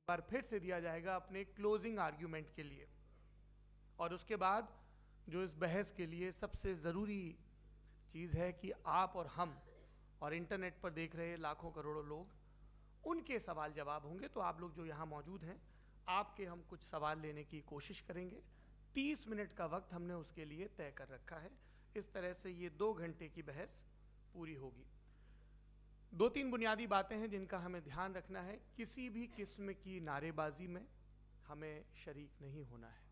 बार फिर से दिया जाएगा अपने क्लोजिंग आर्ग्यूमेंट के लिए। और उसके बाद जो इस बहस के लिए सबसे ज़रूरी चीज़ है कि आप और हम और इंटरनेट पर देख रहे लाखों करोड़ों लोग, उनके सवाल जवाब होंगे। तो आप लोग जो यहाँ मौजूद हैं, आपके हम कुछ सवाल लेने की कोशिश करेंगे। 30 मिनट का वक्त हमने उसके लिए तय कर रखा है। इस तरह से ये 2 घंटे की बहस पूरी होगी। 2-3 बुनियादी बातें हैं जिनका हमें ध्यान रखना है। किसी भी किस्म की नारेबाजी में हमें शरीक नहीं होना है।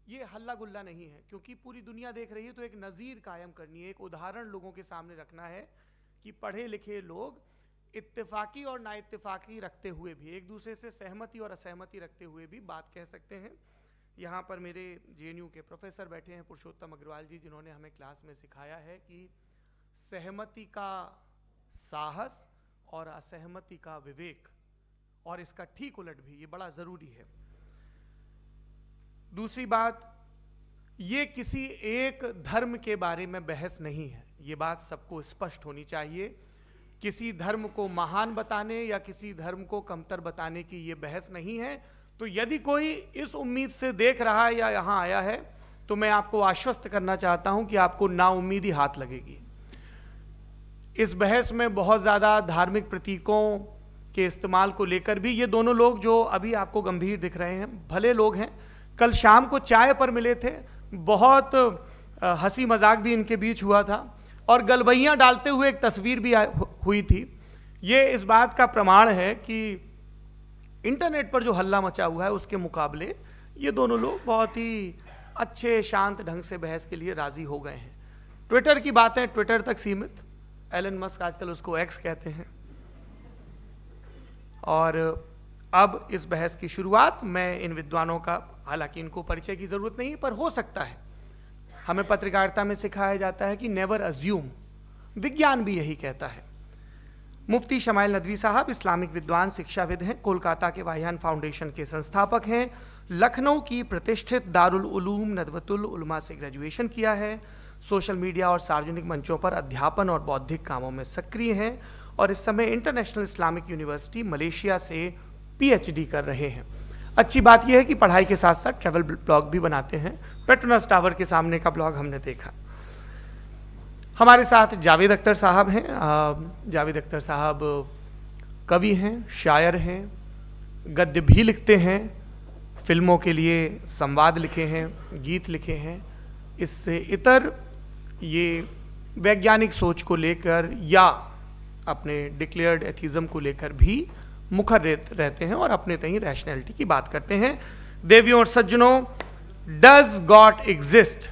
ये हल्ला गुल्ला नहीं है, क्योंकि पूरी दुनिया देख रही है, तो एक नज़ीर कायम करनी है, एक उदाहरण लोगों के सामने रखना है कि पढ़े लिखे लोग इत्तेफाकी और नाइत्तेफाकी रखते हुए भी, एक दूसरे से सहमति और असहमति रखते हुए भी बात कह सकते हैं। यहाँ पर मेरे JNU के प्रोफेसर बैठे हैं, पुरुषोत्तम अग्रवाल जी, जिन्होंने हमें क्लास में सिखाया है कि सहमति का साहस और असहमति का विवेक, और इसका ठीक उलट भी, ये बड़ा जरूरी है। दूसरी बात, ये किसी एक धर्म के बारे में बहस नहीं है, ये बात सबको स्पष्ट होनी चाहिए। किसी धर्म को महान बताने या किसी धर्म को कमतर बताने की ये बहस नहीं है। तो यदि कोई इस उम्मीद से देख रहा है या यहाँ आया है, तो मैं आपको आश्वस्त करना चाहता हूं कि आपको नाउम्मीदी हाथ लगेगी। इस बहस में बहुत ज़्यादा धार्मिक प्रतीकों के इस्तेमाल को लेकर भी ये दोनों लोग जो अभी आपको गंभीर दिख रहे हैं, भले लोग हैं, कल शाम को चाय पर मिले थे, बहुत हंसी मजाक भी इनके बीच हुआ था, और गलबैयाँ डालते हुए एक तस्वीर भी हुई थी। ये इस बात का प्रमाण है कि इंटरनेट पर जो हल्ला मचा हुआ है उसके मुकाबले ये दोनों लोग बहुत ही अच्छे शांत ढंग से बहस के लिए राजी हो गए हैं। ट्विटर की बातें ट्विटर तक सीमित, एलन मस्क आजकल उसको एक्स कहते हैं। और अब इस बहस की शुरुआत मैं इन विद्वानों का, हालांकि इनको परिचय की जरूरत नहीं, पर हो सकता है, हमें पत्रकारिता में सिखाया जाता है कि नेवर अज्यूम, विज्ञान भी यही कहता है। मुफ्ती शमाइल नदवी साहब इस्लामिक विद्वान, शिक्षाविद हैं, कोलकाता के वाहियान फाउंडेशन के संस्थापक हैं, लखनऊ की प्रतिष्ठित दारुल उलूम नदवतुल उलमा से ग्रेजुएशन किया है, सोशल मीडिया और सार्वजनिक मंचों पर अध्यापन और बौद्धिक कामों में सक्रिय हैं, और इस समय इंटरनेशनल इस्लामिक यूनिवर्सिटी मलेशिया से PhD कर रहे हैं। अच्छी बात यह है कि पढ़ाई के साथ साथ ट्रैवल ब्लॉग भी बनाते हैं। पेट्रोनस टावर के सामने का ब्लॉग हमने देखा। हमारे साथ जावेद अख्तर साहब हैं। जावेद अख्तर साहब कवि हैं, शायर हैं, गद्य भी लिखते हैं, फिल्मों के लिए संवाद लिखे हैं, गीत लिखे हैं। इससे इतर ये वैज्ञानिक सोच को लेकर या अपने डिक्लेयर्ड एथिज्म को लेकर भी मुखर रहते हैं और अपने तहीं रैशनैलिटी की बात करते हैं। देवियों और सज्जनों, डज गॉड एग्जिस्ट?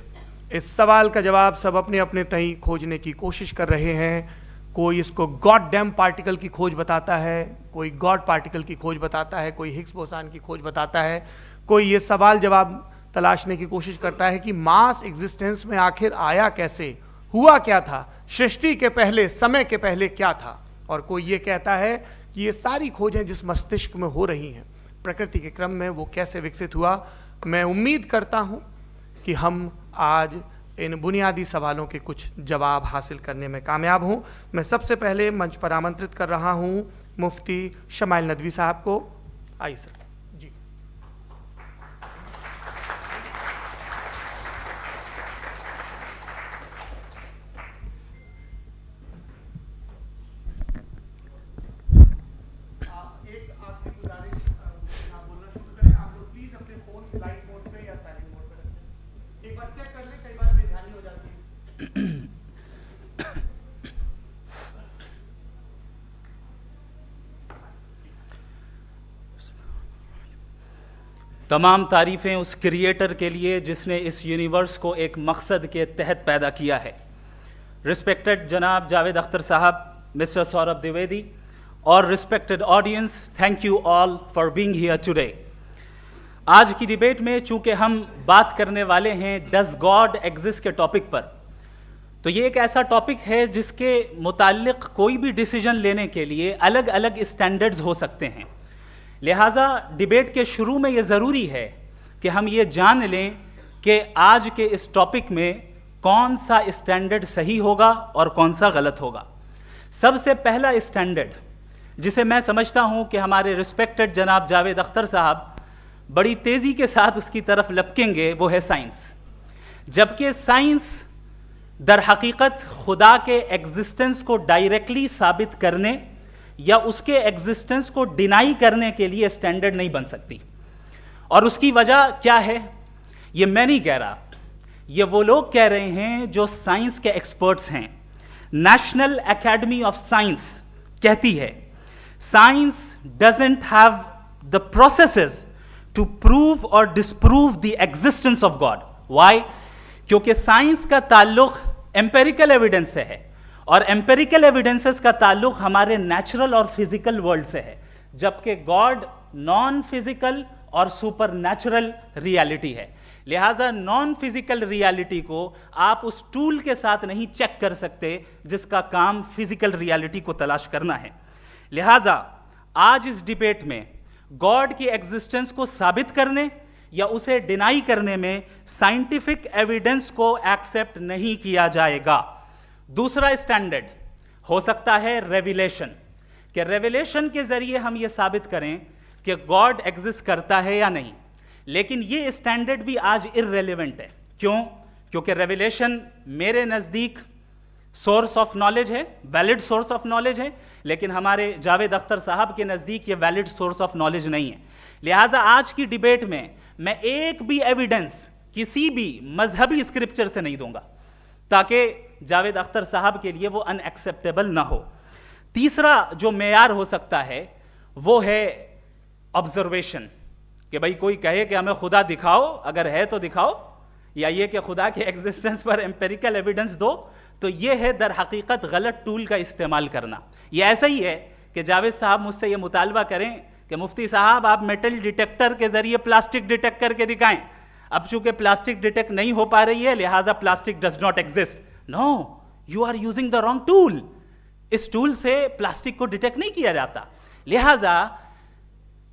इस सवाल का जवाब सब अपने अपने तहीं खोजने की कोशिश कर रहे हैं। कोई इसको गॉड डैम पार्टिकल की खोज बताता है, कोई गॉड पार्टिकल की खोज बताता है, कोई हिग्स बोसान की खोज बताता है, कोई ये सवाल जवाब तलाशने की कोशिश करता है कि मास एग्जिस्टेंस में आखिर आया कैसे, हुआ क्या था, सृष्टि के पहले, समय के पहले क्या था। और कोई ये कहता है कि ये सारी खोजें जिस मस्तिष्क में हो रही हैं प्रकृति के क्रम में, वो कैसे विकसित हुआ। मैं उम्मीद करता हूं कि हम आज इन बुनियादी सवालों के कुछ जवाब हासिल करने में कामयाब हों। मैं सबसे पहले मंच पर आमंत्रित कर रहा हूं मुफ्ती शमाइल नदवी साहब को। आइए सर। जी, तमाम तारीफ़ें उस क्रिएटर के लिए जिसने इस यूनिवर्स को एक मकसद के तहत पैदा किया है। रिस्पेक्टेड जनाब जावेद अख्तर साहब, मिस्टर सौरभ द्विवेदी, और respected audience, thank you all for being here today. आज की डिबेट में चूंकि हम बात करने वाले हैं डज गॉड एग्जिस्ट के टॉपिक पर, तो ये एक ऐसा टॉपिक है जिसके मुताल्लिक कोई भी डिसीजन लेने के लिए अलग अलग स्टैंडर्ड्स हो सकते हैं। लिहाजा डिबेट के शुरू में ये ज़रूरी है कि हम ये जान लें कि आज के इस टॉपिक में कौन सा स्टैंडर्ड सही होगा और कौन सा गलत होगा। सबसे पहला स्टैंडर्ड जिसे मैं समझता हूं कि हमारे रिस्पेक्टेड जनाब जावेद अख्तर साहब बड़ी तेजी के साथ उसकी तरफ लपकेंगे, वो है साइंस। जबकि साइंस दर हकीकत खुदा के एग्जिस्टेंस को डायरेक्टली साबित करने या उसके एग्जिस्टेंस को डिनाई करने के लिए स्टैंडर्ड नहीं बन सकती। और उसकी वजह क्या है, ये मैं नहीं कह रहा, ये वो लोग कह रहे हैं जो साइंस के एक्सपर्ट्स हैं। नेशनल एकेडमी ऑफ साइंस कहती है science doesn't have the processes to prove और disprove the existence of God. Why? क्योंकि साइंस का ताल्लुक एम्पेरिकल एविडेंस से है और एम्पेरिकल एविडेंसेस का ताल्लुक हमारे नेचुरल और फिजिकल वर्ल्ड से है, जबकि गॉड नॉन फिजिकल और सुपर नेचुरल रियलिटी है। लिहाजा नॉन फिजिकल रियलिटी को आप उस टूल के साथ नहीं चेक कर सकते जिसका काम फिजिकल रियलिटी को तलाश करना है। लिहाजा आज इस डिबेट में गॉड की एग्जिस्टेंस को साबित करने या उसे डिनाई करने में साइंटिफिक एविडेंस को एक्सेप्ट नहीं किया जाएगा। दूसरा स्टैंडर्ड हो सकता है रेविलेशन, कि रेविलेशन के जरिए हम यह साबित करें कि गॉड एग्जिस्ट करता है या नहीं। लेकिन यह स्टैंडर्ड भी आज इररेलेवेंट है। क्यों? क्योंकि रेविलेशन मेरे नजदीक सोर्स ऑफ नॉलेज है, वैलिड सोर्स ऑफ नॉलेज है, लेकिन हमारे जावेद अख्तर साहब के नजदीक ये वैलिड सोर्स ऑफ नॉलेज नहीं है। लिहाजा आज की डिबेट में मैं एक भी एविडेंस किसी भी मजहबी स्क्रिप्चर से नहीं दूंगा ताकि जावेद अख्तर साहब के लिए वो अनएक्सेप्टेबल ना हो। तीसरा जो मेयार हो सकता है वो है ऑब्जर्वेशन, कि भाई कोई कहे कि हमें खुदा दिखाओ, अगर है तो दिखाओ, या ये कि खुदा के एग्जिस्टेंस पर एम्पेरिकल एविडेंस दो, तो ये है दर हकीकत गलत टूल का इस्तेमाल करना। ये ऐसा ही है कि जावेद साहब मुझसे ये मुतालबा करें कि मुफ्ती साहब आप मेटल डिटेक्टर के जरिए प्लास्टिक डिटेक्ट करके दिखाएं। अब चूंकि प्लास्टिक डिटेक्ट नहीं हो पा रही है लिहाजा plastic does not exist. No, you are using the wrong tool. इस टूल से प्लास्टिक को डिटेक्ट नहीं किया जाता। लिहाजा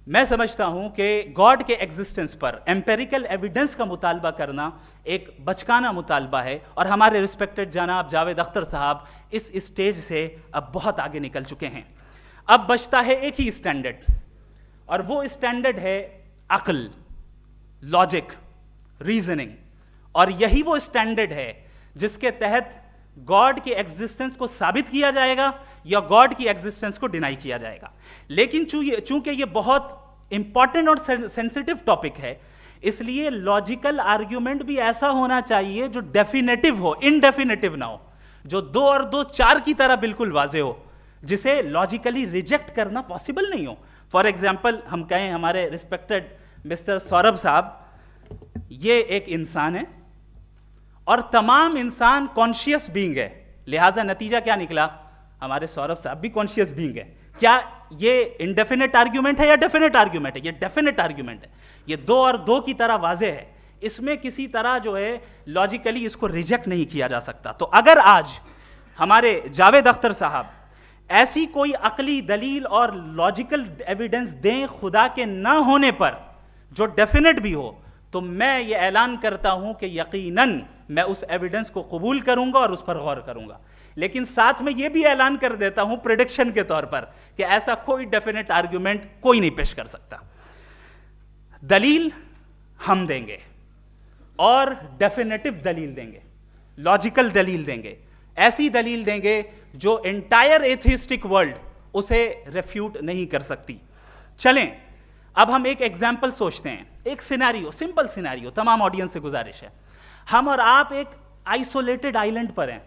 मैं समझता हूं कि गॉड के एग्जिस्टेंस पर एम्पेरिकल एविडेंस का मुतालबा करना एक बचकाना मुतालबा है और हमारे रिस्पेक्टेड जनाब जावेद अख्तर साहब इस स्टेज से अब बहुत आगे निकल चुके हैं। अब बचता है एक ही स्टैंडर्ड, और वो स्टैंडर्ड है अक्ल, लॉजिक, रीजनिंग। और यही वो स्टैंडर्ड है जिसके तहत गॉड की एग्जिस्टेंस को साबित किया जाएगा या गॉड की एग्जिस्टेंस को डिनाई किया जाएगा। लेकिन चूंकि ये बहुत इंपॉर्टेंट और सेंसिटिव टॉपिक है, इसलिए लॉजिकल आर्ग्यूमेंट भी ऐसा होना चाहिए जो डेफिनेटिव हो, इनडेफिनेटिव ना हो, जो 2 और 2 4 की तरह बिल्कुल वाजे हो, जिसे लॉजिकली रिजेक्ट करना पॉसिबल नहीं हो। फॉर एग्जाम्पल हम कहें हमारे रिस्पेक्टेड मिस्टर सौरभ साहब, ये एक इंसान है और तमाम इंसान कॉन्शियस बीइंग है, लिहाजा नतीजा क्या निकला, हमारे सौरभ साहब भी कॉन्शियस बीइंग है। क्या ये इनडेफिनेट आर्ग्यूमेंट है या डेफिनेट आर्ग्यूमेंट है? ये डेफिनेट आर्ग्यूमेंट है। ये 2 और 2 की तरह वाजे है, इसमें किसी तरह जो है लॉजिकली इसको रिजेक्ट नहीं किया जा सकता। तो अगर आज हमारे जावेद अख्तर साहब ऐसी कोई अकली दलील और लॉजिकल एविडेंस दें खुदा के ना होने पर जो डेफिनेट भी हो, तो मैं ये ऐलान करता हूं कि यकीनन मैं उस एविडेंस को कबूल करूंगा और उस पर गौर करूंगा। लेकिन साथ में यह भी ऐलान कर देता हूं प्रेडिक्शन के तौर पर कि ऐसा कोई डेफिनेट आर्ग्यूमेंट कोई नहीं पेश कर सकता। दलील हम देंगे और डेफिनेटिव दलील देंगे, लॉजिकल दलील देंगे, ऐसी दलील देंगे जो एंटायर एथिस्टिक वर्ल्ड उसे रेफ्यूट नहीं कर सकती। चलें अब हम एक एग्जाम्पल सोचते हैं, एक सिनेरियो, सिंपल सिनेरियो, तमाम ऑडियंस से गुजारिश है, हम और आप एक आइसोलेटेड आइलैंड पर हैं,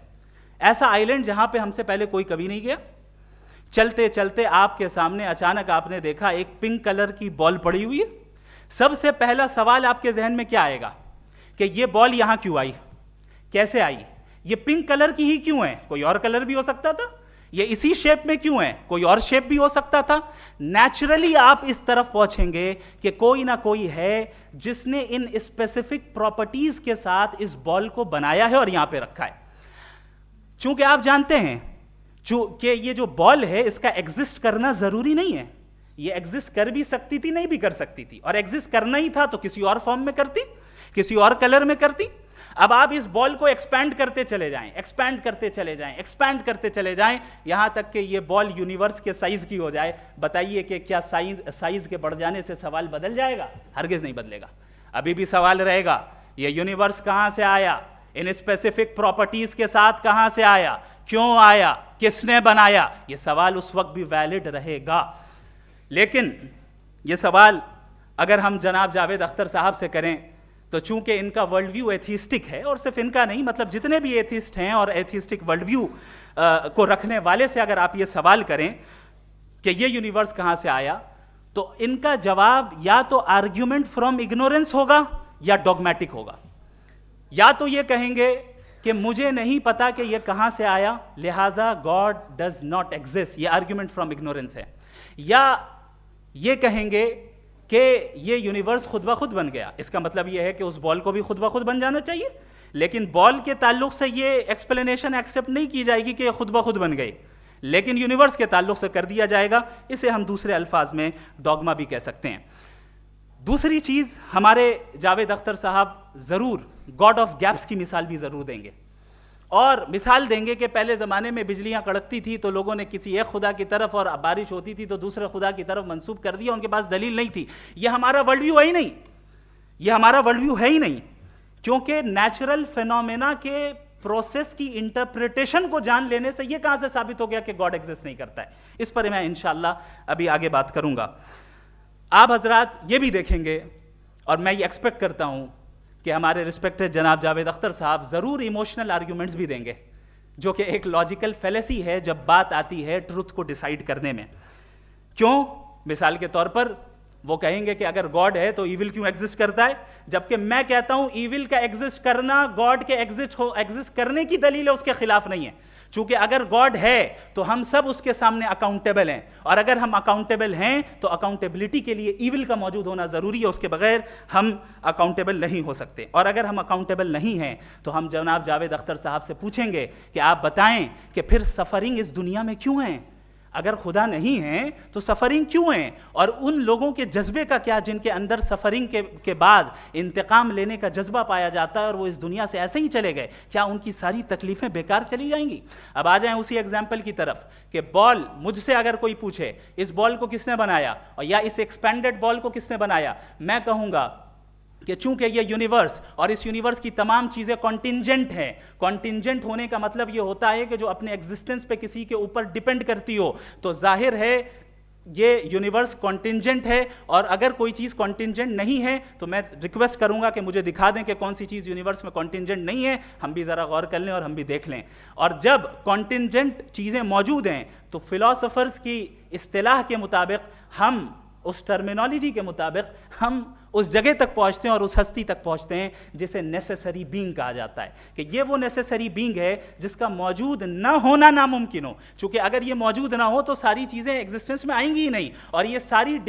ऐसा आइलैंड जहां पे हमसे पहले कोई कभी नहीं गया। चलते चलते आपके सामने अचानक आपने देखा एक पिंक कलर की बॉल पड़ी हुई है। सबसे पहला सवाल आपके जहन में क्या आएगा कि ये बॉल यहां क्यों आई, कैसे आई, ये पिंक कलर की ही क्यों है, कोई और कलर भी हो सकता था, ये इसी शेप में क्यों है, कोई और शेप भी हो सकता था। नेचुरली आप इस तरफ पहुंचेंगे कि कोई ना कोई है जिसने इन स्पेसिफिक प्रॉपर्टीज के साथ इस बॉल को बनाया है और यहां पे रखा है। चूंकि आप जानते हैं कि ये जो बॉल है इसका एग्जिस्ट करना जरूरी नहीं है, ये एग्जिस्ट कर भी सकती थी, नहीं भी कर सकती थी, और एग्जिस्ट करना ही था तो किसी और फॉर्म में करती, किसी और कलर में करती। अब आप इस बॉल को एक्सपैंड करते चले जाएं, एक्सपैंड करते चले जाएं, एक्सपैंड करते चले जाएं, यहां तक कि ये बॉल यूनिवर्स के साइज की हो जाए। बताइए कि क्या साइज के बढ़ जाने से सवाल बदल जाएगा? हरगिज नहीं बदलेगा। अभी भी सवाल रहेगा, ये यूनिवर्स कहां से आया, इन स्पेसिफिक प्रॉपर्टीज के साथ कहां से आया, क्यों आया, किसने बनाया, ये सवाल उस वक्त भी वैलिड रहेगा। लेकिन ये सवाल अगर हम जनाब जावेद अख्तर साहब से करें तो चूंकि इनका वर्ल्ड व्यू एथिस्टिक है, और सिर्फ इनका नहीं, मतलब जितने भी एथिस्ट हैं और एथिस्टिक वर्ल्ड व्यू को रखने वाले से अगर आप ये सवाल करें कि ये यूनिवर्स कहां से आया, तो इनका जवाब या तो आर्ग्यूमेंट फ्रॉम इग्नोरेंस होगा या डॉगमेटिक होगा। या तो ये कहेंगे कि मुझे नहीं पता कि ये कहां से आया, लिहाजा गॉड डज नॉट एग्जिस्ट, ये आर्ग्यूमेंट फ्रॉम इग्नोरेंस है। या ये कहेंगे कि ये यूनिवर्स खुद ब खुद बन गया, इसका मतलब ये है कि उस बॉल को भी खुद ब खुद बन जाना चाहिए, लेकिन बॉल के ताल्लुक से ये एक्सप्लेनेशन एक्सेप्ट नहीं की जाएगी कि खुद ब खुद बन गई, लेकिन यूनिवर्स के ताल्लुक से कर दिया जाएगा। इसे हम दूसरे अल्फाज में डॉगमा भी कह सकते हैं। दूसरी चीज, हमारे जावेद अख्तर साहब जरूर गॉड ऑफ गैप्स की मिसाल भी जरूर देंगे, और मिसाल देंगे कि पहले ज़माने में बिजलियां कड़कती थी तो लोगों ने किसी एक खुदा की तरफ, और बारिश होती थी तो दूसरे खुदा की तरफ मंसूब कर दिया, उनके पास दलील नहीं थी। ये हमारा वर्ल्ड व्यू है ही नहीं, ये हमारा वर्ल्ड व्यू है ही नहीं, क्योंकि नेचुरल फिनोमेना के प्रोसेस की इंटरप्रिटेशन को जान लेने से ये कहां से साबित हो गया कि गॉड एग्जिस्ट नहीं करता है। इस पर मैं इंशाअल्लाह अभी आगे बात करूंगा। आप हजरात ये भी देखेंगे, और मैं ये एक्सपेक्ट करता हूं कि हमारे रिस्पेक्टेड जनाब जावेद अख्तर साहब जरूर इमोशनल आर्ग्यूमेंट्स भी देंगे, जो कि एक लॉजिकल फेलेसी है जब बात आती है ट्रुथ को डिसाइड करने में। क्यों? मिसाल के तौर पर वो कहेंगे कि अगर गॉड है तो ईविल क्यों एग्जिस्ट करता है, जबकि मैं कहता हूं ईविल का एग्जिस्ट करना गॉड के एग्जिस्ट करने की दलील है, उसके खिलाफ नहीं है। चूंकि अगर गॉड है तो हम सब उसके सामने अकाउंटेबल हैं, और अगर हम अकाउंटेबल हैं तो अकाउंटेबिलिटी के लिए ईविल का मौजूद होना जरूरी है, उसके बगैर हम अकाउंटेबल नहीं हो सकते। और अगर हम अकाउंटेबल नहीं हैं तो हम जनाब जावेद अख्तर साहब से पूछेंगे कि आप बताएं कि फिर सफरिंग इस दुनिया में क्यों है? अगर खुदा नहीं है तो सफरिंग क्यों है? और उन लोगों के जज्बे का क्या जिनके अंदर सफरिंग के बाद इंतकाम लेने का जज्बा पाया जाता है और वो इस दुनिया से ऐसे ही चले गए, क्या उनकी सारी तकलीफें बेकार चली जाएंगी? अब आ जाएं उसी एग्जाम्पल की तरफ कि बॉल, मुझसे अगर कोई पूछे इस बॉल को किसने बनाया और या इस एक्सपेंडेड बॉल को किसने बनाया, मैं कहूंगा कि चूंकि ये यूनिवर्स और इस यूनिवर्स की तमाम चीजें कॉन्टिंजेंट हैं। कॉन्टिंजेंट होने का मतलब ये होता है कि जो अपने एग्जिस्टेंस पे किसी के ऊपर डिपेंड करती हो, तो जाहिर है ये यूनिवर्स कॉन्टिंजेंट है। और अगर कोई चीज कॉन्टिंजेंट नहीं है तो मैं रिक्वेस्ट करूंगा कि मुझे दिखा दें कि कौन सी चीज यूनिवर्स में कॉन्टिंजेंट नहीं है, हम भी जरा गौर कर लें और हम भी देख लें। और जब कॉन्टिंजेंट चीजें मौजूद हैं तो फिलोसोफर्स की इस्तिलाह के मुताबिक, हम उस टर्मिनोलॉजी के मुताबिक हम उस जगह तक पहुंचते हैं और उस हस्ती तक पहुंचते हैं जिसे नेसेसरी बीइंग कहा जाता है, कि ये वो नेसेसरी बीइंग है जिसका मौजूद ना होना नामुमकिन हो। क्योंकि अगर ये मौजूद ना हो तो सारी चीजें एग्जिस्टेंस में आएंगी ही नहीं, और ये सारी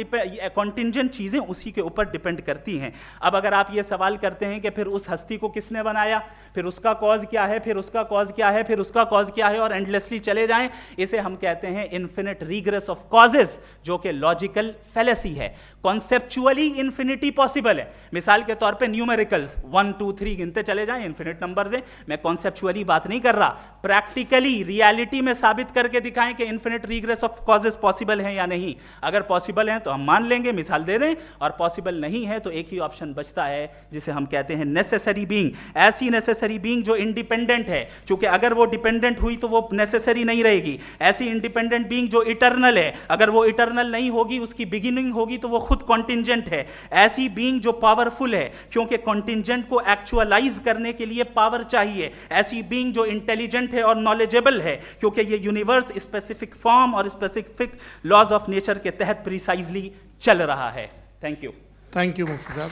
कॉन्टिंजेंट चीजें उसी के ऊपर डिपेंड करती हैं। अब अगर आप ये सवाल करते हैं कि फिर उस हस्ती को किसने बनाया, फिर उसका कॉज क्या है, फिर उसका कॉज क्या है, फिर उसका कॉज क्या है, और एंडलेसली चले जाएं, इसे हम कहते हैं इन्फिनिट रिग्रेस ऑफ कॉजेज, जो कि लॉजिकल फेलेसी है। कॉन्सेप्चुअली इन्फिनिटी पॉसिबल है। मिसाल के तौर पे न्यूमेरिकल्स 1 2 3 गिनते चले जाएं, इन्फिनिट नंबर्स हैं। मैं कॉन्सेप्चुअली बात नहीं कर रहा, प्रैक्टिकली रियलिटी में साबित करके दिखाएं कि infinite regress of causes possible हैं या नहीं। अगर पॉसिबल हैं तो हम मान लेंगे, मिसाल दे दें, और पॉसिबल नहीं है तो एक ही ऑप्शन बचता है जिसे हम कहते हैं नेसेसरी बीइंग। ऐसी नेसेसरी बीइंग जो इंडिपेंडेंट है, क्योंकि अगर वो डिपेंडेंट हुई तो वो नेसेसरी नहीं रहेगी। ऐसी इंडिपेंडेंट बीइंग जो इटर्नल है, अगर वो इटर्नल नहीं होगी, उसकी बिगिनिंग होगी तो वो खुद कॉन्टिंजेंट है। ऐसी बीइंग जो पावरफुल है, क्योंकि कॉन्टिंजेंट को एक्चुअलाइज करने के लिए पावर चाहिए। ऐसी बीइंग जो इंटेलिजेंट है और नॉलेजेबल है, क्योंकि ये यूनिवर्स स्पेसिफिक फॉर्म और स्पेसिफिक लॉज ऑफ नेचर के तहत प्रिसाइजली चल रहा है। Thank you. थैंक यू मुफ्ती साहब।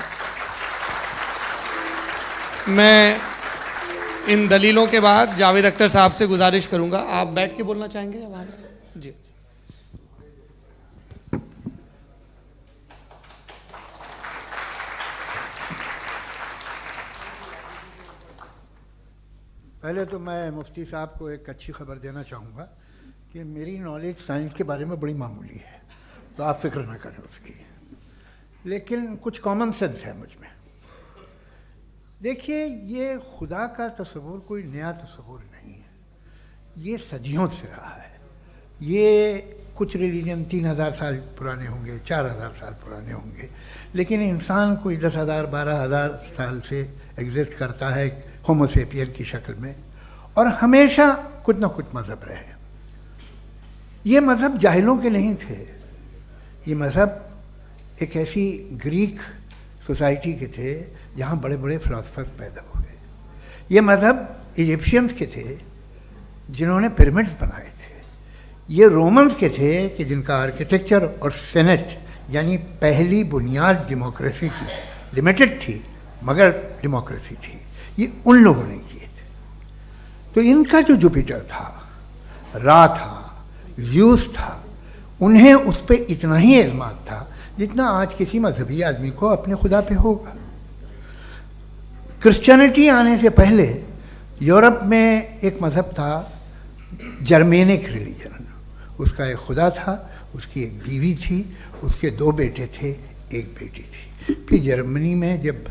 मैं इन दलीलों के बाद जावेद अख्तर साहब से गुजारिश करूंगा, आप बैठ के बोलना चाहेंगे या बाहर? जी। पहले तो मैं मुफ्ती साहब को एक अच्छी खबर देना चाहूँगा कि मेरी नॉलेज साइंस के बारे में बड़ी मामूली है, तो आप फिक्र ना करें उसकी, लेकिन कुछ कॉमन सेंस है मुझ में। देखिए, ये खुदा का तस्वुर कोई नया तस्वुर नहीं है, ये सदियों से रहा है। ये कुछ रिलीजन 3000 साल पुराने होंगे, 4000 साल पुराने होंगे, लेकिन इंसान कोई 10,000 12,000 साल से एग्जिस्ट करता है होमोसेपियन की शक्ल में, और हमेशा कुछ ना कुछ मज़हब रहे। ये मज़हब जाहिलों के नहीं थे, ये मज़हब एक ऐसी ग्रीक सोसाइटी के थे जहाँ बड़े बड़े फिलोसफर्स पैदा हुए। ये मज़हब इजिप्शियंस के थे जिन्होंने पिरामिड्स बनाए थे। ये रोमन्स के थे कि जिनका आर्किटेक्चर और सेनेट यानी पहली बुनियाद डेमोक्रेसी की लिमिटेड थी मगर डेमोक्रेसी थी, ये उन लोगों ने किए थे। तो इनका जो जुपिटर था, रा था, ज़्यूस था, उन्हें उस पर इतना ही एतमाद था जितना आज किसी मजहबी आदमी को अपने खुदा पे होगा। क्रिश्चियनिटी आने से पहले यूरोप में एक मज़हब था जर्मेनिक रिलीजन। उसका एक खुदा था, उसकी एक बीवी थी, उसके 2 बेटे थे, एक बेटी थी। फिर जर्मनी में जब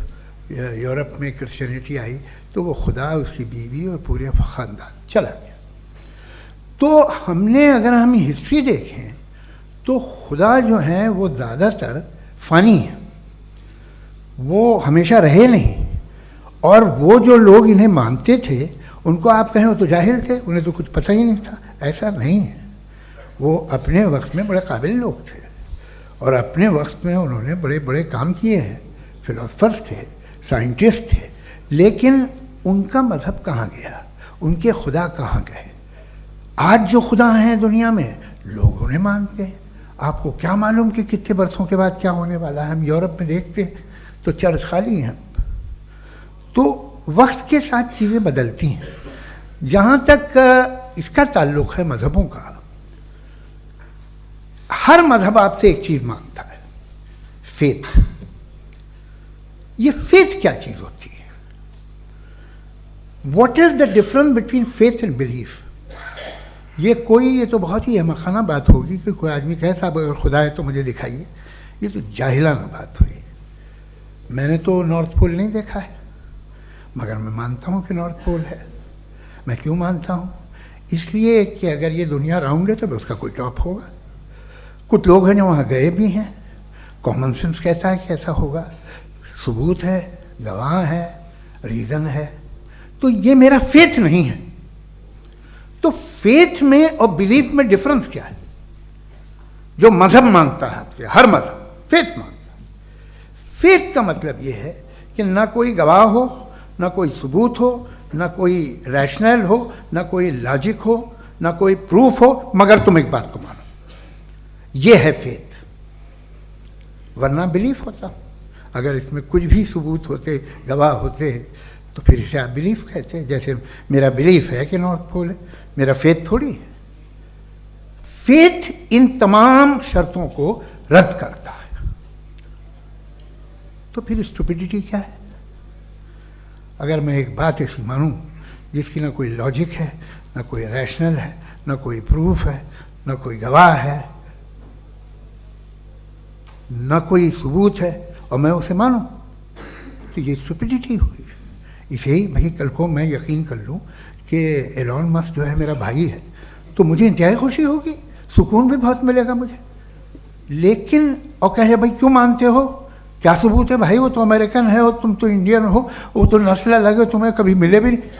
यूरोप में क्रिश्चियनिटी आई तो वो खुदा, उसकी बीवी और पूरे ख़ानदान चला गया। तो हमने अगर हम हिस्ट्री देखें तो खुदा जो हैं वो ज़्यादातर फ़नी हैं, वो हमेशा रहे नहीं। और वो जो लोग इन्हें मानते थे उनको आप कहें वो तो जाहिल थे, उन्हें तो कुछ पता ही नहीं था, ऐसा नहीं है। वो अपने वक्त में बड़े काबिल लोग थे और अपने वक्त में उन्होंने बड़े बड़े काम किए हैं, फिलोसफर्स थे, साइंटिस्ट थे, लेकिन उनका मज़हब कहाँ गया, उनके खुदा कहाँ गए? आज जो खुदा हैं दुनिया में लोग उन्हें मानते हैं। आपको क्या मालूम कि कितने बरसों के बाद क्या होने वाला है? हम यूरोप में देखते हैं तो चर्च खाली हैं। तो वक्त के साथ चीज़ें बदलती हैं। जहाँ तक इसका ताल्लुक़ है मज़हबों का, हर मज़हब आपसे एक चीज़ मांगता है, फेथ। ये फेथ क्या चीज़ होती है? What is the difference between faith and belief? ये तो बहुत ही अहमक़ाना बात होगी कि कोई आदमी कहे साहब अगर खुदा है तो मुझे दिखाइए। ये तो जाहिलाना बात हुई। मैंने तो नॉर्थ पोल नहीं देखा है, मगर मैं मानता हूँ कि नॉर्थ पोल है। मैं क्यों मानता हूँ? इसलिए कि अगर ये दुनिया राउंड है तो उसका कोई टॉप होगा। कुछ लोग हैं जो वहाँ गए भी हैं, कॉमन सेंस कहता है कि ऐसा होगा, सबूत है, गवाह है, रीज़न है। तो ये मेरा फेथ नहीं है। तो फेथ में और बिलीफ में डिफरेंस क्या है? जो मज़हब मांगता है आपसे, हर मज़हब फेथ मांगता है। फेथ का मतलब ये है कि ना कोई गवाह हो, ना कोई सबूत हो, ना कोई रैशनल हो, ना कोई लॉजिक हो, ना कोई प्रूफ हो, मगर तुम एक बात को मानो। ये है फेथ। वरना बिलीफ होता। अगर इसमें कुछ भी सबूत होते, गवाह होते, तो फिर इसे आप बिलीफ कहते। जैसे मेरा बिलीफ है कि नॉर्थ पोल है, मेरा फेथ थोड़ी है। फेथ इन तमाम शर्तों को रद्द करता है। तो फिर स्टुपिडिटी क्या है? अगर मैं एक बात ऐसी मानूं जिसकी ना कोई लॉजिक है, ना कोई रैशनल है, ना कोई प्रूफ है, ना कोई गवाह है, ना कोई सबूत है, और मैं उसे मानूं, तो ये स्टुपिडिटी हुई। इसे ही भाई कल को मैं यकीन कर लूँ कि एलॉन मस्क जो है मेरा भाई है, तो मुझे इंतहाई खुशी होगी, सुकून भी बहुत मिलेगा मुझे। लेकिन और कहे भाई क्यों मानते हो, क्या सबूत है? भाई वो तो अमेरिकन है और तुम तो इंडियन हो, वो तो नस्ल अलग है, तुम्हें कभी मिले भी नहीं।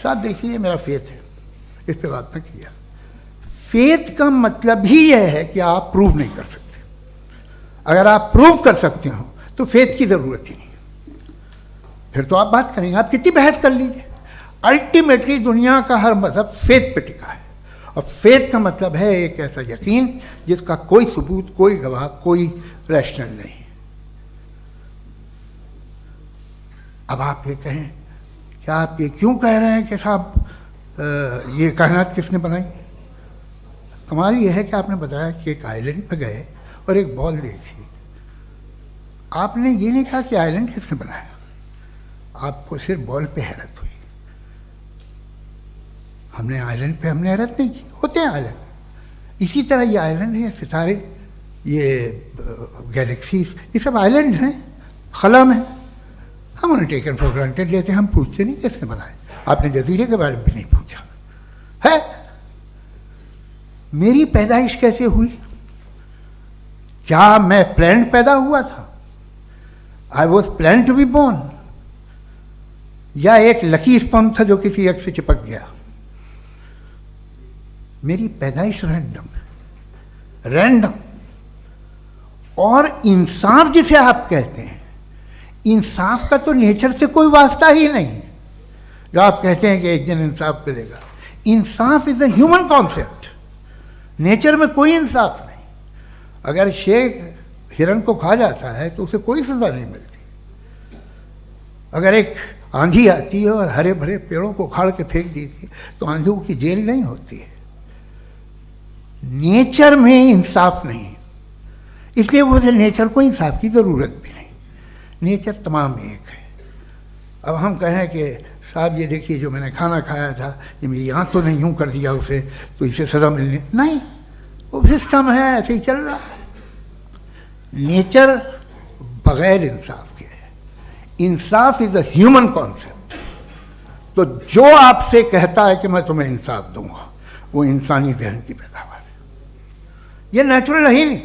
साहब देखिए मेरा फेथ है, इस पर बात ना किया। फेथ का मतलब ही यह है कि आप प्रूव नहीं कर सकते। अगर आप प्रूव कर सकते हो तो फेथ की ज़रूरत ही नहीं, फिर तो आप बात करेंगे, आप कितनी बहस कर लीजिए। अल्टीमेटली दुनिया का हर मज़हब फेथ पे टिका है, और फेथ का मतलब है एक ऐसा यकीन जिसका कोई सबूत, कोई गवाह, कोई रैशनल नहीं। अब आप ये कहें, क्या आप ये क्यों कह रहे हैं कि साहब ये कायनात किसने बनाई? कमाल ये है कि आपने बताया कि एक आइलैंड पर गए और एक बॉल देखी। आपने ये नहीं कहा कि आइलैंड किसने बनाया, आपको सिर्फ बॉल पे हैरत हुई। हमने आइलैंड पे हमने हैरत नहीं की, होते हैं आइलैंड। इसी तरह ये आइलैंड है, सितारे, ये गैलेक्सीज, ये सब आइलैंड हैं, खला में। हम उन्हें टेकन फॉर ग्रांटेड लेते हैं, हम पूछते नहीं कैसे बनाए। आपने जजीरे के बारे में भी नहीं पूछा है। मेरी पैदाइश कैसे हुई? क्या मैं प्लान्ड पैदा हुआ था? I was plan to be born, या एक लकी स्पर्म था जो किसी एग से चिपक गया? मेरी पैदाइश रैंडम। और इंसाफ जिसे आप कहते हैं, इंसाफ का तो नेचर से कोई वास्ता ही नहीं। जो आप कहते हैं कि एक दिन इंसाफ मिलेगा, इंसाफ is a human concept, nature में कोई इंसाफ नहीं। अगर शेर हिरन को खा जाता है तो उसे कोई सजा नहीं मिलती। अगर एक आंधी आती है और हरे भरे पेड़ों को उखाड़ के फेंक देती है तो आंधियों की जेल नहीं होती है। नेचर में इंसाफ नहीं, इसलिए मुझे नेचर को इंसाफ की ज़रूरत भी नहीं। नेचर तमाम एक है। अब हम कहें कि साहब ये देखिए जो मैंने खाना खाया था, ये मेरी आँख तो नहीं यूँ कर दिया उसे, तो इसे सज़ा मिलनी नहीं, वो सिस्टम है, ऐसे ही चल रहा है। नेचर बगैर इंसाफ के है। इंसाफ इज अ ह्यूमन कॉन्सेप्ट। तो जो आपसे कहता है कि मैं तुम्हें इंसाफ दूंगा, वो इंसानी जहन की पैदावार है। ये नेचुरल है ही नहीं,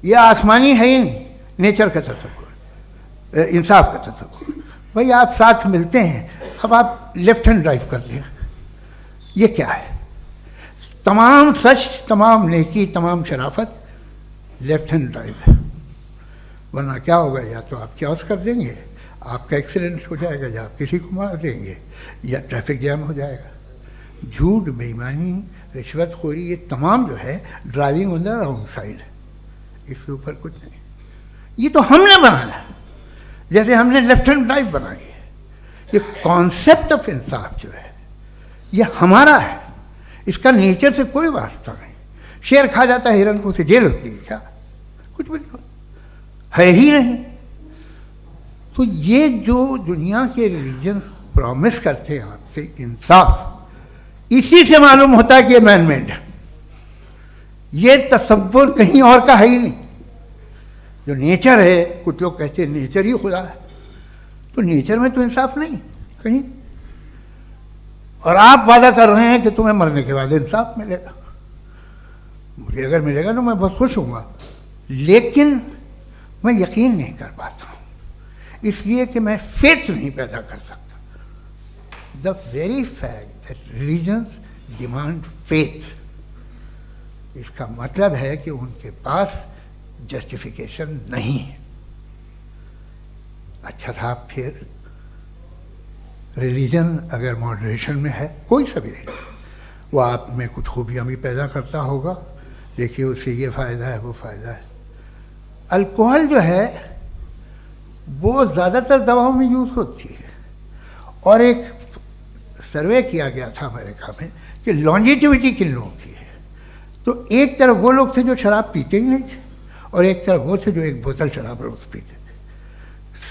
ये आसमानी है ही नहीं। नेचर का तसव्वुर, इंसाफ का तसव्वुर। भाई आप साथ मिलते हैं, अब आप लेफ्ट हैंड ड्राइव कर लें, ये क्या है? तमाम सच, तमाम नेकी, तमाम शराफत लेफ्ट हैंड ड्राइव है। वरना क्या होगा, या तो आप क्रॉस कर देंगे, आपका एक्सीडेंट हो जाएगा, या आप किसी को मार देंगे, या ट्रैफिक जैम हो जाएगा। झूठ, बेईमानी, रिश्वतखोरी, ये तमाम जो है driving on the wrong side है। इसके ऊपर कुछ नहीं। ये तो हमने बनाया, जैसे हमने लेफ्ट हैंड ड्राइव बनाई है। ये कॉन्सेप्ट ऑफ इंसाफ जो है ये हमारा है, इसका नेचर से कोई वास्ता नहीं। शेर खा जाता है हिरन को, उसे जेल होती है क्या? कुछ भी नहीं, है ही नहीं। तो ये जो दुनिया के रिलीजन प्रॉमिस करते हैं आपसे इंसाफ, इसी से मालूम होता है कि ये मैन मेड है। ये तसव्वुर कहीं और का है ही नहीं। जो नेचर है, कुछ लोग कहते हैं नेचर ही खुदा है, तो नेचर में तो इंसाफ नहीं कहीं। और आप वादा कर रहे हैं कि तुम्हें मरने के बाद इंसाफ मिलेगा। मुझे अगर मिलेगा तो मैं बहुत खुश हूँगा, लेकिन मैं यकीन नहीं कर पाता हूँ, इसलिए कि मैं फेथ नहीं पैदा कर सकता। The very fact that religions demand faith, इसका मतलब है कि उनके पास जस्टिफिकेशन नहीं है। अच्छा था, फिर रिलीजन अगर मॉडरेशन में है, कोई सा भी नहीं, वो आप में कुछ खूबियाँ भी पैदा करता होगा। देखिए उससे ये फ़ायदा है, वो फ़ायदा है। अल्कोहल जो है वो ज़्यादातर दवाओं में यूज़ होती है, और एक सर्वे किया गया था अमेरिका में कि लॉन्जिटिविटी किन लोगों की है। तो एक तरफ वो लोग थे जो शराब पीते ही नहीं थे, और एक तरफ वो थे जो एक बोतल शराब रोज़ पीते थे।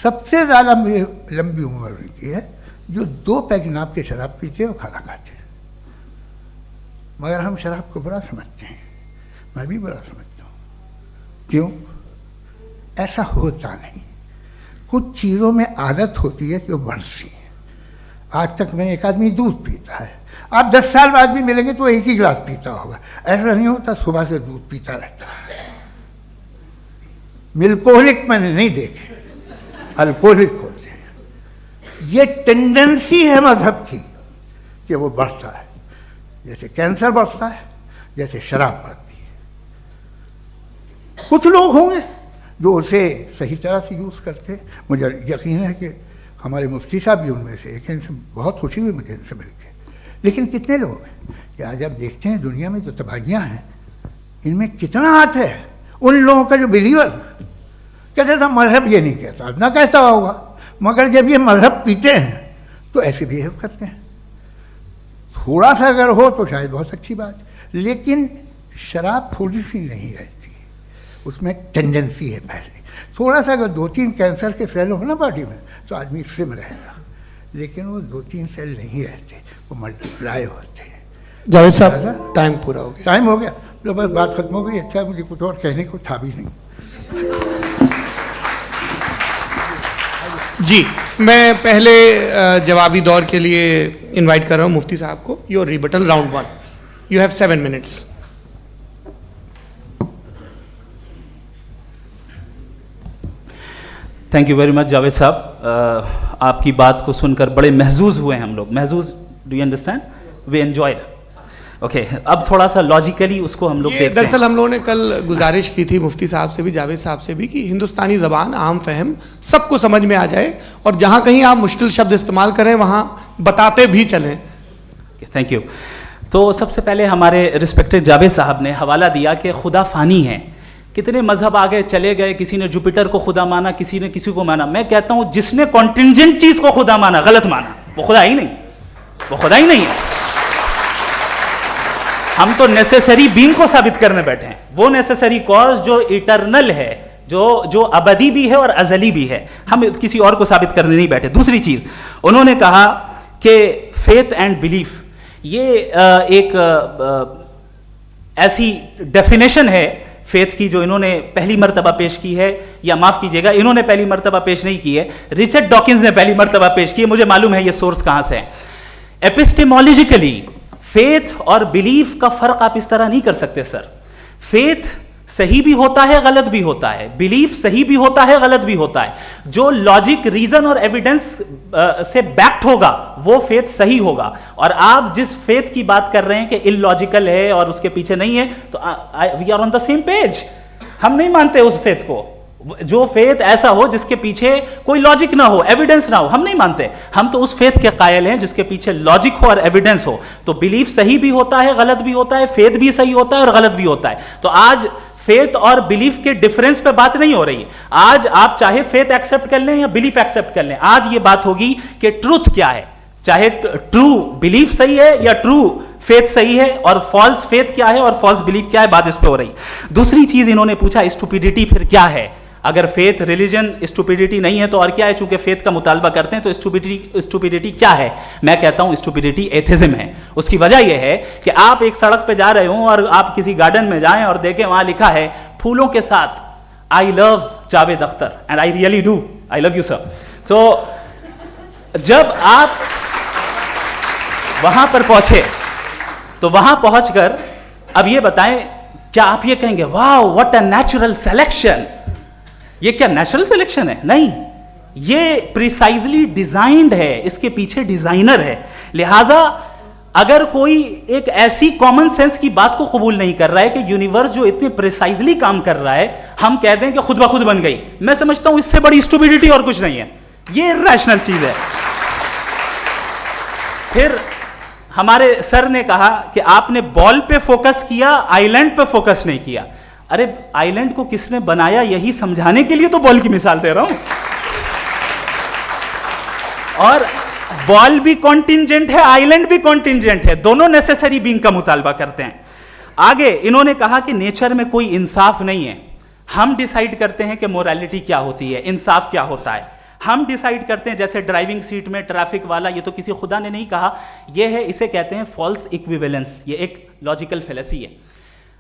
सबसे ज़्यादा लंबी उम्र की है जो 2 पैक नाप के शराब पीते और खाना खाते हैं। मगर हम शराब को बुरा समझते हैं, मैं भी बुरा समझता हूँ। क्यों? ऐसा होता नहीं। कुछ चीज़ों में आदत होती है कि वो बढ़ती है। आज तक में एक आदमी दूध पीता है, आप 10 साल बाद भी मिलेंगे तो एक ही गिलास पीता होगा। ऐसा नहीं होता, सुबह से दूध पीता रहता है। मिल्कोहलिक मैंने नहीं देखे, अल्कोहलिक होते हैं। ये टेंडेंसी है मजहब की कि वो बढ़ता है, जैसे कैंसर बढ़ता है, जैसे शराब बढ़ती है। कुछ लोग होंगे जो उसे सही तरह से यूज़ करते हैं। मुझे यकीन है कि हमारे मुफ्ती साहब भी उनमें से एक हैं, इनसे बहुत खुशी हुई मुझे इनसे मिलकर। लेकिन कितने लोग हैं कि आज आप देखते हैं दुनिया में जो तबाहियाँ हैं, इनमें कितना हाथ है उन लोगों का जो बिलीवर कहते था मजहब ये नहीं कहता, ना कहता होगा, मगर जब ये मजहब पीते हैं तो ऐसे बिहेव करते हैं। थोड़ा सा अगर हो तो शायद बहुत अच्छी बात, लेकिन शराब थोड़ी सी नहीं रहती, उसमें टेंडेंसी है पहले। थोड़ा सा अगर 2-3 कैंसर के सेल हो ना बॉडी में तो आदमी स्लिम रहेगा, लेकिन वो 2-3 सेल नहीं रहते, वो मल्टीप्लाई होते हैं। जावेद साहब टाइम पूरा हो गया। टाइम हो गया, तो बस बात खत्म हो गई। अच्छा, मुझे कुछ और कहने को था भी नहीं। जी, मैं पहले जवाबी दौर के लिए इनवाइट कर रहा हूँ मुफ्ती साहब को। Your rebuttal round 1, you have 7 minutes। Thank you very much Javed साहब, आपकी बात को सुनकर बड़े महजूज हुए हम लोग। महजूज, do you understand? We enjoyed. Okay, अब थोड़ा सा लॉजिकली उसको हम लोग देखते हैं। दरअसल हम लोगों ने कल गुजारिश की थी मुफ्ती साहब से भी, जावेद साहब से भी, कि हिंदुस्तानी ज़बान आम फहम सबको समझ में आ जाए और जहाँ कहीं आप मुश्किल शब्द इस्तेमाल करें वहाँ बताते भी चलें। Thank you. तो सबसे पहले हमारे रिस्पेक्टेड जावेद साहब ने हवाला दिया कि खुदा फ़ानी है। कितने मजहब आगे चले गए, किसी ने जुपिटर को खुदा माना, किसी ने किसी को माना। मैं कहता हूँ जिसने कॉन्टिंजेंट चीज़ को खुदा माना, गलत माना, वो खुदा ही नहीं, वो खुदा ही नहीं है। हम तो नेसेसरी बीइंग को साबित करने बैठे हैं, वो नेसेसरी कॉज जो इटरनल है, जो अबदी भी है और अजली भी है। हम किसी और को साबित करने नहीं बैठे। दूसरी चीज उन्होंने कहा कि फेथ एंड बिलीफ, ये एक ऐसी डेफिनेशन है फेथ की जो इन्होंने पहली मर्तबा पेश की है, या माफ कीजिएगा इन्होंने पहली मर्तबा पेश नहीं की है, रिचर्ड डॉकिंस ने पहली मर्तबा पेश की है। मुझे मालूम है ये सोर्स कहां से है। एपिस्टेमोलॉजिकली फेथ और बिलीफ का फर्क आप इस तरह नहीं कर सकते सर। फेथ सही भी होता है, गलत भी होता है, बिलीफ सही भी होता है, गलत भी होता है। जो लॉजिक, रीजन और एविडेंस से बैक्ड होगा वो फेथ सही होगा। और आप जिस फेथ की बात कर रहे हैं कि इलॉजिकल है और उसके पीछे नहीं है, तो we are on the same page. हम नहीं मानते उस फेथ को, जो फेथ ऐसा हो जिसके पीछे कोई लॉजिक ना हो, एविडेंस ना हो, हम नहीं मानते। हम तो उस फेथ के कायल हैं जिसके पीछे लॉजिक हो और एविडेंस हो। तो बिलीफ सही भी होता है, गलत भी होता है, फेथ भी सही होता है और गलत भी होता है। तो आज फेथ और बिलीफ के डिफरेंस पे बात नहीं हो रही है। आज आप चाहे फेथ एक्सेप्ट कर लें या बिलीफ एक्सेप्ट कर लें, आज ये बात होगी कि ट्रूथ क्या है, चाहे ट्रू बिलीफ सही है या ट्रू फेथ सही है, और फॉल्स फेथ क्या है और फॉल्स बिलीफ क्या है, बात इस पे हो रही। दूसरी चीज इन्होंने पूछा, स्टुपिडिटी फिर क्या है? अगर फेथ रिलीजन स्टुपिडिटी नहीं है तो और क्या है? चूंकि फेथ का मुतालबा करते हैं तो स्टुपिडिटी क्या है? मैं कहता हूं स्टुपिडिटी एथिज्म है। उसकी वजह यह है कि आप एक सड़क पे जा रहे हो और आप किसी गार्डन में जाएं और देखें वहां लिखा है फूलों के साथ I love Javed Akhtar, and I really do, I love you sir. So जब आप वहां पर पहुंचे तो वहां पहुंचकर अब ये बताएं, क्या आप ये कहेंगे वाह व्हाट अ नेचुरल सिलेक्शन? ये क्या नेचुरल सिलेक्शन है? नहीं, ये प्रिसाइजली डिजाइंड है, इसके पीछे डिजाइनर है। लिहाजा अगर कोई एक ऐसी कॉमन सेंस की बात को कबूल नहीं कर रहा है कि यूनिवर्स जो इतने प्रिसाइजली काम कर रहा है, हम कह दें कि खुद ब खुद बन गई, मैं समझता हूं इससे बड़ी स्टुपिडिटी और कुछ नहीं है। ये इरैशनल चीज है। फिर हमारे सर ने कहा कि आपने बॉल पे फोकस किया, आइलैंड पे फोकस नहीं किया। अरे आइलैंड को किसने बनाया यही समझाने के लिए तो बॉल की मिसाल दे रहा हूं। और बॉल भी कॉन्टिंजेंट है, आइलैंड भी कॉन्टिंजेंट है, दोनों नेसेसरी बीइंग का मुतालबा करते हैं। आगे इन्होंने कहा कि नेचर में कोई इंसाफ नहीं है। हम डिसाइड करते हैं कि मोरालिटी क्या होती है, इंसाफ क्या होता है। हम डिसाइड करते हैं, जैसे ड्राइविंग सीट में ट्रैफिक वाला, ये तो किसी खुदा ने नहीं कहा, ये है, इसे कहते हैं फॉल्स इक्विवेलेंस। ये एक लॉजिकल फेलेसी है।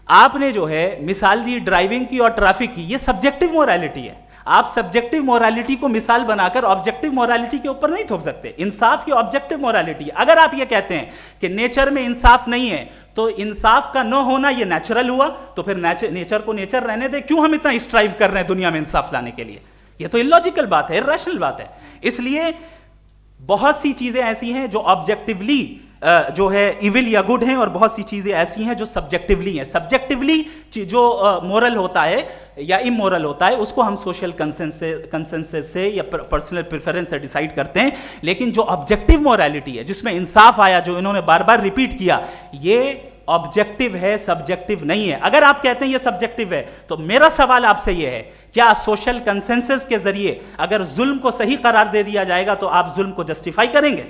आपने जो है मिसाल दी ड्राइविंग की और ट्रैफिक की, ये सब्जेक्टिव मोरालिटी है। आप सब्जेक्टिव मोरालिटी को मिसाल बनाकर ऑब्जेक्टिव मोरालिटी के ऊपर नहीं थोप सकते। इंसाफ की ऑब्जेक्टिव मोरालिटी है। अगर आप ये कहते हैं कि नेचर में इंसाफ नहीं है, तो इंसाफ का न होना ये नेचुरल हुआ, तो फिर नेचर को नेचर रहने दे। क्यों हम इतना स्ट्राइव कर रहे हैं दुनिया में इंसाफ लाने के लिए? ये तो इलॉजिकल बात है, इरैशनल बात है। इसलिए बहुत सी चीजें ऐसी हैं जो ऑब्जेक्टिवली जो है इविल या गुड हैं, और बहुत सी चीजें ऐसी हैं जो सब्जेक्टिवली हैं। सब्जेक्टिवली जो मोरल होता है या इमोरल होता है, उसको हम सोशल कंसेंसस से या पर्सनल प्रेफरेंस से डिसाइड करते हैं। लेकिन जो ऑब्जेक्टिव मोरालिटी है, जिसमें इंसाफ आया, जो इन्होंने बार बार रिपीट किया, ये ऑब्जेक्टिव है, सब्जेक्टिव नहीं है। अगर आप कहते हैं ये सब्जेक्टिव है, तो मेरा सवाल आपसे ये है, क्या सोशल कंसेंसस के जरिए अगर जुल्म को सही करार दे दिया जाएगा तो आप जुल्म को जस्टिफाई करेंगे?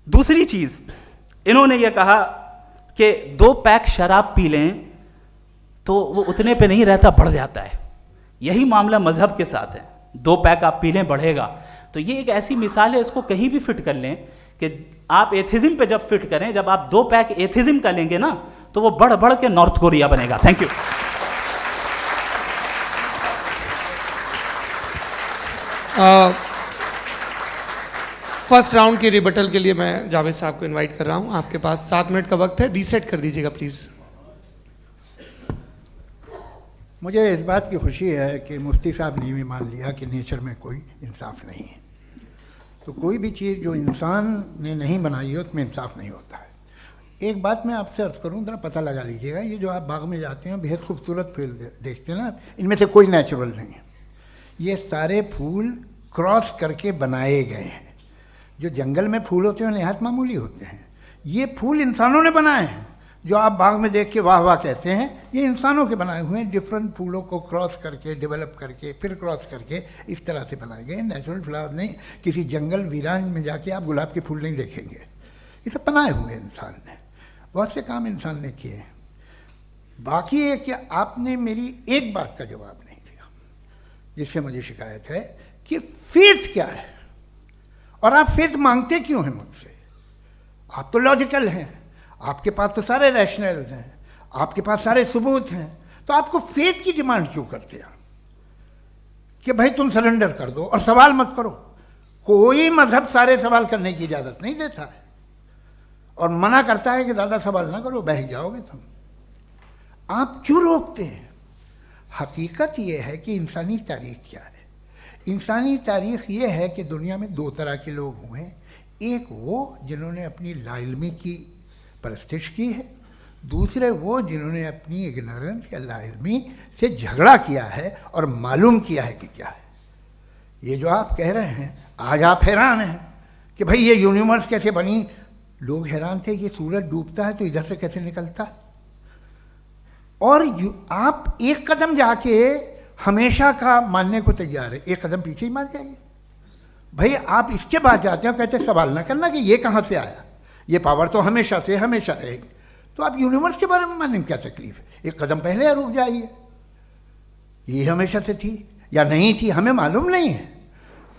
दूसरी चीज इन्होंने ये कहा कि 2 पैक शराब पी लें तो वो उतने पे नहीं रहता, बढ़ जाता है। यही मामला मजहब के साथ है। 2 पैक आप पी लें, बढ़ेगा। तो ये एक ऐसी मिसाल है, इसको कहीं भी फिट कर लें कि आप एथिज्म पे जब फिट करें, जब आप 2 पैक एथिज्म का लेंगे ना, तो वो बढ़ बढ़ के नॉर्थ कोरिया बनेगा। Thank you. फर्स्ट राउंड के रिबटल के लिए मैं जावेद साहब को इनवाइट कर रहा हूं। आपके पास 7 मिनट का वक्त है, रीसेट कर दीजिएगा प्लीज़। मुझे इस बात की खुशी है कि मुफ्ती साहब ने भी मान लिया कि नेचर में कोई इंसाफ नहीं है। तो कोई भी चीज़ जो इंसान ने नहीं बनाई है उसमें इंसाफ नहीं होता है। एक बात मैं आपसे अर्ज़ करूँ, ज़रा पता लगा लीजिएगा, ये जो आप बाग में जाते हैं बेहद खूबसूरत फूल देखते हैं ना, इनमें से कोई नेचुरल नहीं है। ये सारे फूल क्रॉस करके बनाए गए हैं। जो जंगल में फूल होते हैं नहायत मामूली होते हैं, ये फूल इंसानों ने बनाए हैं। जो आप बाग में देख के वाह वाह कहते हैं, ये इंसानों के बनाए हुए हैं। डिफरेंट फूलों को क्रॉस करके, डेवलप करके, फिर क्रॉस करके इस तरह से बनाए गए। नेचुरल फ्लावर नहीं। किसी जंगल वीरान में जाके आप गुलाब के फूल नहीं देखेंगे। ये सब बनाए हुए इंसान ने, बहुत से काम इंसान ने किए हैं। बाकी है कि आपने मेरी एक बात का जवाब नहीं दिया, जिससे मुझे शिकायत है कि फेथ क्या है और आप फेथ मांगते क्यों हैं मुझसे। आप तो लॉजिकल हैं, आपके पास तो सारे रैशनल्स हैं, आपके पास सारे सबूत हैं, तो आपको फेथ की डिमांड क्यों करते हैं कि भाई तुम सरेंडर कर दो और सवाल मत करो। कोई मजहब सारे सवाल करने की इजाज़त नहीं देता है और मना करता है कि ज़्यादा सवाल ना करो, बह जाओगे तुम। आप क्यों रोकते हैं? हकीकत यह है कि इंसानी तारीख क्या है। इंसानी तारीख ये है कि दुनिया में 2 तरह के लोग हुए हैं। एक वो जिन्होंने अपनी लाइल्मी की परस्तिश की है, दूसरे वो जिन्होंने अपनी इग्नोरेंस या लाइल्मी से झगड़ा किया है और मालूम किया है कि क्या है। ये जो आप कह रहे हैं, आज आप हैरान हैं कि भाई ये यूनिवर्स कैसे बनी। लोग हैरान थे कि सूरज डूबता है तो इधर से कैसे निकलता। और आप एक कदम जाके हमेशा का मानने को तैयार है, एक कदम पीछे ही मान जाइए। भाई आप इसके बाद जाते हो, कहते सवाल ना करना कि ये कहाँ से आया, ये पावर तो हमेशा से हमेशा रहेगी। तो आप यूनिवर्स के बारे में मानने में क्या तकलीफ है? एक कदम पहले रुक जाइए। ये हमेशा से थी या नहीं थी, हमें मालूम नहीं है।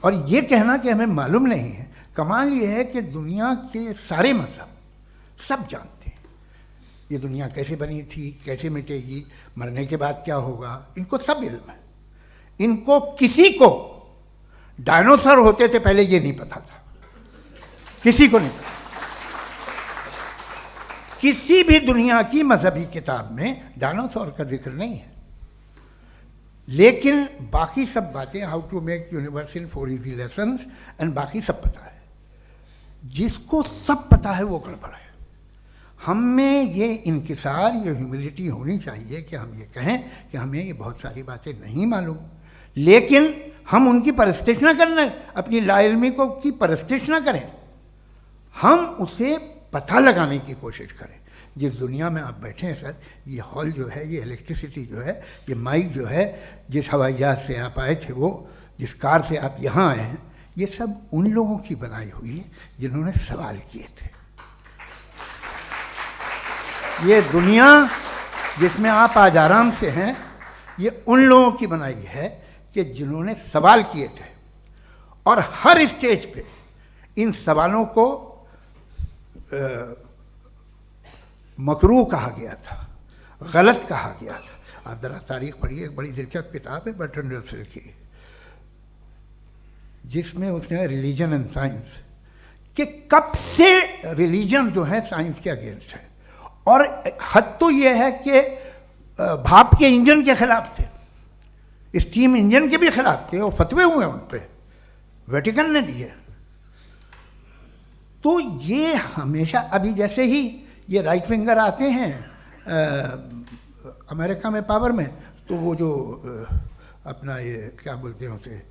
और ये कहना कि हमें मालूम नहीं है, कमाल ये है कि दुनिया के सारे मजहब सब जानते हैं ये दुनिया कैसे बनी थी, कैसे मिटेगी, मरने के बाद क्या होगा, इनको सब इल्म है। इनको किसी को डायनासोर होते थे पहले ये नहीं पता था, किसी को नहीं पता। किसी भी दुनिया की मजहबी किताब में डायनासोर का जिक्र नहीं है। लेकिन बाकी सब बातें, how to make universe in 4 easy lessons and बाकी सब पता है। जिसको सब पता है वो गड़बड़ है। हम में ये इंकिसार, ये ह्यूमिलिटी होनी चाहिए कि हम ये कहें कि हमें ये बहुत सारी बातें नहीं मालूम, लेकिन हम उनकी परस्तिश ना करें, अपनी लाइल्मी को की परस्तिश ना करें, हम उसे पता लगाने की कोशिश करें। जिस दुनिया में आप बैठे हैं सर, ये हॉल जो है, ये इलेक्ट्रिसिटी जो है, ये माइक जो है, जिस हवाई जहाज से आप आए थे, वो जिस कार से आप यहाँ आए हैं, ये सब उन लोगों की बनाई हुई है जिन्होंने सवाल किए थे। ये दुनिया जिसमें आप आज आराम से हैं, ये उन लोगों की बनाई है कि जिन्होंने सवाल किए थे। और हर स्टेज पे इन सवालों को मकरूह कहा गया था, गलत कहा गया था। आप ज़रा तारीख पढ़िए, एक बड़ी दिलचस्प किताब है बर्ट्रैंड रसेल की, जिसमें उसने रिलीजन एंड साइंस कि कब से रिलीजन जो है साइंस के अगेंस्ट है। और हद तो ये है कि भाप के इंजन के खिलाफ थे, स्टीम इंजन के भी खिलाफ थे, और फतवे हुए उन पर, वेटिकन ने दिए। तो ये हमेशा, अभी जैसे ही ये राइट विंगर आते हैं अमेरिका में पावर में, तो वो जो अपना ये क्या बोलते हैं उसे,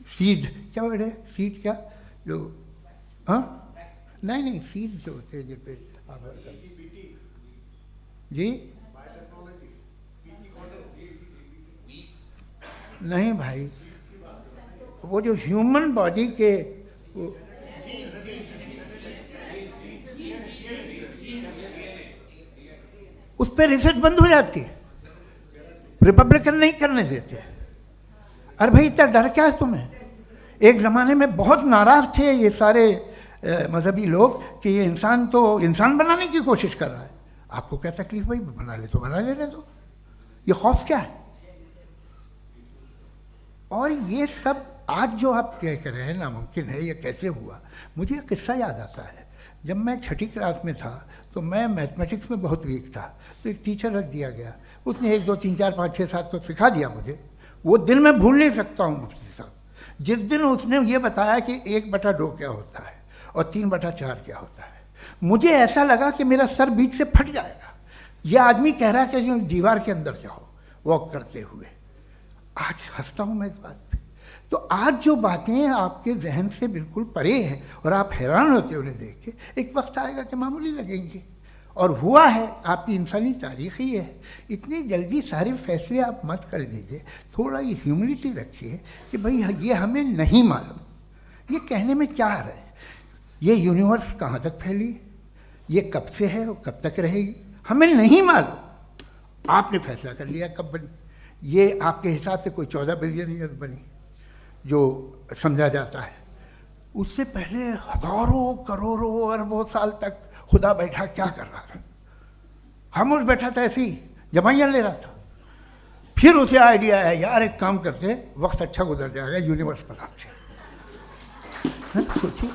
सीड क्या बोलते हैं, सीड क्या जो, हाँ नहीं सीड जो होते हैं जिस पे जी नहीं भाई, वो जो ह्यूमन बॉडी के उस पर रिसर्च बंद हो जाती है, रिपब्लिकन नहीं करने देते। अरे भाई इतना डर क्या है तुम्हें? एक ज़माने में बहुत नाराज़ थे ये सारे मजहबी लोग कि ये इंसान तो इंसान बनाने की कोशिश कर रहा है। आपको क्या तकलीफ भाई, बना ले तो बना लेने दो, ये खौफ क्या है? और ये सब आज जो आप कह रहे हैं नामुमकिन है, ये कैसे हुआ, मुझे एक किस्सा याद आता है। जब मैं 6ठी क्लास में था तो मैं मैथमेटिक्स में बहुत वीक था, तो एक टीचर रख दिया गया, उसने 1 2 3 4 5 6 7 को सिखा दिया मुझे। वो दिन मैं भूल नहीं सकता हूँ मुफ्ती साहब, जिस दिन उसने ये बताया कि 1/2 क्या होता है और 3/4 क्या होता है, मुझे ऐसा लगा कि मेरा सर बीच से फट जाएगा। ये आदमी कह रहा है कि जो दीवार के अंदर जाओ वॉक करते हुए। आज हंसता हूँ मैं इस बात पे। तो आज जो बातें आपके जहन से बिल्कुल परे हैं और आप हैरान होते हो उन्हें देख के, एक वक्त आएगा कि मामूली लगेंगे। और हुआ है, आपकी इंसानी तारीख ही है। इतनी जल्दी सारे फैसले आप मत कर लीजिए, थोड़ा ये ह्यूमिलिटी रखिए कि भाई ये हमें नहीं मालूम। ये कहने में क्या है, ये यूनिवर्स कहाँ तक फैली, ये कब से है और कब तक रहेगी, हमें नहीं मालूम। आपने फैसला कर लिया कब बनी, ये आपके हिसाब से कोई 14 बिलियन ईयर्स बनी जो समझा जाता है। उससे पहले हजारों करोड़ों अरबों साल तक खुदा बैठा क्या कर रहा था, खामोश बैठा था, ऐसी जमाइयाँ ले रहा था। फिर उसे आइडिया है, यार एक काम करते, वक्त अच्छा गुजर जाएगा, यूनिवर्स पर आपसे सोचिए।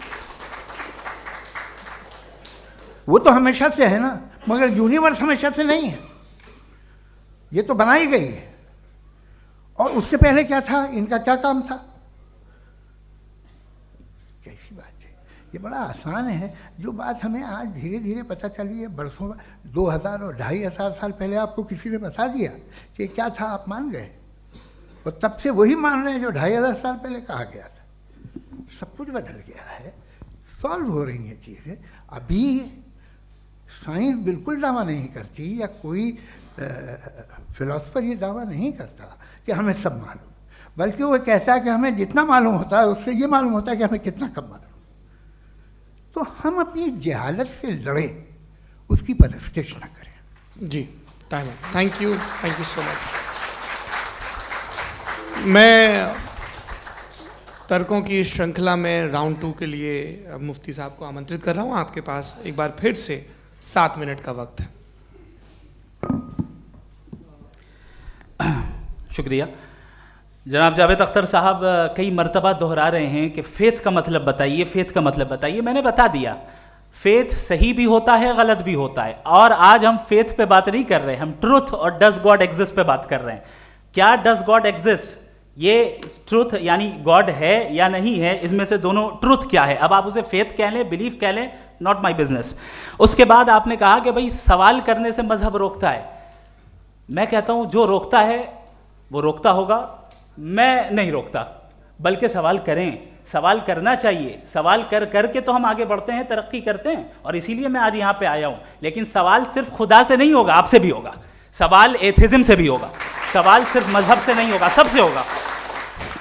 वो तो हमेशा से है ना, मगर यूनिवर्स हमेशा से नहीं है, ये तो बनाई गई है। और उससे पहले क्या था, इनका क्या काम था, कैसी बात है। ये बड़ा आसान है, जो बात हमें आज धीरे धीरे पता चली है, बरसों 2000 और 2500 साल पहले आपको किसी ने बता दिया कि क्या था, आप मान गए, और तब से वही मान रहे हैं जो 2500 साल पहले कहा गया था। सब कुछ बदल गया है, सॉल्व हो रही हैं चीज़ें। अभी साइंस बिल्कुल दावा नहीं करती, या कोई फिलोसफर ये दावा नहीं करता कि हमें सब मालूम, बल्कि वो कहता है कि हमें जितना मालूम होता है उससे ये मालूम होता है कि हमें कितना कम मालूम। तो हम अपनी जहालत से लड़ें, उसकी परस्तिश न करें। जी, टाइम है। Thank you so much. मैं तर्कों की श्रृंखला में राउंड 2 के लिए मुफ्ती साहब को आमंत्रित कर रहा हूँ। आपके पास एक बार फिर से 7 मिनट का वक्त है। शुक्रिया। जनाब जावेद अख्तर साहब कई मर्तबा दोहरा रहे हैं कि फ़ेथ का मतलब बताइए, फ़ेथ का मतलब बताइए। मैंने बता दिया, फ़ेथ सही भी होता है, गलत भी होता है। और आज हम फ़ेथ पे बात नहीं कर रहे, हम ट्रुथ और डज गॉड एग्जिस्ट पे बात कर रहे हैं। क्या डज गॉड एग्जिस्ट, ये ट्रुथ यानी गॉड है या नहीं है, इसमें से दोनों ट्रुथ क्या है। अब आप उसे फेथ कह लें, बिलीफ कह लें, नॉट माई बिजनेस। उसके बाद आपने कहा कि भाई सवाल करने से मजहब रोकता है। मैं कहता हूं जो रोकता है वो रोकता होगा, मैं नहीं रोकता, बल्कि सवाल करें, सवाल करना चाहिए। सवाल कर करके तो हम आगे बढ़ते हैं, तरक्की करते हैं, और इसीलिए मैं आज यहां पे आया हूं। लेकिन सवाल सिर्फ खुदा से नहीं होगा, आपसे भी होगा। सवाल एथिज्म से भी होगा, सवाल सिर्फ मजहब से नहीं होगा, सबसे होगा।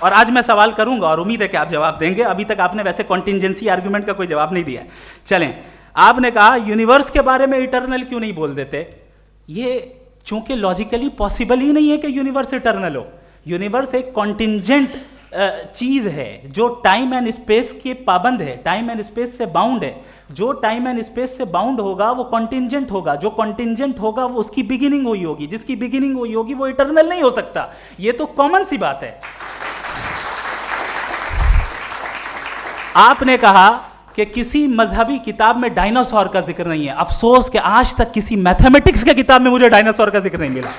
और आज मैं सवाल करूंगा और उम्मीद है कि आप जवाब देंगे। अभी तक आपने वैसे कॉन्टिंजेंसी आर्गुमेंट का कोई जवाब नहीं दिया है। चलें, आपने कहा यूनिवर्स के बारे में इटर्नल क्यों नहीं बोल देते। ये चूंकि लॉजिकली पॉसिबल ही नहीं है कि यूनिवर्स इटर्नल हो। यूनिवर्स एक कॉन्टिंजेंट चीज है जो टाइम एंड स्पेस के पाबंद है, टाइम एंड स्पेस से बाउंड है। जो टाइम एंड स्पेस से बाउंड होगा वो कॉन्टिंजेंट होगा, जो कॉन्टिंजेंट होगा वो उसकी बिगिनिंग हुई होगी, जिसकी बिगिनिंग हुई होगी वो इटर्नल नहीं हो सकता। ये तो कॉमन सी बात है। आपने कहा कि किसी मजहबी किताब में डायनासोर का जिक्र नहीं है। अफसोस कि आज तक किसी मैथमेटिक्स के किताब में मुझे डायनासोर का जिक्र नहीं मिला।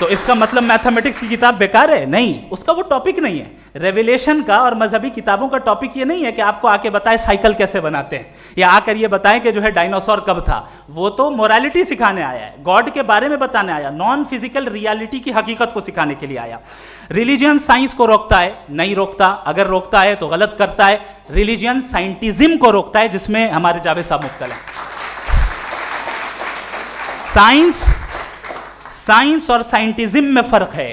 तो इसका मतलब मैथमेटिक्स की किताब बेकार है? नहीं, उसका वो टॉपिक नहीं है। रेवलेशन का और मजहबी किताबों का टॉपिक ये नहीं है कि आपको आके बताए साइकिल कैसे बनाते हैं, या आकर ये बताएं कि जो है डायनासोर कब था। वो तो मोरालिटी सिखाने आया है, गॉड के बारे में बताने आया, नॉन फिजिकल रियलिटी की हकीकत को सिखाने के लिए आया। रिलीजियन साइंस को रोकता है? नहीं रोकता। अगर रोकता है तो गलत करता है। रिलीजियन साइंटिज्म को रोकता है, जिसमें हमारे जावेद साहब मुब्तला हैं। साइंस और साइंटिज्म में फर्क है।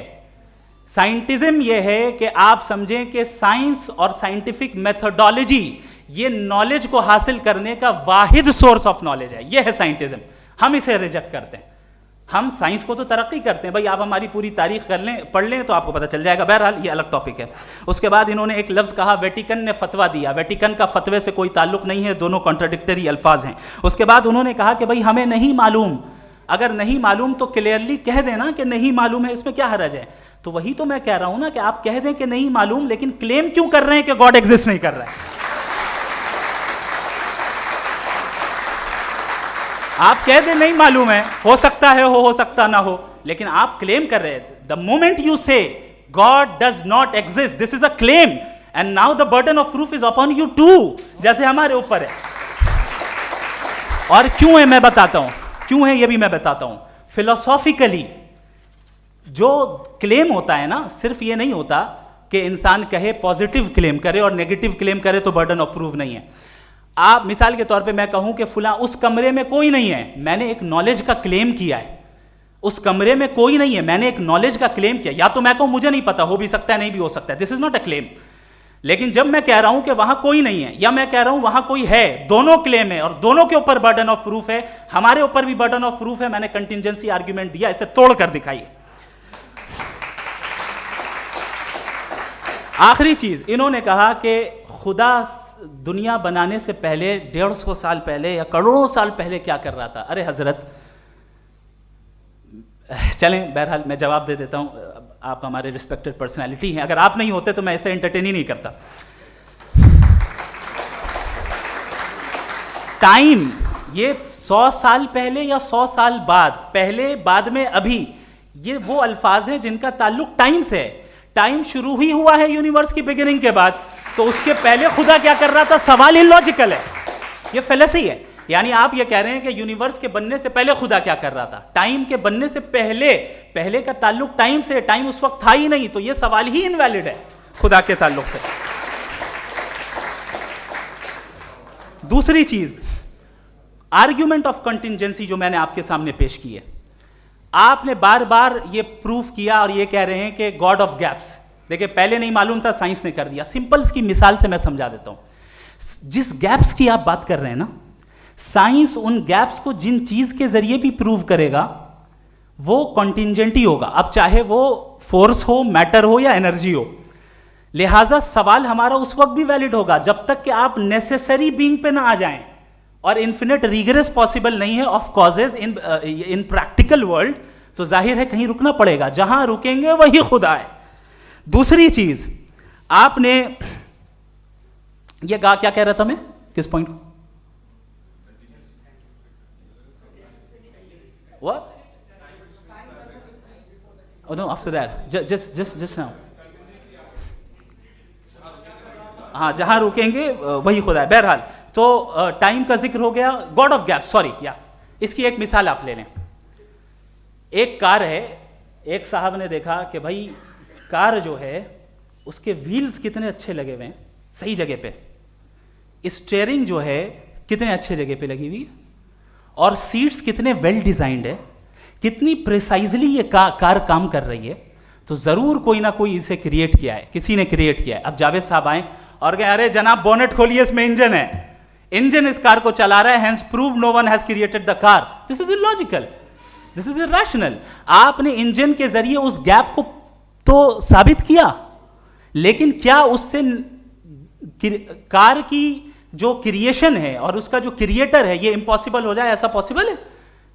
साइंटिज्म यह है कि आप समझें कि साइंस और साइंटिफिक मेथोडोलॉजी ये नॉलेज को हासिल करने का वाहिद सोर्स ऑफ नॉलेज है। यह है साइंटिज्म। हम इसे रिजेक्ट करते हैं। हम साइंस को तो तरक्की करते हैं, भाई आप हमारी पूरी तारीख कर लें, पढ़ लें तो आपको पता चल जाएगा। बहरहाल ये अलग टॉपिक है। उसके बाद इन्होंने एक लफ्ज़ कहा, वेटिकन ने फतवा दिया। वेटिकन का फतवे से कोई ताल्लुक नहीं है, दोनों कॉन्ट्राडिक्टरी अल्फाज हैं। उसके बाद उन्होंने कहा कि भाई हमें नहीं मालूम। अगर नहीं मालूम तो क्लियरली कह देना कि नहीं मालूम है, इसमें क्या हरज है। तो वही तो मैं कह रहा हूं ना कि आप कह दें कि नहीं मालूम, लेकिन क्लेम क्यों कर रहे हैं कि गॉड एग्जिस्ट नहीं कर रहा है? आप कह दें नहीं मालूम है, हो सकता है हो सकता ना हो, लेकिन आप क्लेम कर रहे हैं। The moment you say God does not exist, this is a claim, and now the burden of proof is upon you too, जैसे हमारे ऊपर है। और क्यों है मैं बताता हूं, क्यों है ये भी मैं बताता हूं। फिलोसॉफिकली जो क्लेम होता है ना, सिर्फ ये नहीं होता कि इंसान कहे पॉजिटिव क्लेम करे और नेगेटिव क्लेम करे तो बर्डन ऑफ प्रूफ नहीं है। आप मिसाल के तौर पे मैं कहूं कि फुला उस कमरे में कोई नहीं है, मैंने एक नॉलेज का क्लेम किया है। उस कमरे में कोई नहीं है, मैंने एक नॉलेज का क्लेम किया। या तो मैं कहूं मुझे नहीं पता, हो भी सकता है नहीं भी हो सकता है, this is not a claim. लेकिन जब मैं कह रहा हूं कि वहां कोई नहीं है या मैं कह रहा हूं वहां कोई है, दोनों क्लेम है और दोनों के ऊपर बर्डन ऑफ प्रूफ है। हमारे ऊपर भी बर्डन ऑफ प्रूफ है, मैंने कंटिजेंसी आर्ग्यूमेंट दिया, इसे तोड़कर दिखाइए। आखिरी चीज, इन्होंने कहा कि खुदा दुनिया बनाने से पहले 150 साल पहले या करोड़ों साल पहले क्या कर रहा था। अरे हजरत, चलें बहरहाल मैं जवाब दे देता हूं, आप हमारे रिस्पेक्टेड पर्सनालिटी हैं, अगर आप नहीं होते तो मैं ऐसे एंटरटेन ही नहीं करता। टाइम, ये 100 साल पहले या 100 साल बाद, पहले बाद में अभी, ये वो अल्फाज हैं जिनका ताल्लुक टाइम से है। टाइम शुरू ही हुआ है यूनिवर्स की बिगिनिंग के बाद, तो उसके पहले खुदा क्या कर रहा था? सवाल इलॉजिकल है, ये फेलेसी है। यानी आप ये कह रहे हैं कि यूनिवर्स के बनने से पहले खुदा क्या कर रहा था? टाइम के बनने से पहले, पहले का ताल्लुक टाइम से, टाइम उस वक्त था ही नहीं, तो ये सवाल ही इनवैलिड है खुदा के ताल्लुक से। दूसरी चीज, आर्ग्यूमेंट ऑफ कंटिजेंसी जो मैंने आपके सामने पेश की है, आपने बार बार ये प्रूफ किया और ये कह रहे हैं कि गॉड ऑफ गैप्स। देखिए, पहले नहीं मालूम था, साइंस ने कर दिया। सिंपल्स की मिसाल से मैं समझा देता हूं। जिस गैप्स की आप बात कर रहे हैं ना, साइंस उन गैप्स को जिन चीज के जरिए भी प्रूव करेगा वो कॉन्टिंजेंट ही होगा, अब चाहे वो फोर्स हो, मैटर हो या एनर्जी हो। लिहाजा सवाल हमारा उस वक्त भी वैलिड होगा जब तक कि आप नेसेसरी बीइंग पे ना आ जाएं, और इन्फिनिट रिगरेस पॉसिबल नहीं है of causes in practical world, तो जाहिर है कहीं रुकना पड़ेगा, जहां रुकेंगे वही खुदा है। दूसरी चीज, आपने ये कहा, क्या कह रहा था मैं, किस पॉइंट को? What? Oh no, after that, just now. हाँ, जहां रुकेंगे वही खुदा है। बहरहाल, तो टाइम का जिक्र हो गया, गॉड ऑफ गैप, सॉरी, या इसकी एक मिसाल आप ले लें। एक कार है, एक साहब ने देखा कि भाई कार जो है उसके व्हील्स कितने अच्छे लगे हुए हैं, सही जगह पे, स्टीयरिंग जो है कितने अच्छे जगह पे लगी हुई है, और सीट्स कितने वेल डिजाइंड है, कितनी प्रिसाइजली ये कार काम कर रही है, तो जरूर कोई ना कोई इसे क्रिएट किया है, किसी ने क्रिएट किया है। अब जावेद साहब आए और कहे, अरे जनाब बोनेट खोलिए, इसमें इंजन है, इंजन इस कार को चला रहा है, hence prove no one has created the car. This is illogical, this is irrational. आपने इंजन के जरिए उस गैप को तो साबित किया, लेकिन क्या उससे कार की जो क्रिएशन है और उसका जो क्रिएटर है ये इम्पॉसिबल हो जाए? ऐसा पॉसिबल है?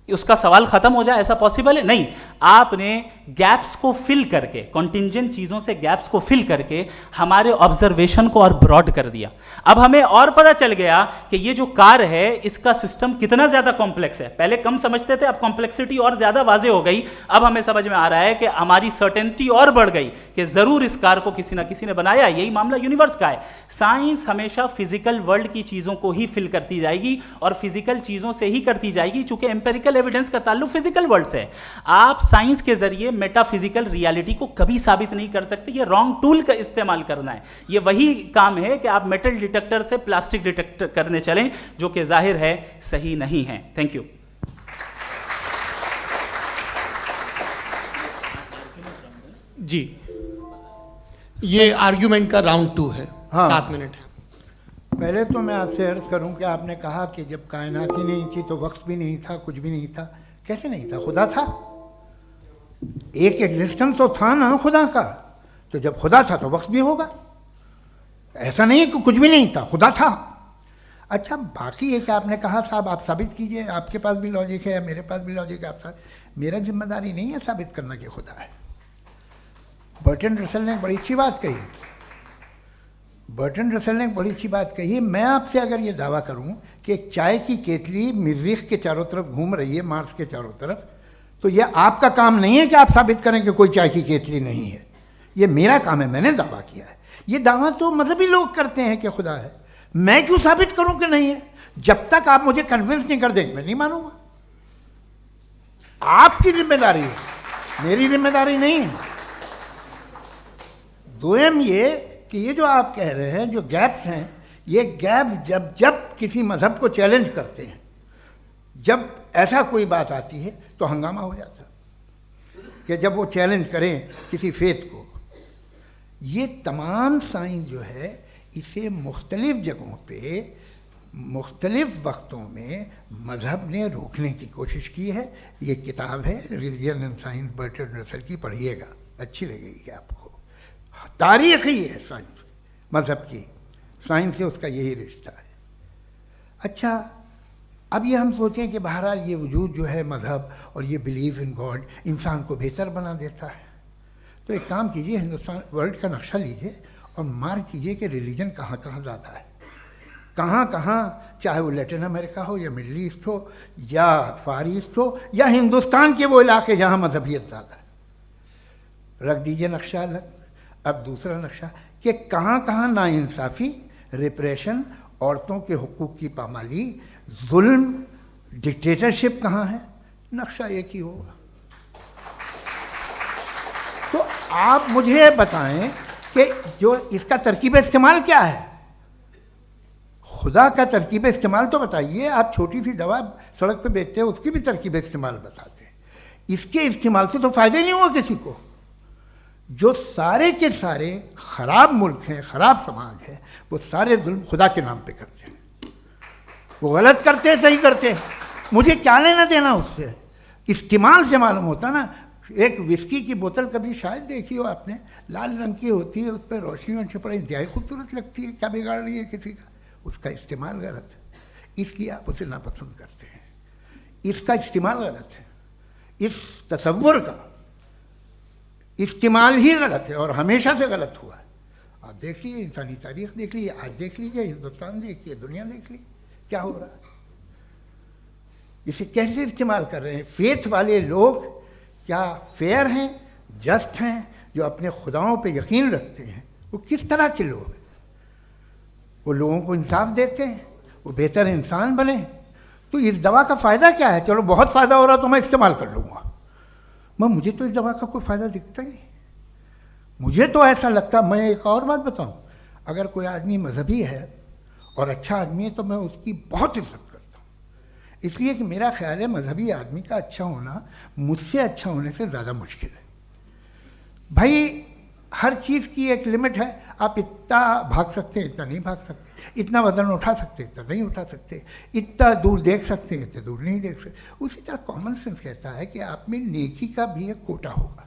उसका सवाल खत्म हो जाए, ऐसा पॉसिबल है? नहीं। आपने गैप्स को फिल करके, कॉन्टिंजेंट चीजों से गैप्स को फिल करके हमारे ऑब्जर्वेशन को और ब्रॉड कर दिया। अब हमें और पता चल गया कि ये जो कार है इसका सिस्टम कितना ज्यादा कॉम्प्लेक्स है। पहले कम समझते थे, अब कॉम्प्लेक्सिटी और ज्यादा वाजे हो गई। अब हमें समझ में आ रहा है कि हमारी सर्टेनिटी और बढ़ गई कि जरूर इस कार को किसी ना किसी ने बनाया। यही मामला यूनिवर्स का है। साइंस हमेशा फिजिकल वर्ल्ड की चीजों को ही फिल करती जाएगी और फिजिकल चीजों से ही करती जाएगी, चूंकि एम्पेरिकल एविडेंस का ताल्लुक फिजिकल वर्ल्ड से है। आप साइंस के जरिए मेटाफिजिकल रियलिटी को कभी साबित नहीं कर सकते। ये रॉन्ग टूल का इस्तेमाल करना है। ये वही काम है कि आप मेटल डिटेक्टर से प्लास्टिक डिटेक्टर करने चलें, जो कि जाहिर है सही नहीं है। Thank you. जी, ये आर्ग्यूमेंट का राउंड 2 है। हाँ। 7 मिनट है। पहले तो मैं आपसे अर्ज करूं कि आपने कहा कि जब कायनात ही नहीं थी तो वक्त भी नहीं था, कुछ भी नहीं था। कैसे नहीं था? खुदा था। एक एग्जिस्टेंस तो था ना खुदा का। तो जब खुदा था तो वक्त भी होगा। ऐसा नहीं है कि कुछ भी नहीं था, खुदा था। अच्छा, बाकी एक आपने कहा साहब आप साबित कीजिए, आपके पास भी लॉजिक है या मेरे पास भी लॉजिक है। आप मेरा जिम्मेदारी नहीं है साबित करना कि खुदा है। बर्टन रसल ने एक बड़ी अच्छी बात कही। बर्टन रसल ने एक बड़ी अच्छी बात कही। मैं आपसे अगर ये दावा करूं कि एक चाय की केतली मरीख के चारों तरफ घूम रही है, मार्स के चारों तरफ, तो ये आपका काम नहीं है कि आप साबित करें कि कोई चाय की केतली नहीं है। ये मेरा काम है, मैंने दावा किया है। ये दावा तो मजहबी लोग करते हैं कि खुदा है, मैं क्यों साबित करूं कि नहीं है? जब तक आप मुझे कन्विंस नहीं कर देंगे मैं नहीं मानूंगा। आपकी जिम्मेदारी है, मेरी जिम्मेदारी नहीं है। दोयम ये कि ये जो आप कह रहे हैं, जो गैप्स हैं, ये गैप जब जब किसी मजहब को चैलेंज करते हैं, जब ऐसा कोई बात आती है तो हंगामा हो जाता है कि जब वो चैलेंज करें किसी फेथ को। ये तमाम साइंस जो है इसे मुख्तलिफ जगहों पे मुख्तलिफ वक्तों में मज़हब ने रोकने की कोशिश की है। ये किताब है religion and science Burton Russell की, पढ़िएगा, अच्छी लगेगी आपको। तारीख़ ही है साइंस, मज़हब की साइंस से उसका यही रिश्ता है। अच्छा, अब ये हम सोचें कि बहरहाल ये वजूद जो है मज़हब और ये बिलीव इन गॉड इंसान को बेहतर बना देता है, तो एक काम कीजिए, हिंदुस्तान वर्ल्ड का नक्शा लीजिए और मार्क कीजिए कि रिलीजन कहाँ कहाँ ज़्यादा है, कहाँ कहाँ, चाहे वो लैटिन अमेरिका हो या मिडल ईस्ट हो या फार ईस्ट हो या हिंदुस्तान के वो इलाके जहाँ मजहबियत ज़्यादा है। रख दीजिए नक्शा अलग। अब दूसरा नक्शा कि कहाँ कहाँ नाइंसाफ़ी, रिप्रेशन, औरतों के हुकूक की पामाली, जुल्म, डिक्टेटरशिप कहाँ है, नक्शा एक ही होगा। तो आप मुझे बताएं कि जो इसका तरकीब इस्तेमाल क्या है, खुदा का तरकीब इस्तेमाल तो बताइए। आप छोटी सी दवा सड़क पे बेचते हैं, उसकी भी तरकीब इस्तेमाल बताते हैं। इसके इस्तेमाल से तो फ़ायदा ही नहीं हुआ किसी को। जो सारे के सारे ख़राब मुल्क हैं, ख़राब समाज है, वो सारे जुल्म खुदा के नाम पे करते हैं। वो गलत करते हैं, सही करते हैं, मुझे क्या लेना देना उससे। इस्तेमाल से मालूम होता ना। एक विस्की की बोतल कभी शायद देखी हो आपने, लाल रंग की होती है, उस पर रोशनी वोशनी पड़े, इंतहाई खूबसूरत लगती है, क्या बिगाड़ रही है किसी का? उसका इस्तेमाल गलत है, इसलिए आप उसे नापसंद करते हैं। इसका इस्तेमाल गलत है, इस तसव्वुर का इस्तेमाल ही गलत है और हमेशा से गलत हुआ है। आप देख लीजिए, इंसानी तारीख देख लीजिए, आज देख लीजिए, हिंदुस्तान देखिए, दुनिया देख लीजिए, क्या हो रहा है। इसे कैसे इस्तेमाल कर रहे हैं? फेथ वाले लोग क्या फेयर हैं, जस्ट हैं, जो अपने खुदाओं पे यकीन रखते हैं, वो किस तरह के लोग हैं? वो लोगों को इंसाफ देते हैं, वो बेहतर इंसान बने। तो इस दवा का फ़ायदा क्या है? चलो बहुत फ़ायदा हो रहा तो मैं इस्तेमाल कर लूँगा, मैं मुझे तो इस दवा का कोई फ़ायदा दिखता ही नहीं। मुझे तो ऐसा लगता, मैं एक और बात बताऊँ, अगर कोई आदमी मजहबी है और अच्छा आदमी है तो मैं उसकी बहुत इज्जत करता हूँ, इसलिए कि मेरा ख्याल है मजहबी आदमी का अच्छा होना मुझसे अच्छा होने से ज़्यादा मुश्किल है। भाई हर चीज़ की एक लिमिट है। आप इतना भाग सकते हैं, इतना नहीं भाग सकते, इतना वज़न उठा सकते, इतना नहीं उठा सकते, इतना दूर देख सकते हैं, इतना दूर नहीं देख सकते। उसी तरह कॉमन सेंस कहता है कि आप में नेकी का भी एक कोटा होगा।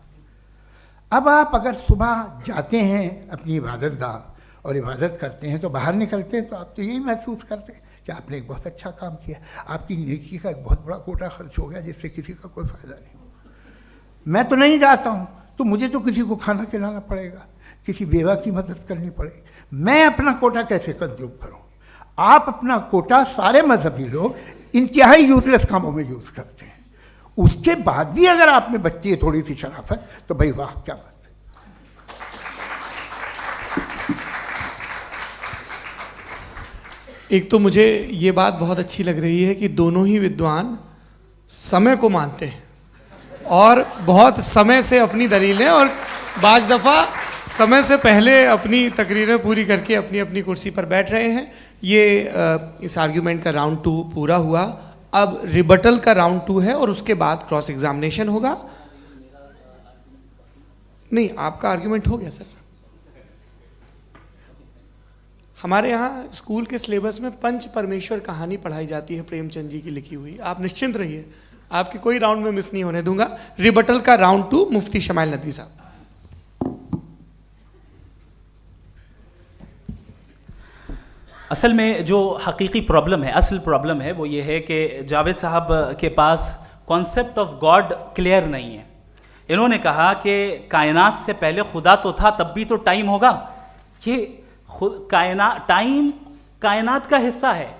अब आप अगर सुबह जाते हैं अपनी इबादत गाह और इबादत करते हैं तो बाहर निकलते हैं तो आप तो यही महसूस करते हैं कि आपने एक बहुत अच्छा काम किया, आपकी नेकी का एक बहुत बड़ा कोटा खर्च हो गया जिससे किसी का कोई फ़ायदा नहीं। मैं तो नहीं जाता हूँ तो मुझे तो किसी को खाना खिलाना पड़ेगा, किसी बेवा की मदद करनी पड़ेगी, मैं अपना कोटा कैसे कंज्यूम करूँ? आप अपना कोटा सारे मजहबी लोग इंतहाई यूजलेस कामों में यूज़ करते हैं। उसके बाद भी अगर आप में बच्ची है थोड़ी सी शराफत तो भाई वाह क्या बात है। एक तो मुझे ये बात बहुत अच्छी लग रही है कि दोनों ही विद्वान समय को मानते हैं और बहुत समय से अपनी दलीलें और बाज़ दफ़ा समय से पहले अपनी तकरीरें पूरी करके अपनी अपनी कुर्सी पर बैठ रहे हैं। ये इस आर्ग्यूमेंट का राउंड 2 पूरा हुआ। अब रिबटल का राउंड 2 है और उसके बाद क्रॉस एग्जामिनेशन होगा। नहीं, आपका आर्ग्यूमेंट हो गया सर। हमारे यहाँ स्कूल के सिलेबस में पंच परमेश्वर कहानी पढ़ाई जाती है, प्रेमचंद जी की लिखी हुई। आप निश्चिंत रहिए, आपके कोई राउंड में मिस नहीं होने दूंगा। रिबटल का राउंड 2, मुफ्ती शमाइल नदवी साहब। असल में जो हकीकी प्रॉब्लम है, असल प्रॉब्लम है वो ये है कि जावेद साहब के पास कॉन्सेप्ट ऑफ गॉड क्लियर नहीं है। इन्होंने कहा कि कायनात से पहले खुदा तो था, तब भी तो टाइम होगा। ये टाइम कायनात का हिस्सा है।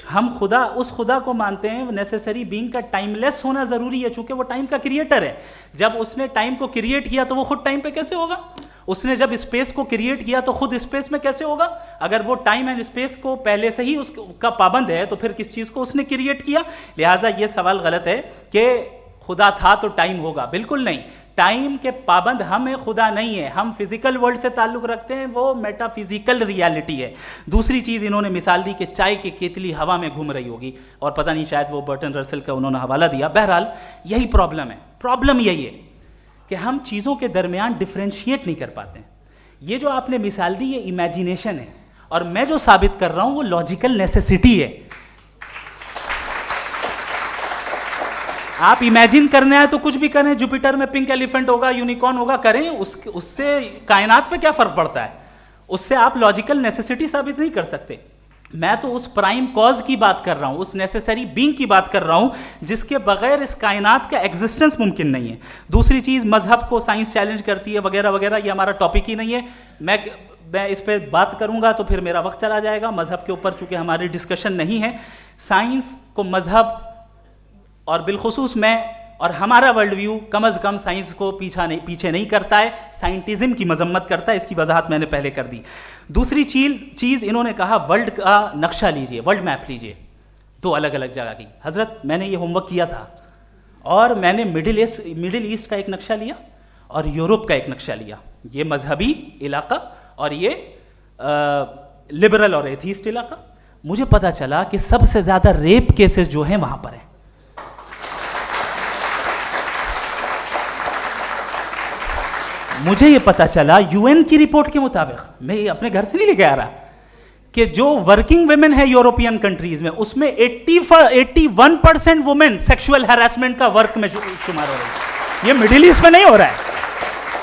हम खुदा, उस खुदा को मानते हैं, नेसेसरी बीइंग का टाइमलेस होना जरूरी है, चूंकि वो टाइम का क्रिएटर है। जब उसने टाइम को क्रिएट किया तो वो खुद टाइम पे कैसे होगा? उसने जब स्पेस को क्रिएट किया तो खुद स्पेस में कैसे होगा? अगर वो टाइम एंड स्पेस को पहले से ही उसका पाबंद है तो फिर किस चीज को उसने क्रिएट किया? लिहाजा ये सवाल गलत है कि खुदा था तो टाइम होगा। बिल्कुल नहीं, टाइम के पाबंद हम हैं, खुदा नहीं है। हम फिजिकल वर्ल्ड से ताल्लुक रखते हैं, वो मेटाफिजिकल रियलिटी है। दूसरी चीज इन्होंने मिसाल दी कि चाय की केतली हवा में घूम रही होगी, और पता नहीं शायद वो बर्टन रसल का उन्होंने हवाला दिया। बहरहाल यही प्रॉब्लम है। प्रॉब्लम यही है कि हम चीज़ों के दरमियान डिफ्रेंशिएट नहीं कर पाते। ये जो आपने मिसाल दी ये इमेजिनेशन है, और मैं जो साबित कर रहा हूं वो लॉजिकल नेसेसिटी है। आप इमेजिन करने आए तो कुछ भी करें, जुपिटर में पिंक एलिफेंट होगा, यूनिकॉर्न होगा, करें, उससे कायनात पे क्या फर्क पड़ता है? उससे आप लॉजिकल नेसेसिटी साबित नहीं कर सकते। मैं तो उस प्राइम कॉज की बात कर रहा हूं, उस नेसेसरी बीइंग की बात कर रहा हूं जिसके बगैर इस कायनात का एग्जिस्टेंस मुमकिन नहीं है। दूसरी चीज, मजहब को साइंस चैलेंज करती है वगैरह वगैरह, ये हमारा टॉपिक ही नहीं है। मैं इस पे बात करूंगा तो फिर मेरा वक्त चला जाएगा। मजहब के ऊपर चूंकि हमारी डिस्कशन नहीं है, साइंस को मजहब और बिलखुसूस मैं और हमारा वर्ल्ड व्यू कम अज़ कम साइंस को पीछे नहीं करता है, साइंटिज्म की मजम्मत करता है। इसकी वजाहत मैंने पहले कर दी। दूसरी चीज़ इन्होंने कहा वर्ल्ड का नक्शा लीजिए, वर्ल्ड मैप लीजिए, दो अलग अलग जगह की। हज़रत मैंने ये होमवर्क किया था, और मैंने मिडिल ईस्ट का एक नक्शा लिया और यूरोप का एक नक्शा लिया। ये मजहबी इलाका और ये लिबरल और एथीस्ट इलाका। मुझे पता चला कि सबसे ज़्यादा रेप केसेस जो हैं वहाँ पर हैं। मुझे ये पता चला यूएन की रिपोर्ट के मुताबिक, मैं ये अपने घर से नहीं लेके आ रहा, कि जो वर्किंग वुमेन है यूरोपियन कंट्रीज में, उसमें 81% वुमेन सेक्सुअल हैरेसमेंट का वर्क में शुमार हो रही है। ये मिडिल ईस्ट में नहीं हो रहा है,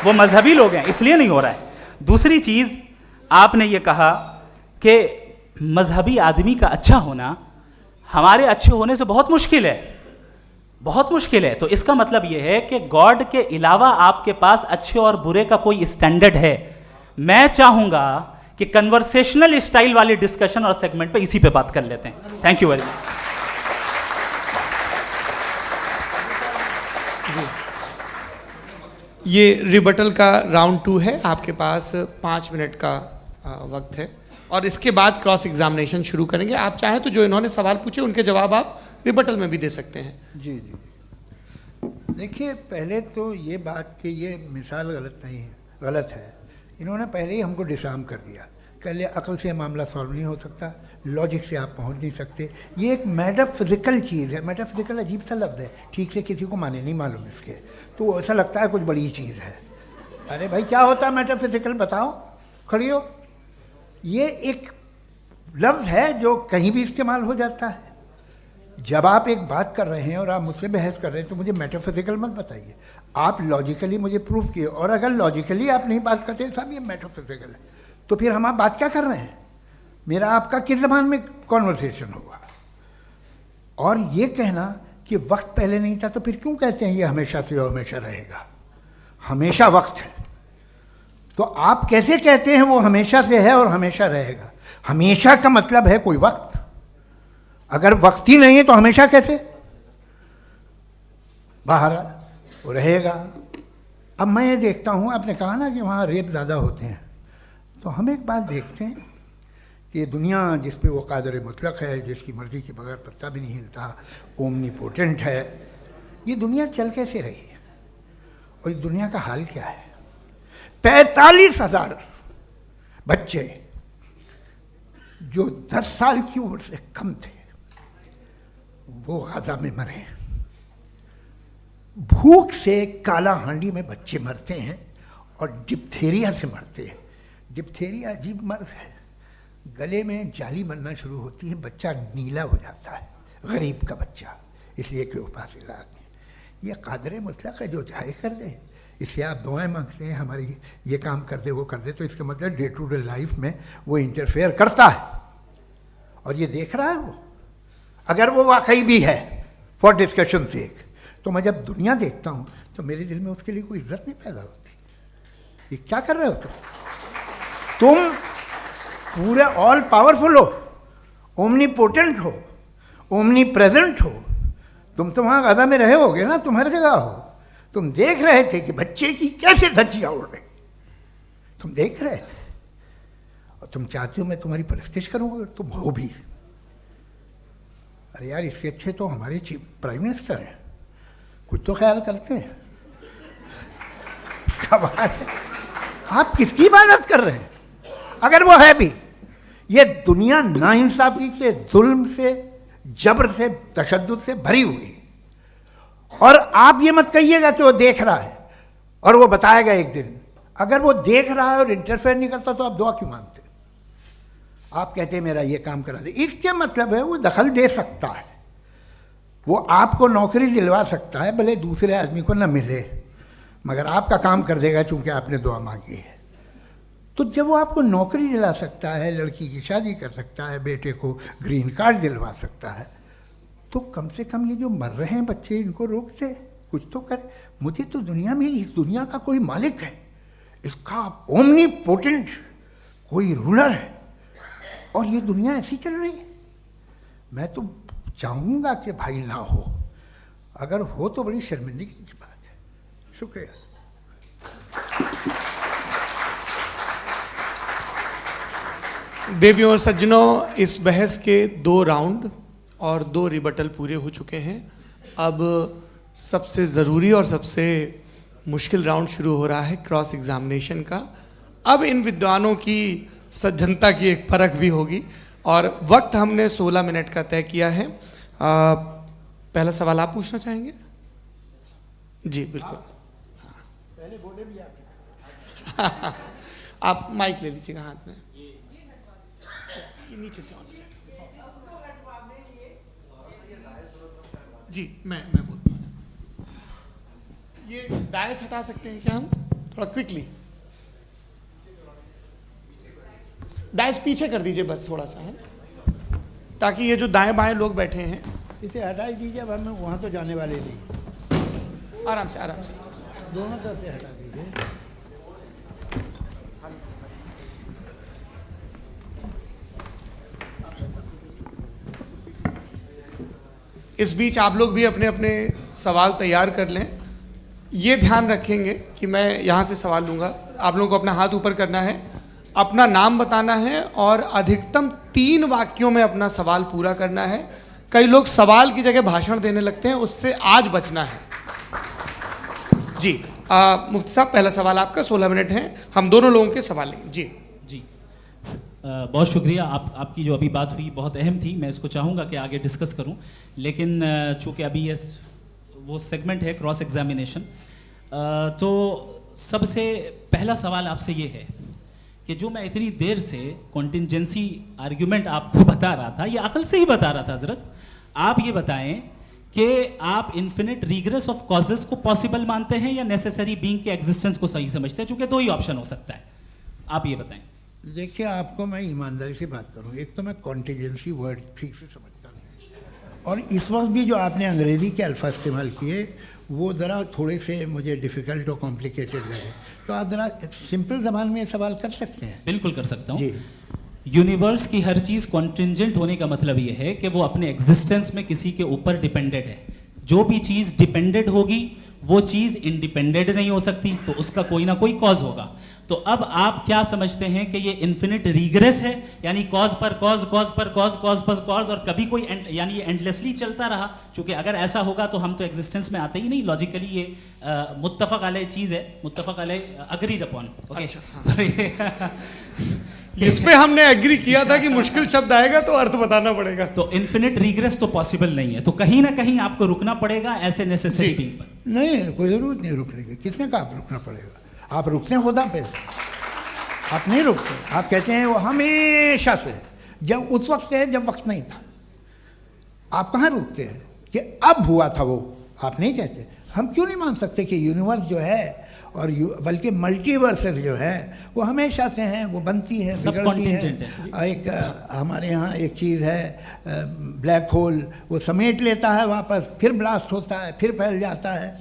वो मजहबी लोग हैं इसलिए नहीं हो रहा है। दूसरी चीज, आपने ये कहा कि मजहबी आदमी का अच्छा होना हमारे अच्छे होने से बहुत मुश्किल है, बहुत मुश्किल है। तो इसका मतलब यह है कि गॉड के अलावा आपके पास अच्छे और बुरे का कोई स्टैंडर्ड है। मैं चाहूंगा कि कन्वर्सेशनल स्टाइल वाली डिस्कशन और सेगमेंट पे इसी पे बात कर लेते हैं। Thank you very much. ये रिबटल का राउंड 2 है। आपके पास 5 मिनट का वक्त है, और इसके बाद क्रॉस एग्जामिनेशन शुरू करेंगे। आप चाहें तो जो इन्होंने सवाल पूछे उनके जवाब आप रिबटल में भी दे सकते हैं। जी जी, देखिए, पहले तो ये बात कि ये मिसाल गलत नहीं है, गलत है। इन्होंने पहले ही हमको डिसार्म कर दिया। कह लिया अकल से मामला सॉल्व नहीं हो सकता, लॉजिक से आप पहुंच नहीं सकते। ये एक मेटाफिजिकल चीज़ है। मेटाफिजिकल अजीब सा लफ्ज़ है, ठीक से किसी को माने नहीं मालूम इसके, तो ऐसा लगता है कुछ बड़ी चीज़ है। अरे भाई, क्या होता है मेटाफिजिकल, बताओ, खड़ी हो। ये एक लफ्ज़ है जो कहीं भी इस्तेमाल हो जाता है। जब आप एक बात कर रहे हैं और आप मुझसे बहस कर रहे हैं तो मुझे मेटाफिजिकल मत बताइए, आप लॉजिकली मुझे प्रूफ किए। और अगर लॉजिकली आप नहीं बात करते साहब ये मेटाफिजिकल है, तो फिर हम आप बात क्या कर रहे हैं? मेरा आपका किस ज़बान में कॉन्वर्सेशन होगा? और ये कहना कि वक्त पहले नहीं था, तो फिर क्यों कहते हैं ये हमेशा से और हमेशा रहेगा? हमेशा वक्त है, तो आप कैसे कहते हैं वो हमेशा से है और हमेशा रहेगा? हमेशा का मतलब है कोई वक्त, अगर वक्त ही नहीं है तो हमेशा कैसे? बाहर वो रहेगा। अब मैं ये देखता हूँ, आपने कहा ना कि वहाँ रेप ज़्यादा होते हैं, तो हम एक बात देखते हैं कि दुनिया जिस पे वो कादर मुतलक है, जिसकी मर्ज़ी के बगैर पत्ता भी नहीं हिलता, ओमनीपोटेंट है, ये दुनिया चल कैसे रही है? और इस दुनिया का हाल क्या है? 45,000 बच्चे जो 10 साल की उम्र से कम थे वो गाजा में मरे। भूख से काला हांडी में बच्चे मरते हैं और डिप्थेरिया से मरते हैं। डिप्थेरिया अजीब मर्ज है, गले में जाली बनना शुरू होती है, बच्चा नीला हो जाता है, गरीब का बच्चा, इसलिए कि वो पास इलाज नहीं। ये कादर मुतलक है, जो चाहे कर दे। इससे आप दुआएं मांगते हैं हमारी, ये काम कर दे वो कर दे, तो इसका मतलब डे टू डे लाइफ में वो इंटरफेयर करता है और ये देख रहा है वो। अगर वो वाकई भी है फॉर डिस्कशन सेक, तो मैं जब दुनिया देखता हूँ तो मेरे दिल में उसके लिए कोई इज्जत नहीं पैदा होती। ये क्या कर रहे हो तुम पूरे ऑल पावरफुल हो, ओमनीपोटेंट हो, ओमनी प्रेजेंट हो। तुम तो वहाँ गादा में रहे होगे ना, तुम हर जगह हो। तुम देख रहे थे कि बच्चे की कैसे धज्जियाँ उड़ रही, तुम देख रहे थे, और तुम चाहते हो मैं तुम्हारी परस्तिश करूँगा, तुम हो भी। अरे यार, इसके अच्छे तो हमारे चीफ प्राइम मिनिस्टर हैं, कुछ तो ख्याल करते हैं। कमाल है, आप किसकी इबादत कर रहे हैं? अगर वो है भी, ये दुनिया नाइंसाफी से, जुल्म से, जबर से, तशद्दुद से भरी हुई। और आप ये मत कहिएगा कि वो देख रहा है और वो बताएगा एक दिन। अगर वो देख रहा है और इंटरफेयर नहीं करता तो आप दुआ क्यों मांगते? आप कहते हैं मेरा ये काम करा दे, इसके मतलब है वो दखल दे सकता है, वो आपको नौकरी दिलवा सकता है, भले दूसरे आदमी को न मिले, मगर आपका काम कर देगा चूंकि आपने दुआ मांगी है। तो जब वो आपको नौकरी दिला सकता है, लड़की की शादी कर सकता है, बेटे को ग्रीन कार्ड दिलवा सकता है, तो कम से कम ये जो मर रहे हैं बच्चे, इनको रोक दे, कुछ तो करे। मुझे तो दुनिया में, इस दुनिया का कोई मालिक है, इसका ओमनीपोटेंट कोई रूलर है, और ये दुनिया ऐसी चल रही है। मैं तो चाहूँगा कि भाई ना हो, अगर हो तो बड़ी शर्मिंदगी की बात है। शुक्रिया। देवियों और सज्जनों, इस बहस के 2 राउंड और 2 रिबटल पूरे हो चुके हैं। अब सबसे ज़रूरी और सबसे मुश्किल राउंड शुरू हो रहा है, क्रॉस एग्जामिनेशन का। अब इन विद्वानों की सज्जनता की एक परख भी होगी, और वक्त हमने 16 मिनट का तय किया है। पहला सवाल आप पूछना चाहेंगे? जी बिल्कुल। पहले बोले भी आप आप माइक ले लीजिएगा हाथ में, ये नीचे से ऑन कीजिए। जी मैं बोलता हूँ, ये डायस हटा सकते हैं क्या हम थोड़ा क्विकली? डायस पीछे कर दीजिए बस थोड़ा सा, है, ताकि ये जो दाएं बाएं लोग बैठे हैं, इसे हटा ही दीजिए। अब हमें वहाँ तो जाने वाले नहीं, आराम से आराम से आराम से। दोनों तरफ से हटा दीजिए। इस बीच आप लोग भी अपने अपने सवाल तैयार कर लें। ये ध्यान रखेंगे कि मैं यहाँ से सवाल लूँगा, आप लोगों को अपना हाथ ऊपर करना है, अपना नाम बताना है, और अधिकतम 3 वाक्यों में अपना सवाल पूरा करना है। कई लोग सवाल की जगह भाषण देने लगते हैं, उससे आज बचना है। जी मुफ्ती साहब, पहला सवाल आपका, 16 मिनट हैं, हम दोनों लोगों के सवाल लेंगे। जी जी बहुत शुक्रिया। आपकी जो अभी बात हुई बहुत अहम थी, मैं इसको चाहूँगा कि आगे डिस्कस करूँ, लेकिन चूँकि अभी ये वो सेगमेंट है क्रॉस एग्जामिनेशन, तो सबसे पहला सवाल आपसे ये है कि जो मैं इतनी देर से कॉन्टिंजेंसी आर्ग्यूमेंट आपको बता रहा था, ये अकल से ही बता रहा था हजरत, आप ये बताएं कि आप इन्फिनिट रिग्रेस ऑफ कॉजेस को पॉसिबल मानते हैं या नेसेसरी बीइंग के एग्जिस्टेंस को सही समझते हैं, चूंकि 2 ही ऑप्शन हो सकता है, आप ये बताएं। देखिए, आपको मैं ईमानदारी से बात करूँ, एक तो मैं कॉन्टिजेंसी वर्ड ठीक से समझता नहीं, और इस वक्त भी जो आपने अंग्रेज़ी के अल्फाज इस्तेमाल किए वो ज़रा थोड़े से मुझे डिफ़िकल्ट और कॉम्प्लिकेटेड लगे, तो आप ज़रा सिंपल ज़बान में सवाल कर सकते हैं? बिल्कुल कर सकता हूँ जी। यूनिवर्स की हर चीज़ कॉन्टिंजेंट होने का मतलब ये है कि वो अपने एग्जिस्टेंस में किसी के ऊपर डिपेंडेड है। जो भी चीज़ डिपेंडेड होगी वो चीज़ इंडिपेंडेंट नहीं हो सकती, तो उसका कोई ना कोई कॉज होगा। तो अब आप क्या समझते हैं कि ये इन्फिनिट रिग्रेस है, यानी कॉज पर कॉज, कॉज पर कॉज, कॉज पर कॉज, और कभी कोई यानी ये एंडलेसली चलता रहा? क्योंकि अगर ऐसा होगा तो हम तो एग्जिस्टेंस में आते ही नहीं, लॉजिकली ये मुत्तफक अलैह चीज़ है, मुत्तफक अलैह अग्रीड अपॉन। इस पे हमने एग्री किया था कि मुश्किल शब्द आएगा तो अर्थ बताना पड़ेगा। तो इन्फिनिट रिग्रेस तो पॉसिबल नहीं है, तो कहीं ना कहीं आपको रुकना पड़ेगा ऐसे नेसेसरी बीइंग पर। नहीं, कोई ज़रूरत नहीं रुकने की। किसने कहा आप रुकना पड़ेगा? आप रुकते हैं खुदा पे, आप नहीं रुकते। आप कहते हैं वो हमेशा से, जब उस वक्त से जब वक्त नहीं था। आप कहाँ रुकते हैं कि अब हुआ था वो? आप नहीं कहते। हम क्यों नहीं मान सकते कि यूनिवर्स जो है और बल्कि मल्टीवर्सेस जो है वो हमेशा से हैं, वो बनती है, बिगड़ती है। एक हमारे यहाँ एक चीज़ है ब्लैक होल, वो समेट लेता है वापस, फिर ब्लास्ट होता है, फिर फैल जाता है।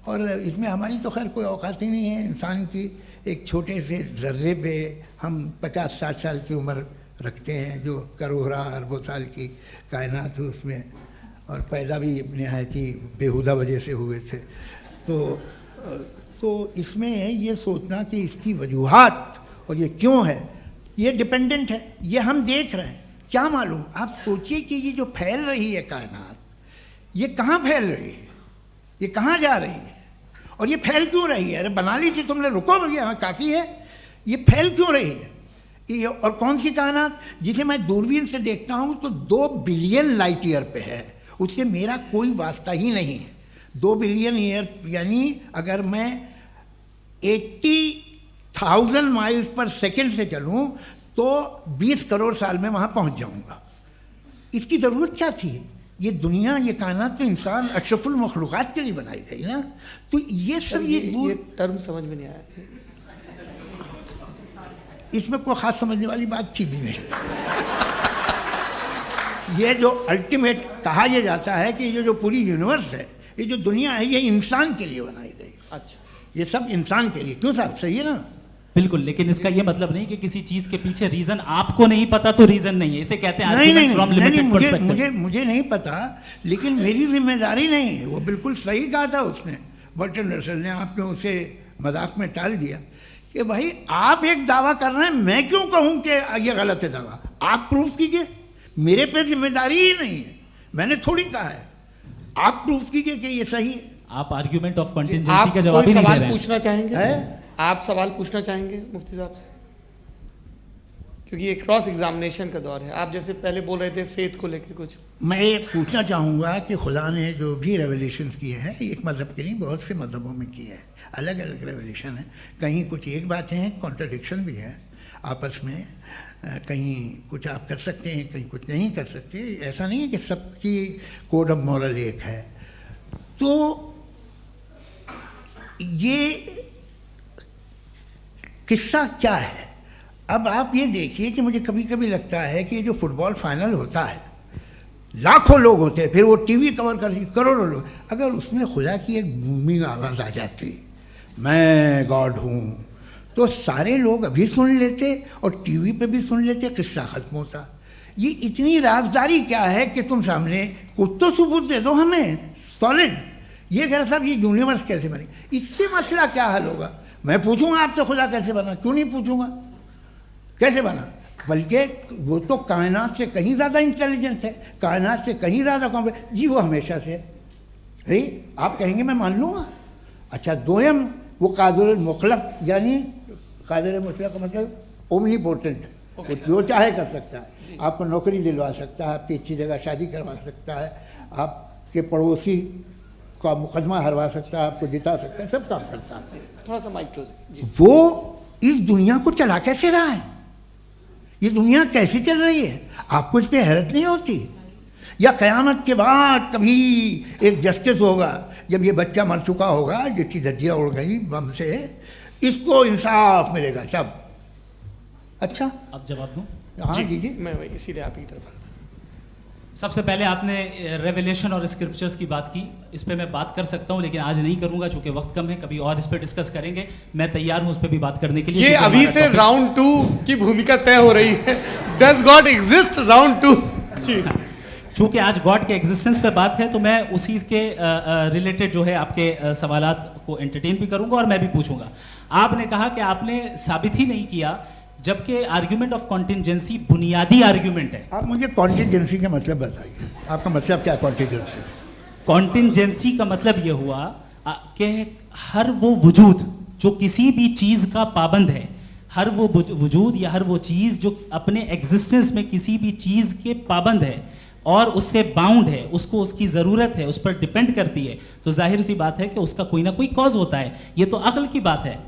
और इसमें हमारी तो खैर कोई औकात ही नहीं है। इंसान की एक छोटे से ज़र्रे पे हम 50-60 साल की उम्र रखते हैं, जो करोड़ों अरबों साल की कायनात है उसमें, और पैदा भी नहायत ही बेहुदा वजह से हुए थे। तो इसमें ये सोचना कि इसकी वजूहात और ये क्यों है, ये डिपेंडेंट है, ये हम देख रहे हैं, क्या मालूम। आप सोचिए कि ये जो फैल रही है कायनात, ये कहाँ फैल रही है, ये कहाँ जा रही है, और ये फैल क्यों रही है। अरे बना ली थी तुमने, रुको भैया, काफ़ी है। ये फैल क्यों रही है, ये और कौन सी कायनात जिसे मैं दूरबीन से देखता हूँ तो 2 बिलियन लाइट ईयर पे है, उससे मेरा कोई वास्ता ही नहीं है। 2 बिलियन ईयर यानी अगर मैं 80,000 माइल्स पर सेकेंड से चलूँ तो 20 करोड़ साल में वहाँ पहुँच जाऊँगा। इसकी ज़रूरत क्या थी। ये दुनिया, ये कायनात तो इंसान अशरफुल मखलूक़ात के लिए बनाई गई ना। तो ये सब ये टर्म समझ में नहीं आया, इसमें कोई ख़ास समझने वाली बात थी भी नहीं। ये जो अल्टीमेट कहा यह जाता है कि ये जो पूरी यूनिवर्स है, ये जो दुनिया है, ये इंसान के लिए बनाई गई। अच्छा, ये सब इंसान के लिए। क्यों साहब, सही है ना। बिल्कुल, लेकिन इसका ये मतलब नहीं कि किसी चीज के पीछे रीजन आपको नहीं पता तो रीजन नहीं है, इसे कहते हैं नहीं, from limited perspective। मुझे नहीं पता, लेकिन मेरी जिम्मेदारी नहीं है। वो बिल्कुल सही कहा था उसने, बर्टन रसल ने। आपने उसे मजाक में टाल दिया कि भाई आप एक दावा कर रहे हैं, मैं क्यों कहूँ कि ये गलत है दावा। आप प्रूफ कीजिए, मेरे पे जिम्मेदारी ही नहीं है, मैंने थोड़ी कहा है। आप प्रूफ कीजिए कि ये सही है। आप आर्ग्यूमेंट ऑफ कॉन्टिजेंसी आप का जवाब कोई ही नहीं दे सवाल रहे हैं। पूछना चाहेंगे? है? आप सवाल पूछना चाहेंगे मुफ्ती साहब से, क्योंकि ये क्रॉस एग्जामिनेशन का दौर है। आप जैसे पहले बोल रहे थे फेथ को लेके कुछ। मैं ये पूछना चाहूँगा कि खुदा ने जो भी रेवलेशन किए हैं, एक मज़हब के लिए बहुत से मज़हबों में किए हैं, अलग अलग रेवलेशन है। कहीं कुछ एक बातें हैं, कॉन्ट्रडिक्शन भी है आपस में, कहीं कुछ आप कर सकते हैं, कहीं कुछ नहीं कर सकते। ऐसा नहीं है कि सबकी कोड ऑफ मॉरल एक है। तो ये किस्सा क्या है। अब आप ये देखिए कि मुझे कभी कभी लगता है कि जो फुटबॉल फाइनल होता है, लाखों लोग होते हैं, फिर वो टीवी कवर करती, करोड़ों लोग, अगर उसमें खुदा की एक बूमिंग आवाज़ आ जाती, मैं गॉड हूँ, तो सारे लोग अभी सुन लेते और टीवी पे भी सुन लेते, किस्सा ख़त्म होता। ये इतनी राजदारी क्या है कि तुम सामने कुछ तो सबूत दे दो हमें सॉलिड। ये कह साहब ये यूनिवर्स कैसे बनी, इससे मसला क्या हल होगा। मैं पूछूंगा आपसे खुदा कैसे बना, क्यों नहीं पूछूंगा कैसे बना, बल्कि वो तो कायनात से कहीं ज़्यादा इंटेलिजेंट है, कायनात से कहीं ज़्यादा कॉम्प्लेक्स। जी वो हमेशा से है, आप कहेंगे मैं मान लूँगा। अच्छा, दोयम वो कादिर मुतलक, यानी कादिर मुतलक का मतलब ओमनीपोटेंट, वो जो चाहे कर सकता है। आपको नौकरी दिलवा सकता है, आपकी अच्छी जगह शादी करवा सकता है, आपके पड़ोसी का मुकदमा हरवा सकता है, आपको जिता सकता है, सब काम करता है। थोड़ा सा माइक क्लोज जी। वो इस दुनिया को चला कैसे रहा है, ये दुनिया कैसे चल रही है, आपको इस पर हैरत नहीं होती। या क़यामत के बाद कभी एक जस्टिस होगा, जब ये बच्चा मर चुका होगा, जिसकी धज्जियाँ उड़ गई बम से, इसको इंसाफ मिलेगा तब। अच्छा, अब जवाब दूं? हाँ जी, मैं इसीलिए आप की तरफ। सबसे पहले आपने रेवलेशन और स्क्रिप्चर्स की बात की, इस पे मैं बात कर सकता हूं, लेकिन आज नहीं करूंगा चूंकि वक्त कम है, कभी और इस पे डिस्कस करेंगे। मैं तैयार हूं उस पे भी बात करने के लिए। ये अभी से राउंड 2 की भूमिका तय हो रही है। डज गॉड एग्जिस्ट राउंड 2 जी। चूंकि आज गॉड के एग्जिस्टेंस पे बात है, तो मैं उसी के रिलेटेड जो है आपके सवालात को एंटरटेन भी करूंगा और मैं भी पूछूंगा। आपने कहा कि आपने साबित ही नहीं किया, जबकि आर्ग्यूमेंट ऑफ कॉन्टिजेंसी बुनियादी आर्ग्यूमेंट है। आप मुझे कॉन्टिजेंसी का मतलब बताइए, आपका मतलब क्या है कॉन्टिजेंसी? कॉन्टिजेंसी का मतलब यह हुआ कि हर वो वजूद जो किसी भी चीज़ का पाबंद है, हर वो वजूद या हर वो चीज़ जो अपने एग्जिस्टेंस में किसी भी चीज़ के पाबंद है और उससे बाउंड है, उसको उसकी ज़रूरत है, उस पर डिपेंड करती है, तो जाहिर सी बात है कि उसका कोई ना कोई कॉज होता है। ये तो अक्ल की बात है।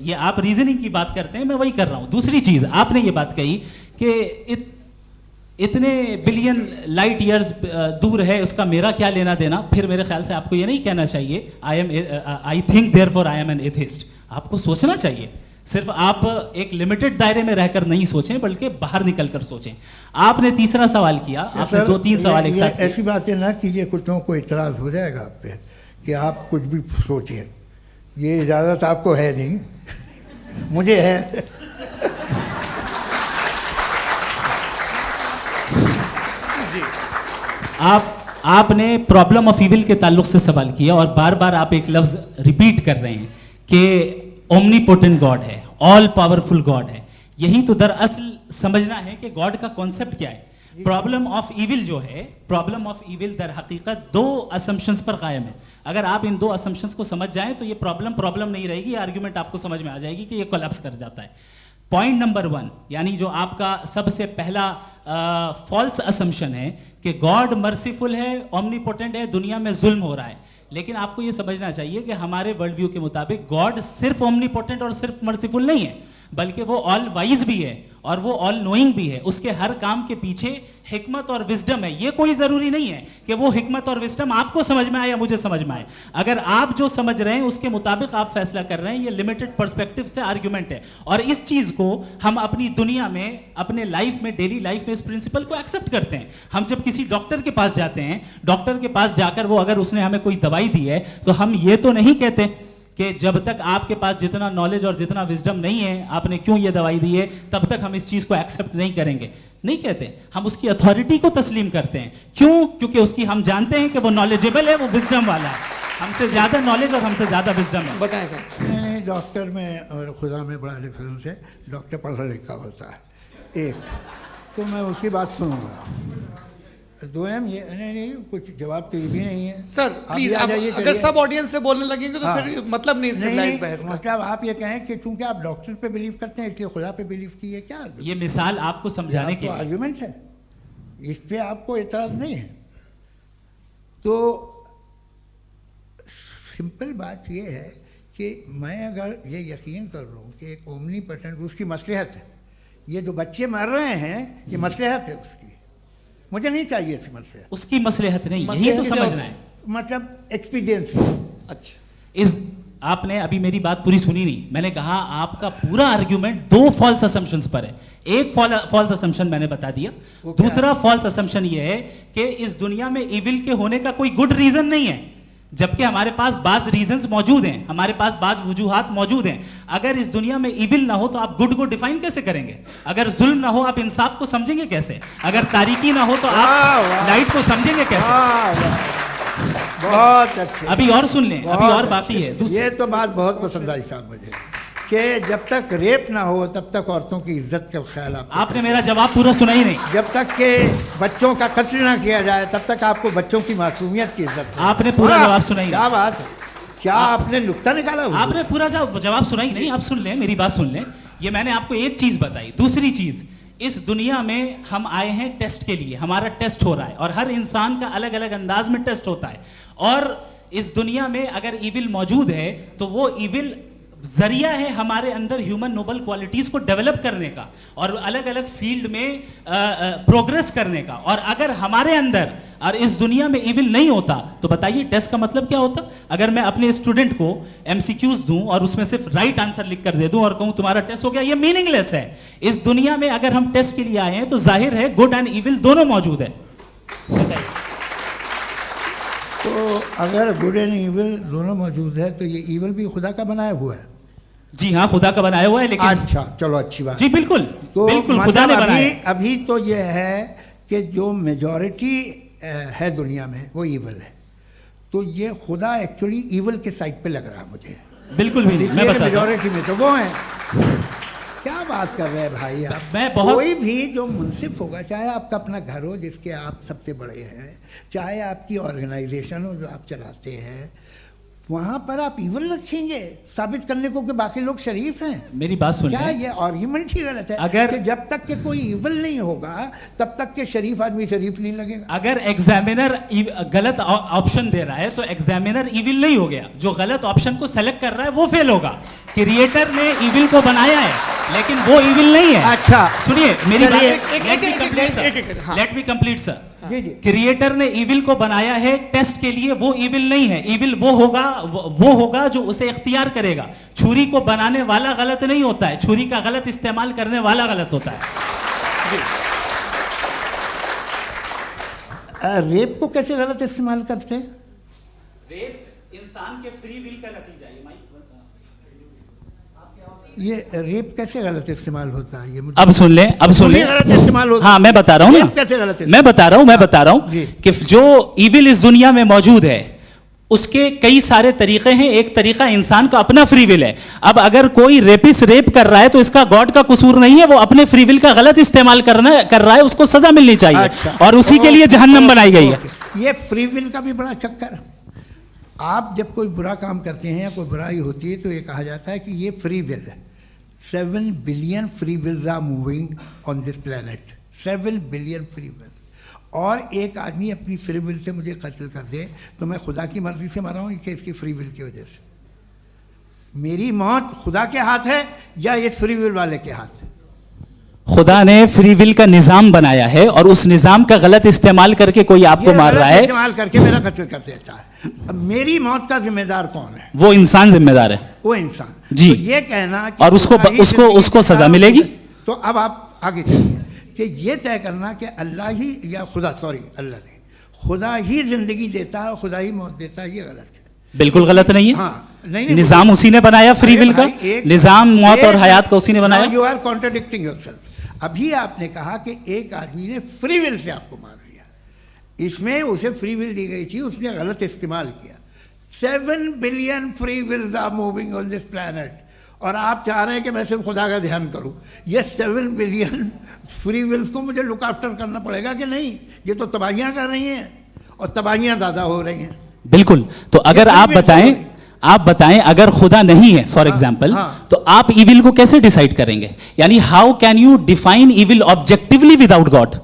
ये आप रीजनिंग की बात करते हैं, मैं वही कर रहा हूं। दूसरी चीज आपने ये बात कही कि इतने बिलियन लाइट ईयर्स दूर है, उसका मेरा क्या लेना देना। फिर मेरे ख्याल से आपको ये नहीं कहना चाहिए I think therefore I am an atheist. आपको सोचना चाहिए, सिर्फ आप एक लिमिटेड दायरे में रहकर नहीं सोचें, बल्कि बाहर निकल कर सोचें। आपने तीसरा सवाल किया, आपने 2-3 सवाल एक साथ। ऐसी बातें ना कीजिए, कुछ लोगों को इतराज हो जाएगा आप पे कि आप कुछ भी सोचिए, ये इजाज़त आपको है नहीं, मुझे है। आपने प्रॉब्लम ऑफ इविल के ताल्लुक से सवाल किया और बार बार आप एक लफ्ज रिपीट कर रहे हैं कि ओमनीपोटेंट गॉड है, ऑल पावरफुल गॉड है। यही तो दरअसल समझना है कि गॉड का कॉन्सेप्ट क्या है। प्रॉब्लम ऑफ इविल जो है, प्रॉब्लम ऑफ इविल दर हकीकत दो असम्पशंस पर कायम है। अगर आप इन दो असम्पशंस को समझ जाएं तो ये प्रॉब्लम नहीं रहेगी, आर्ग्यूमेंट आपको समझ में आ जाएगी कि ये कोलैप्स कर जाता है। पॉइंट नंबर 1, यानी जो आपका सबसे पहला फॉल्स असम्पशन है कि गॉड मर्सीफुल है, ओमनीपोटेंट है, दुनिया में जुल्म हो रहा है। लेकिन आपको ये समझना चाहिए कि हमारे वर्ल्ड व्यू के मुताबिक गॉड सिर्फ ओमनीपोटेंट और सिर्फ मर्सीफुल नहीं है, बल्कि वो ऑल वाइज भी है और वो ऑल नोइंग भी है। उसके हर काम के पीछे हिकमत और विजडम है। ये कोई जरूरी नहीं है कि वो हिकमत और विजडम आपको समझ में आए या मुझे समझ में आए। अगर आप जो समझ रहे हैं उसके मुताबिक आप फैसला कर रहे हैं, ये लिमिटेड पर्सपेक्टिव से आर्ग्यूमेंट है। और इस चीज को हम अपनी दुनिया में, अपने लाइफ में, डेली लाइफ में इस प्रिंसिपल को एक्सेप्ट करते हैं। हम जब किसी डॉक्टर के पास जाते हैं, डॉक्टर के पास जाकर वो अगर उसने हमें कोई दवाई दी है तो हम ये तो नहीं कहते कि जब तक आपके पास जितना नॉलेज और जितना विजडम नहीं है, आपने क्यों ये दवाई दी है, तब तक हम इस चीज को एक्सेप्ट नहीं करेंगे। नहीं कहते, हम उसकी अथॉरिटी को तस्लीम करते हैं। क्यों? क्योंकि उसकी हम जानते हैं कि वो नॉलेजेबल है, वो विजडम वाला है, हमसे ज्यादा नॉलेज और हमसे ज्यादा विजडम है। बताएं सर। नहीं, डॉक्टर में और खुदा में बड़ा डिफरेंस है। डॉक्टर पढ़ा लिखा होता है एक, तो मैं उसकी बात सुनूंगा। दो ये नहीं, कुछ जवाब तो ये भी नहीं है सर। प्लीज, आप अगर सब ऑडियंस से बोलने लगेंगे तो हाँ। फिर मतलब नहीं सिविलाइज बहस का। मतलब आप ये कहें कि चूंकि आप डॉक्टर पे बिलीव करते हैं इसलिए खुदा पे बिलीव किए, क्या ये मिसाल आपको समझाने के लिए आर्ग्यूमेंट है, इस पे आपको एतराज नहीं है। तो सिंपल बात ये है कि मैं अगर ये यकीन कर लूँ कि एक ओमनीपोटेंट, उसकी मसलहत है, ये जो बच्चे मर रहे हैं ये मसलहत है उसकी, मुझे नहीं चाहिए थी मसलहत। उसकी मसलहत नहीं, यही तो समझना है। मतलब एक्सपीरियंस। अच्छा, इस आपने अभी मेरी बात पूरी सुनी नहीं। मैंने कहा आपका पूरा आर्ग्यूमेंट दो फॉल्स असम्पशंस पर है। एक फॉल्स असम्पशन मैंने बता दिया, दूसरा फॉल्स असम्पशन ये है कि इस दुनिया में इविल के होने का कोई गुड रीजन नहीं है, जबकि हमारे पास बाज रीजंस मौजूद हैं, हमारे पास बाज वजूहात मौजूद हैं। अगर इस दुनिया में इविल ना हो तो आप गुड को डिफाइन कैसे करेंगे? अगर जुल्म ना हो आप इंसाफ को समझेंगे कैसे? अगर तारीकी ना हो तो आप लाइट को समझेंगे कैसे? बहुत अच्छे। अभी और सुन लें, अभी और बाकी है। ये तो बात बहुत पसंद आई साहब मुझे, कि जब तक रेप ना हो तब तक औरतों की इज्जत का ख्याल आपने मेरा जवाब पूरा सुना ही नहीं। जब तक के बच्चों का कत्ल ना किया जाए तब तक आपको बच्चों की मासूमियत की इज्जत। आपने पूरा जवाब सुना ही नहीं। क्या बात है, क्या आपने नुक्ता निकाला? आपने पूरा जवाब सुना ही नहीं। आप सुन लें, मेरी बात सुन लें। ये मैंने आपको एक चीज बताई। दूसरी चीज, इस दुनिया में हम आए हैं टेस्ट के लिए, हमारा टेस्ट हो रहा है और हर इंसान का अलग अलग अंदाज में टेस्ट होता है। और इस दुनिया में अगर इविल मौजूद है तो वो इविल जरिया है हमारे अंदर ह्यूमन नोबल क्वालिटीज को डेवलप करने का और अलग अलग फील्ड में प्रोग्रेस करने का। और अगर हमारे अंदर और इस दुनिया में इविल नहीं होता तो बताइए टेस्ट का मतलब क्या होता? अगर मैं अपने स्टूडेंट को एमसीक्यूज दूं और उसमें सिर्फ राइट आंसर लिख कर दे दूं और कहूं तुम्हारा टेस्ट हो गया, ये मीनिंगलेस है। इस दुनिया में अगर हम टेस्ट के लिए आए हैं तो जाहिर है गुड एंड इविल दोनों मौजूद है। बताइए। तो अगर गुड एंड इविल दोनों मौजूद है तो ये इविल भी खुदा का बनाया हुआ है? जी हाँ, खुदा का बनाया हुआ है। लेकिन अच्छा, चलो अच्छी बात। जी बिल्कुल, तो बिल्कुल मतलब खुदा ने बनाया। अभी तो ये है कि जो मेजॉरिटी है दुनिया में वो इविल है, तो ये खुदा एक्चुअली इविल के साइड पे लग रहा है मुझे। बिल्कुल भी नहीं, मैं बताता हूं। मेजॉरिटी में तो वो है। क्या बात कर रहे हैं भाई आप? मैं बहुत कोई भी जो मुंसिफ होगा, चाहे आपका अपना घर हो जिसके आप सबसे बड़े हैं, चाहे आपकी ऑर्गेनाइजेशन हो जो आप चलाते हैं, वहाँ पर आप इविल रखेंगे साबित करने को कि बाकी लोग शरीफ हैं? मेरी बात सुन क्या लें। ये आर्ग्यूमेंट ही गलत है? अगर कि जब तक के कोई इविल नहीं होगा तब तक के शरीफ आदमी शरीफ नहीं लगेगा। अगर एग्जामिनर गलत ऑप्शन दे रहा है तो एग्जामिनर इविल नहीं हो गया। जो गलत ऑप्शन को सेलेक्ट कर रहा है वो फेल होगा। क्रिएटर ने इविल को बनाया है लेकिन वो इविल नहीं है। अच्छा सुनिए मेरी बात, चलिए, लेट मी कंप्लीट सर। जी जी। क्रिएटर ने इविल को बनाया है टेस्ट के लिए, वो इविल नहीं है। इविल वो होगा जो उसे इख्तियार करेगा। छुरी को बनाने वाला गलत नहीं होता है, छुरी का गलत इस्तेमाल करने वाला गलत होता है। रेप को कैसे गलत इस्तेमाल करते हैं? इंसान के फ्री विल का नतीजा ये रेप कैसे गलत इस्तेमाल होता है? ये मुझे अब सुन लें, अब सुन लें। गलत इस्तेमाल होता हाँ, मैं बता रहा हूँ रेप ना, कैसे गलत मैं बता रहा हूँ जी। कि जो इविल इस दुनिया में मौजूद है उसके कई सारे तरीके हैं। एक तरीका इंसान का अपना फ्री विल है। अब अगर कोई रेपिस्ट रेप कर रहा है तो इसका गॉड का कसूर नहीं है, वो अपने फ्री विल का गलत इस्तेमाल कर रहा है, उसको सजा मिलनी चाहिए। अच्छा। और उसी के लिए जहन्नम बनाई गई है। ये फ्री विल का भी बड़ा चक्कर। आप जब कोई बुरा काम करते हैं या कोई बुराई होती है तो ये कहा जाता है कि ये फ्री विल है। 7 billion free wills are moving on this planet. 7 billion free will. और एक आदमी अपनी फ्री विल से मुझे कत्ल कर दे तो मैं खुदा की मर्जी से मरा हूँ कि इसकी फ्री विल की वजह से? मेरी मौत खुदा के हाथ है या ये फ्री विल वाले के हाथ है? खुदा ने फ्री विल का निजाम बनाया है और उस निजाम का गलत इस्तेमाल करके कोई आपको मार रहा है, इस्तेमाल करके मेरा कत्ल कर देता है। अब मेरी मौत का जिम्मेदार कौन है? वो इंसान जिम्मेदार है। वो इंसान। जी। तो ये कहना कि और उसको खुदा ही जिंदगी उसको सजा का- मिलेगी। तो अब आप आगे चलिए कि ये तय करना कि अल्लाह ही या खुदा, सॉरी, अल्लाह ने, खुदा ही जिंदगी देता है, खुदा ही मौत देता है, ये गलत है। बिल्कुल गलत नहीं है। हाँ, नहीं, निजाम उसी ने बनाया फ्री विल का। निजाम मौत और हयात का उसी ने बनाया। You are contradicting yourself. अभी आपने कहा कि एक आदमी ने फ्री विल से आपको मार दिया, इसमें उसे फ्री विल दी गई थी, उसने गलत इस्तेमाल किया। 7 billion free wills are moving on this planet और आप चाह रहे हैं कि मैं सिर्फ खुदा का ध्यान करूं। ये 7 बिलियन फ्री विल्स को मुझे लुक आफ्टर करना पड़ेगा कि नहीं? ये तो तबाहियां कर रही हैं और तबाहियां ज़्यादा हो रही हैं। बिल्कुल। तो अगर आप बताएं अगर खुदा नहीं है फॉर एग्जाम्पल, हाँ। तो आप इविल को कैसे डिसाइड करेंगे? यानी how can you define evil objectively without God?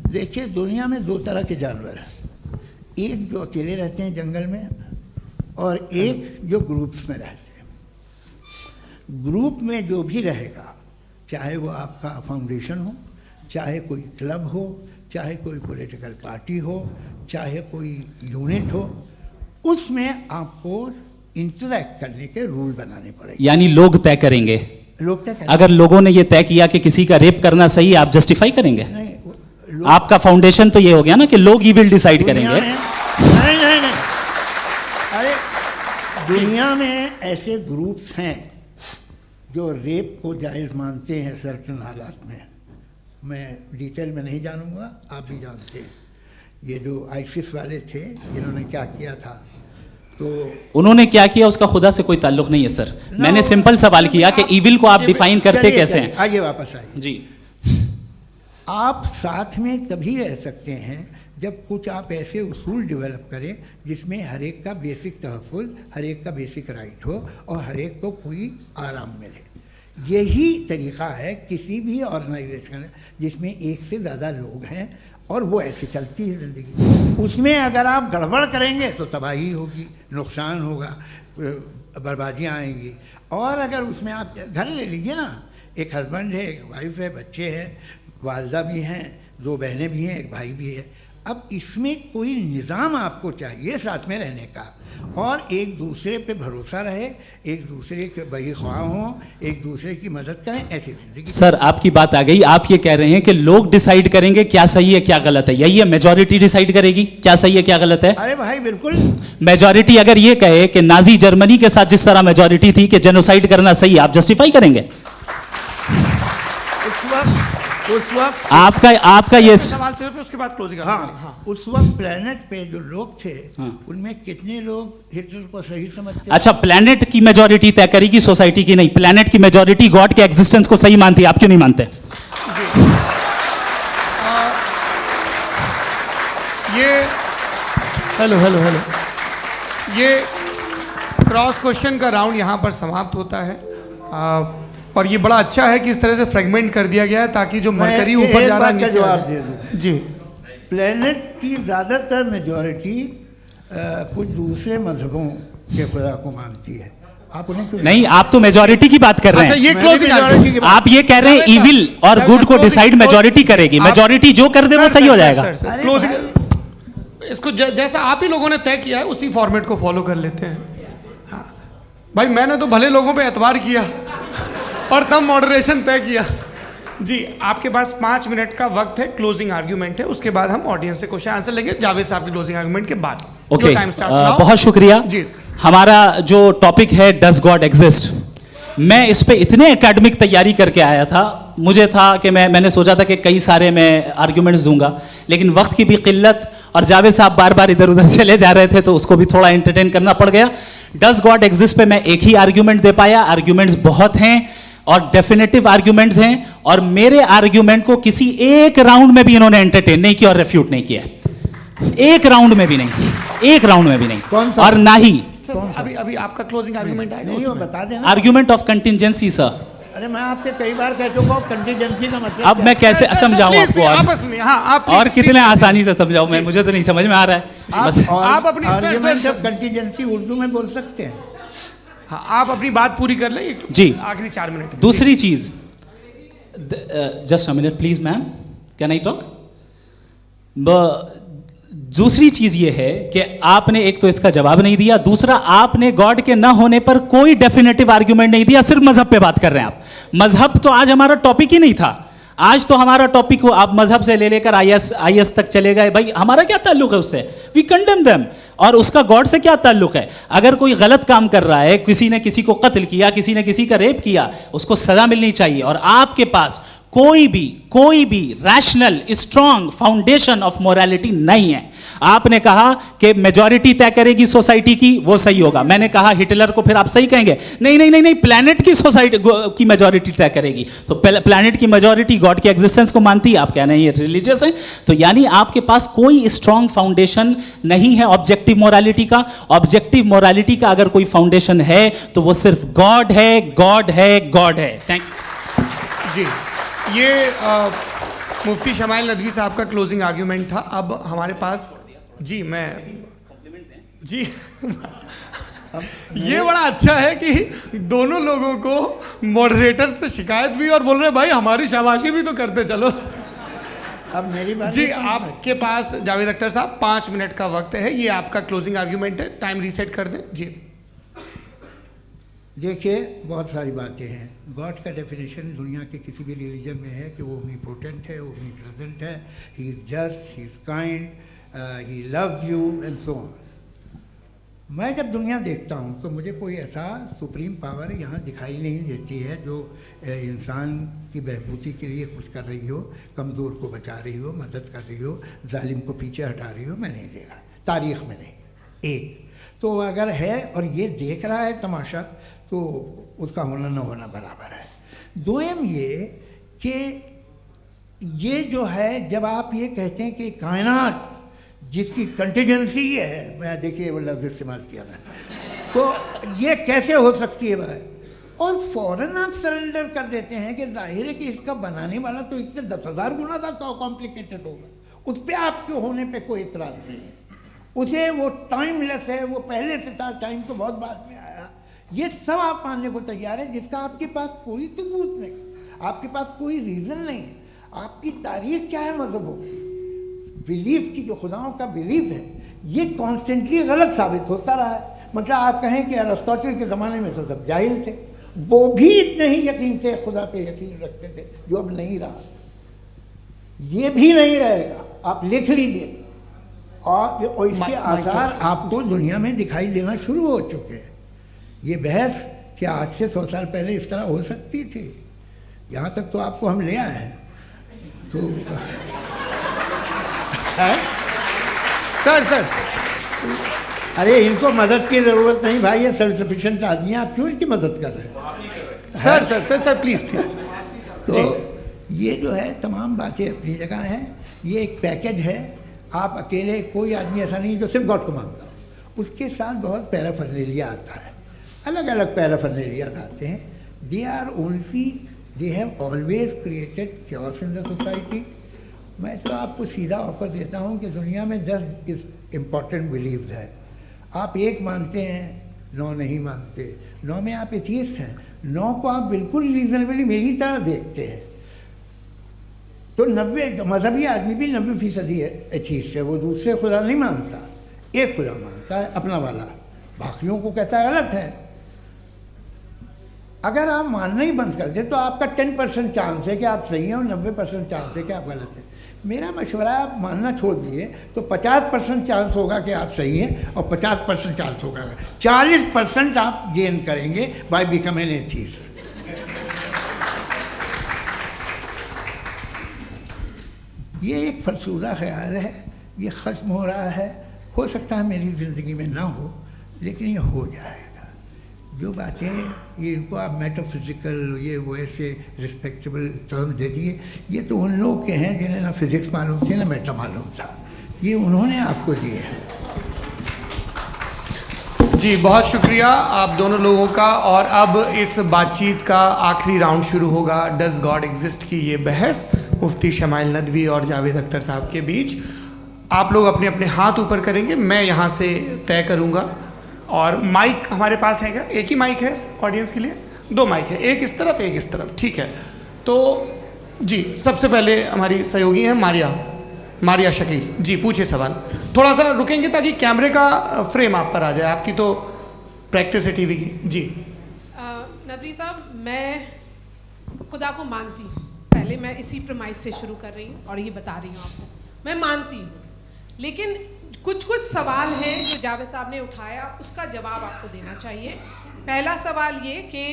देखिए, दुनिया में 2 तरह के जानवर हैं। एक जो अकेले रहते हैं जंगल में और एक जो ग्रुप्स में रहते हैं। ग्रुप में जो भी रहेगा, चाहे वो आपका फाउंडेशन हो, चाहे कोई क्लब हो, चाहे कोई पॉलिटिकल पार्टी हो, चाहे कोई यूनिट हो, उसमें आपको इंटरैक्ट करने के रूल बनाने पड़ेंगे। यानी लोग तय करेंगे। लोग तय करेंगे। अगर लोगों ने यह तय किया कि किसी का रेप करना सही है, आप जस्टिफाई करेंगे? नहीं, आपका फाउंडेशन तो ये हो गया ना कि लोग ही विल डिसाइड दुनिया करेंगे। में- नहीं, अरे दुनिया में ऐसे ग्रुप्स हैं जो रेप को जायज़ मानते हैं सर्टन हालात में। मैं डिटेल में नहीं जानूंगा, आप भी जानते हैं। ये जो आईसिस वाले थे जिन्होंने क्या किया था, तो उन्होंने क्या किया उसका खुदा से कोई ताल्लुक नहीं है सर। मैंने सिंपल सवाल किया कि इविल को आप डिफाइन करते चलिए, कैसे चलिए, हैं? आइए वापस आइए। जी। आप साथ में तभी रह सकते हैं जब कुछ आप ऐसे उसूल डेवलप करें जिसमें हर एक का बेसिक तहफ़्फ़ुज़, हर एक का बेसिक राइट हो और हर एक को कोई आराम मिले। यही तरीक़ा है किसी भी ऑर्गेनाइजेशन जिसमें एक से ज़्यादा लोग हैं और वो ऐसे चलती है ज़िंदगी। उसमें अगर आप गड़बड़ करेंगे तो तबाही होगी, नुकसान होगा, बर्बादियाँ आएंगी। और अगर उसमें आप घर ले लीजिए ना, एक हस्बैंड है, एक वाइफ है, बच्चे हैं, वालदा भी हैं, 2 बहनें भी हैं, एक भाई भी है। अब इसमें कोई निज़ाम आपको चाहिए साथ में रहने का और एक दूसरे पे भरोसा रहे, एक दूसरे के बहीख्वाह हों, एक दूसरे की मदद करें, ऐसी जिंदगी। सर आपकी बात आ गई। आप ये कह रहे हैं कि लोग डिसाइड करेंगे क्या सही है क्या गलत है, यही है? मेजॉरिटी डिसाइड करेगी क्या सही है क्या गलत है? अरे भाई बिल्कुल। मेजॉरिटी अगर ये कहे कि नाजी जर्मनी के साथ जिस तरह मेजॉरिटी थी कि जेनोसाइड करना सही है, आप जस्टिफाई करेंगे? उस वक्त आपका ये सवाल सिर्फ उसके बाद क्लोजिंग। हाँ, उस वक्त प्लेनेट पे जो लोग थे, हाँ। उनमें कितने लोग हिटलर को सही समझते? अच्छा, प्लेनेट की मेजॉरिटी तय करेगी, सोसाइटी की नहीं। प्लेनेट की मेजॉरिटी गॉड के एग्जिस्टेंस को सही मानती है, आप क्यों नहीं मानते? ये हेलो ये क्रॉस क्वेश्चन का राउंड यहाँ पर समाप्त होता है। और ये बड़ा अच्छा है कि इस तरह से फ्रेगमेंट कर दिया गया है ताकि जो मरकरी ऊपर जा रहा है नीचे जवाब आ दे जाए। दूं। जी। प्लेनेट की ज़्यादातर मेजॉरिटी कुछ दूसरे मजहबों के खुदा को मानती है। आप उन्हें क्यों नहीं, आप तो मेजॉरिटी की बात कर रहे अच्छा, हैं। ये मैंने क्लोजिंग majority की बात- आप ये कह रहे हैं इविल और गुड को डिसाइड मेजॉरिटी करेगी। मेजॉरिटी जो कर दे वो सही हो जाएगा। अरे क्लोजिंग इसको जैसा आप ही लोगों ने तय किया है उसी फॉर्मेट को फॉलो कर लेते हैं। हाँ। भाई मैंने तो भले लोगों पे एतबार किया और तब मॉडरेशन तय किया, जी आपके पास 5 मिनट का वक्त है, क्लोजिंग आर्ग्यूमेंट है, उसके बाद हम ऑडियंस से क्वेश्चन आंसर लेंगे जावेद साहब के क्लोजिंग आर्ग्यूमेंट के बाद। Okay, time starts now. बहुत शुक्रिया जी। हमारा जो टॉपिक है डज गॉड एग्जिस्ट, मैं इस पे इतने एकेडमिक तैयारी करके आया था, मुझे था कि मैंने सोचा था कि कई सारे मैं आर्ग्यूमेंट्स दूंगा, लेकिन वक्त की भी किल्लत और जावेद साहब बार बार इधर उधर चले जा रहे थे तो उसको भी थोड़ा एंटरटेन करना पड़ गया। डज गॉड एग्जिस्ट पे मैं एक ही आर्ग्यूमेंट दे पाया, आर्ग्यूमेंट्स बहुत हैं और डेफिनेटिव आर्ग्यूमेंट्स हैं, और मेरे आर्ग्यूमेंट को किसी एक राउंड में भी इन्होंने एंटरटेन नहीं किया और रेफ्यूट नहीं किया, एक राउंड में भी नहीं, एक राउंड में भी नहीं, और ना ही अभी अभी आपका क्लोजिंग आर्ग्यूमेंट आएगा नहीं, वो उसमें। बता देना। Argument of contingency sir. अरे मैं आपसे कई बार कह चुका हूँ कंटीजेंसी का मतलब अब मैं कैसे सर, समझाऊं प्लीज, आपको प्लीज, और आपस में, हाँ, आप और प्लीज, कितने प्लीज, आसानी से समझाऊं मैं, मुझे तो नहीं समझ में आ रहा है बस। आप अपनी argument sir, of contingency Urdu में बोल सकते हैं। हाँ, आप अपनी बात पूरी कर लें जी। आखिरी 4 मिनट। दूसरी चीज, just a minute please ma'am, can I talk? दूसरी चीज ये है कि आपने एक तो इसका जवाब नहीं दिया, दूसरा आपने गॉड के ना होने पर कोई डेफिनेटिव आर्ग्यूमेंट नहीं दिया, सिर्फ मजहब पे बात कर रहे हैं आप। मजहब तो आज हमारा टॉपिक ही नहीं था, आज तो हमारा टॉपिक हो, आप मजहब से ले लेकर आईएस तक चले गए, भाई हमारा क्या ताल्लुक है उससे? We condemn them. और उसका गॉड से क्या ताल्लुक है? अगर कोई गलत काम कर रहा है, किसी ने किसी को कत्ल किया, किसी ने किसी का रेप किया, उसको सजा मिलनी चाहिए, और आपके पास कोई भी rational strong foundation of morality नहीं है। आपने कहा कि मेजॉरिटी तय करेगी सोसाइटी की, वो सही होगा। मैंने कहा हिटलर को फिर आप सही कहेंगे, नहीं नहीं नहीं नहीं, प्लैनेट की सोसाइटी की मेजॉरिटी तय करेगी। तो प्लैनेट की मेजॉरिटी गॉड के एग्जिस्टेंस को मानती है, आप कह रहे हैं ये रिलीजियस है। तो यानी आपके पास कोई स्ट्रॉन्ग फाउंडेशन नहीं है ऑब्जेक्टिव मोरालिटी का। ऑब्जेक्टिव मोरालिटी का अगर कोई फाउंडेशन है तो वो सिर्फ गॉड है, गॉड है, गॉड है। थैंक यू जी, ये मुफ्ती शमाइल नदवी साहब का क्लोजिंग आर्ग्यूमेंट था। अब हमारे पास जी ये बड़ा अच्छा है कि दोनों लोगों को मॉडरेटर से शिकायत भी और बोल रहे हैं भाई हमारी शाबाशी भी तो करते चलो। अब मेरी बात जी आपके पास जावेद अख्तर साहब 5 मिनट का वक्त है, ये आपका क्लोजिंग आर्ग्यूमेंट है, टाइम रीसेट कर दें जी। देखिए, बहुत सारी बातें हैं। गॉड का डेफिनेशन दुनिया के किसी भी रिलीजन में है कि वो ओमनीपोटेंट है, ओमनीप्रेजेंट है, he is just, he is kind, he loves you and so on. मैं जब दुनिया देखता हूँ तो मुझे कोई ऐसा सुप्रीम पावर यहाँ दिखाई नहीं देती है जो इंसान की बहबूदी के लिए कुछ कर रही हो, कमज़ोर को बचा रही हो, मदद कर रही हो, जालिम को पीछे हटा रही हो। मैं नहीं देखा, तारीख़ में नहीं। एक तो अगर है और ये देख रहा है तमाशा, तो उसका होना न होना बराबर है। दोयम ये कि ये जो है, जब आप ये कहते हैं कि कायनात जिसकी कंटीजेंसी है, मैं देखिए वो लफ्ज़ इस्तेमाल किया मैं, तो ये कैसे हो सकती है भाई? और फ़ौरन आप सरेंडर कर देते हैं कि जाहिर है कि इसका बनाने वाला तो इससे 10,000 गुना ज़्यादा कॉम्प्लिकेटेड होगा, उस पर आपके होने पे कोई इतराज़ नहीं है। उसे वो टाइमलेस है, वो पहले से था, टाइम तो बहुत बाद में आया, ये सब आप मानने को तैयार है, जिसका आपके पास कोई सबूत नहीं, आपके पास कोई रीज़न नहीं है। आपकी तारीख क्या है मज़हबों की? बिलीफ की, जो खुदाओं का बिलीफ है, ये कॉन्स्टेंटली गलत साबित होता रहा है। मतलब आप कहें कि अरिस्टोटल के ज़माने में तो सब जाहिल थे, वो भी इतने ही यकीन से खुदा पे यकीन रखते थे, जो अब नहीं रहा, ये भी नहीं रहेगा। आप लिख लीजिए, और इसके आसार आपको दुनिया में दिखाई देना शुरू हो चुके हैं। ये बहस क्या आज से 100 साल पहले इस तरह हो सकती थी? यहाँ तक तो आपको हम ले आए हैं। तो सर अरे इनको मदद की ज़रूरत नहीं भाई, ये सेल्फ सफिशिएंट आदमी है, आप क्यों इनकी मदद कर रहे हैं? Sir please. तो ये जो है तमाम बातें अपनी जगह हैं। ये एक पैकेज है। आप अकेले, कोई आदमी ऐसा नहीं जो सिर्फ गॉड को मानता हो, उसके साथ बहुत पैराफर्नेलिया आता है, अलग अलग पैराफर्नेलियाज आते हैं। They have always created chaos in the society. मैं तो आपको सीधा ऑफर देता हूँ कि दुनिया में 10 इम्पॉर्टेंट बिलीव्स हैं। आप 1 मानते हैं, 9 नहीं मानते, 9 में आप एथियस्ट हैं, 9 को आप बिल्कुल रीजनेबली मेरी तरह देखते हैं। तो 90 मजहबी आदमी भी 90% एथियस्ट है, वो दूसरे खुदा नहीं मानता, एक खुदा मानता है अपना वाला, बाकियों को कहता है गलत है। अगर आप मानना ही बंद कर दें तो आपका 10% चांस है कि आप सही हैं और 90% चांस है कि आप गलत हैं। मेरा मशवरा है आप मानना छोड़ दिए तो 50% चांस होगा कि आप सही हैं और 50% चांस होगा, 40% आप गेन करेंगे बाय बिकमिंग एथीस्ट। ये एक फरसूदा ख्याल है, ये ख़त्म हो रहा है। हो सकता है मेरी ज़िंदगी में ना हो, लेकिन ये हो जाएगा। जो बातें ये इनको आप मेटाफिज़िकल ये वो ऐसे रिस्पेक्टेबल टर्म दे दिए, ये तो उन लोग के हैं जिन्हें ना फिज़िक्स मालूम थी ना मेटा मालूम था, ये उन्होंने आपको दिए हैं। जी बहुत शुक्रिया आप दोनों लोगों का। और अब इस बातचीत का आखिरी राउंड शुरू होगा, डज गॉड एग्जिस्ट की ये बहस मुफ्ती शमाइल नदवी और जावेद अख्तर साहब के बीच। आप लोग अपने अपने हाथ ऊपर करेंगे, मैं यहाँ से तय करूँगा। और माइक हमारे पास है क्या? एक ही माइक है ऑडियंस के लिए? 2 माइक है, एक इस तरफ एक इस तरफ, ठीक है। तो जी सबसे पहले हमारी सहयोगी हैं मारिया शकील जी, पूछिए सवाल। थोड़ा सा रुकेंगे ताकि कैमरे का फ्रेम आप पर आ जाए, आपकी तो प्रैक्टिस है टीवी की। जी नदवी साहब, मैं खुदा को मानती हूँ, पहले मैं इसी प्रमाइस से शुरू कर रही हूँ और ये बता रही हूँ आपको, मैं मानती हूँ। लेकिन कुछ सवाल हैं जो जावेद साहब ने उठाया, उसका जवाब आपको देना चाहिए। पहला सवाल ये कि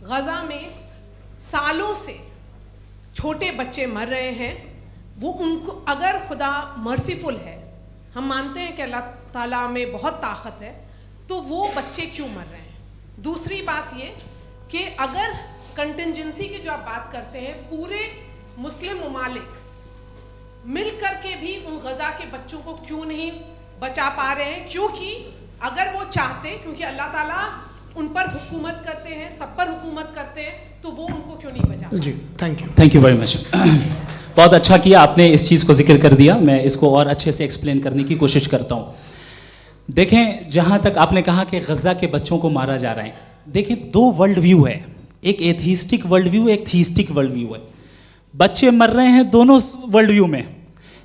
गज़ा में सालों से छोटे बच्चे मर रहे हैं, वो उनको अगर खुदा मर्सीफुल है, हम मानते हैं कि अल्लाह ताला में बहुत ताकत है, तो वो बच्चे क्यों मर रहे हैं? दूसरी बात ये कि अगर कंटिजेंसी की जो आप बात करते हैं, पूरे मुस्लिम ममालिक मिल कर के भी उन गज़ा के बच्चों को क्यों नहीं बचा पा रहे हैं? क्योंकि अगर वो चाहते, क्योंकि अल्लाह ताला उन पर हुकूमत करते हैं, सब पर हुकूमत करते हैं, तो वो उनको क्यों नहीं बचा? जी थैंक यू वेरी मच। बहुत अच्छा किया आपने इस चीज़ को जिक्र कर दिया, मैं इसको और अच्छे से एक्सप्लेन करने की कोशिश करता हूँ। देखें, जहाँ तक आपने कहा कि गज़ा के बच्चों को मारा जा रहा है, देखें 2 वर्ल्ड व्यू है, एक एथीस्टिक वर्ल्ड व्यू, एक थीस्टिक वर्ल्ड व्यू है। बच्चे मर रहे हैं दोनों वर्ल्ड व्यू में,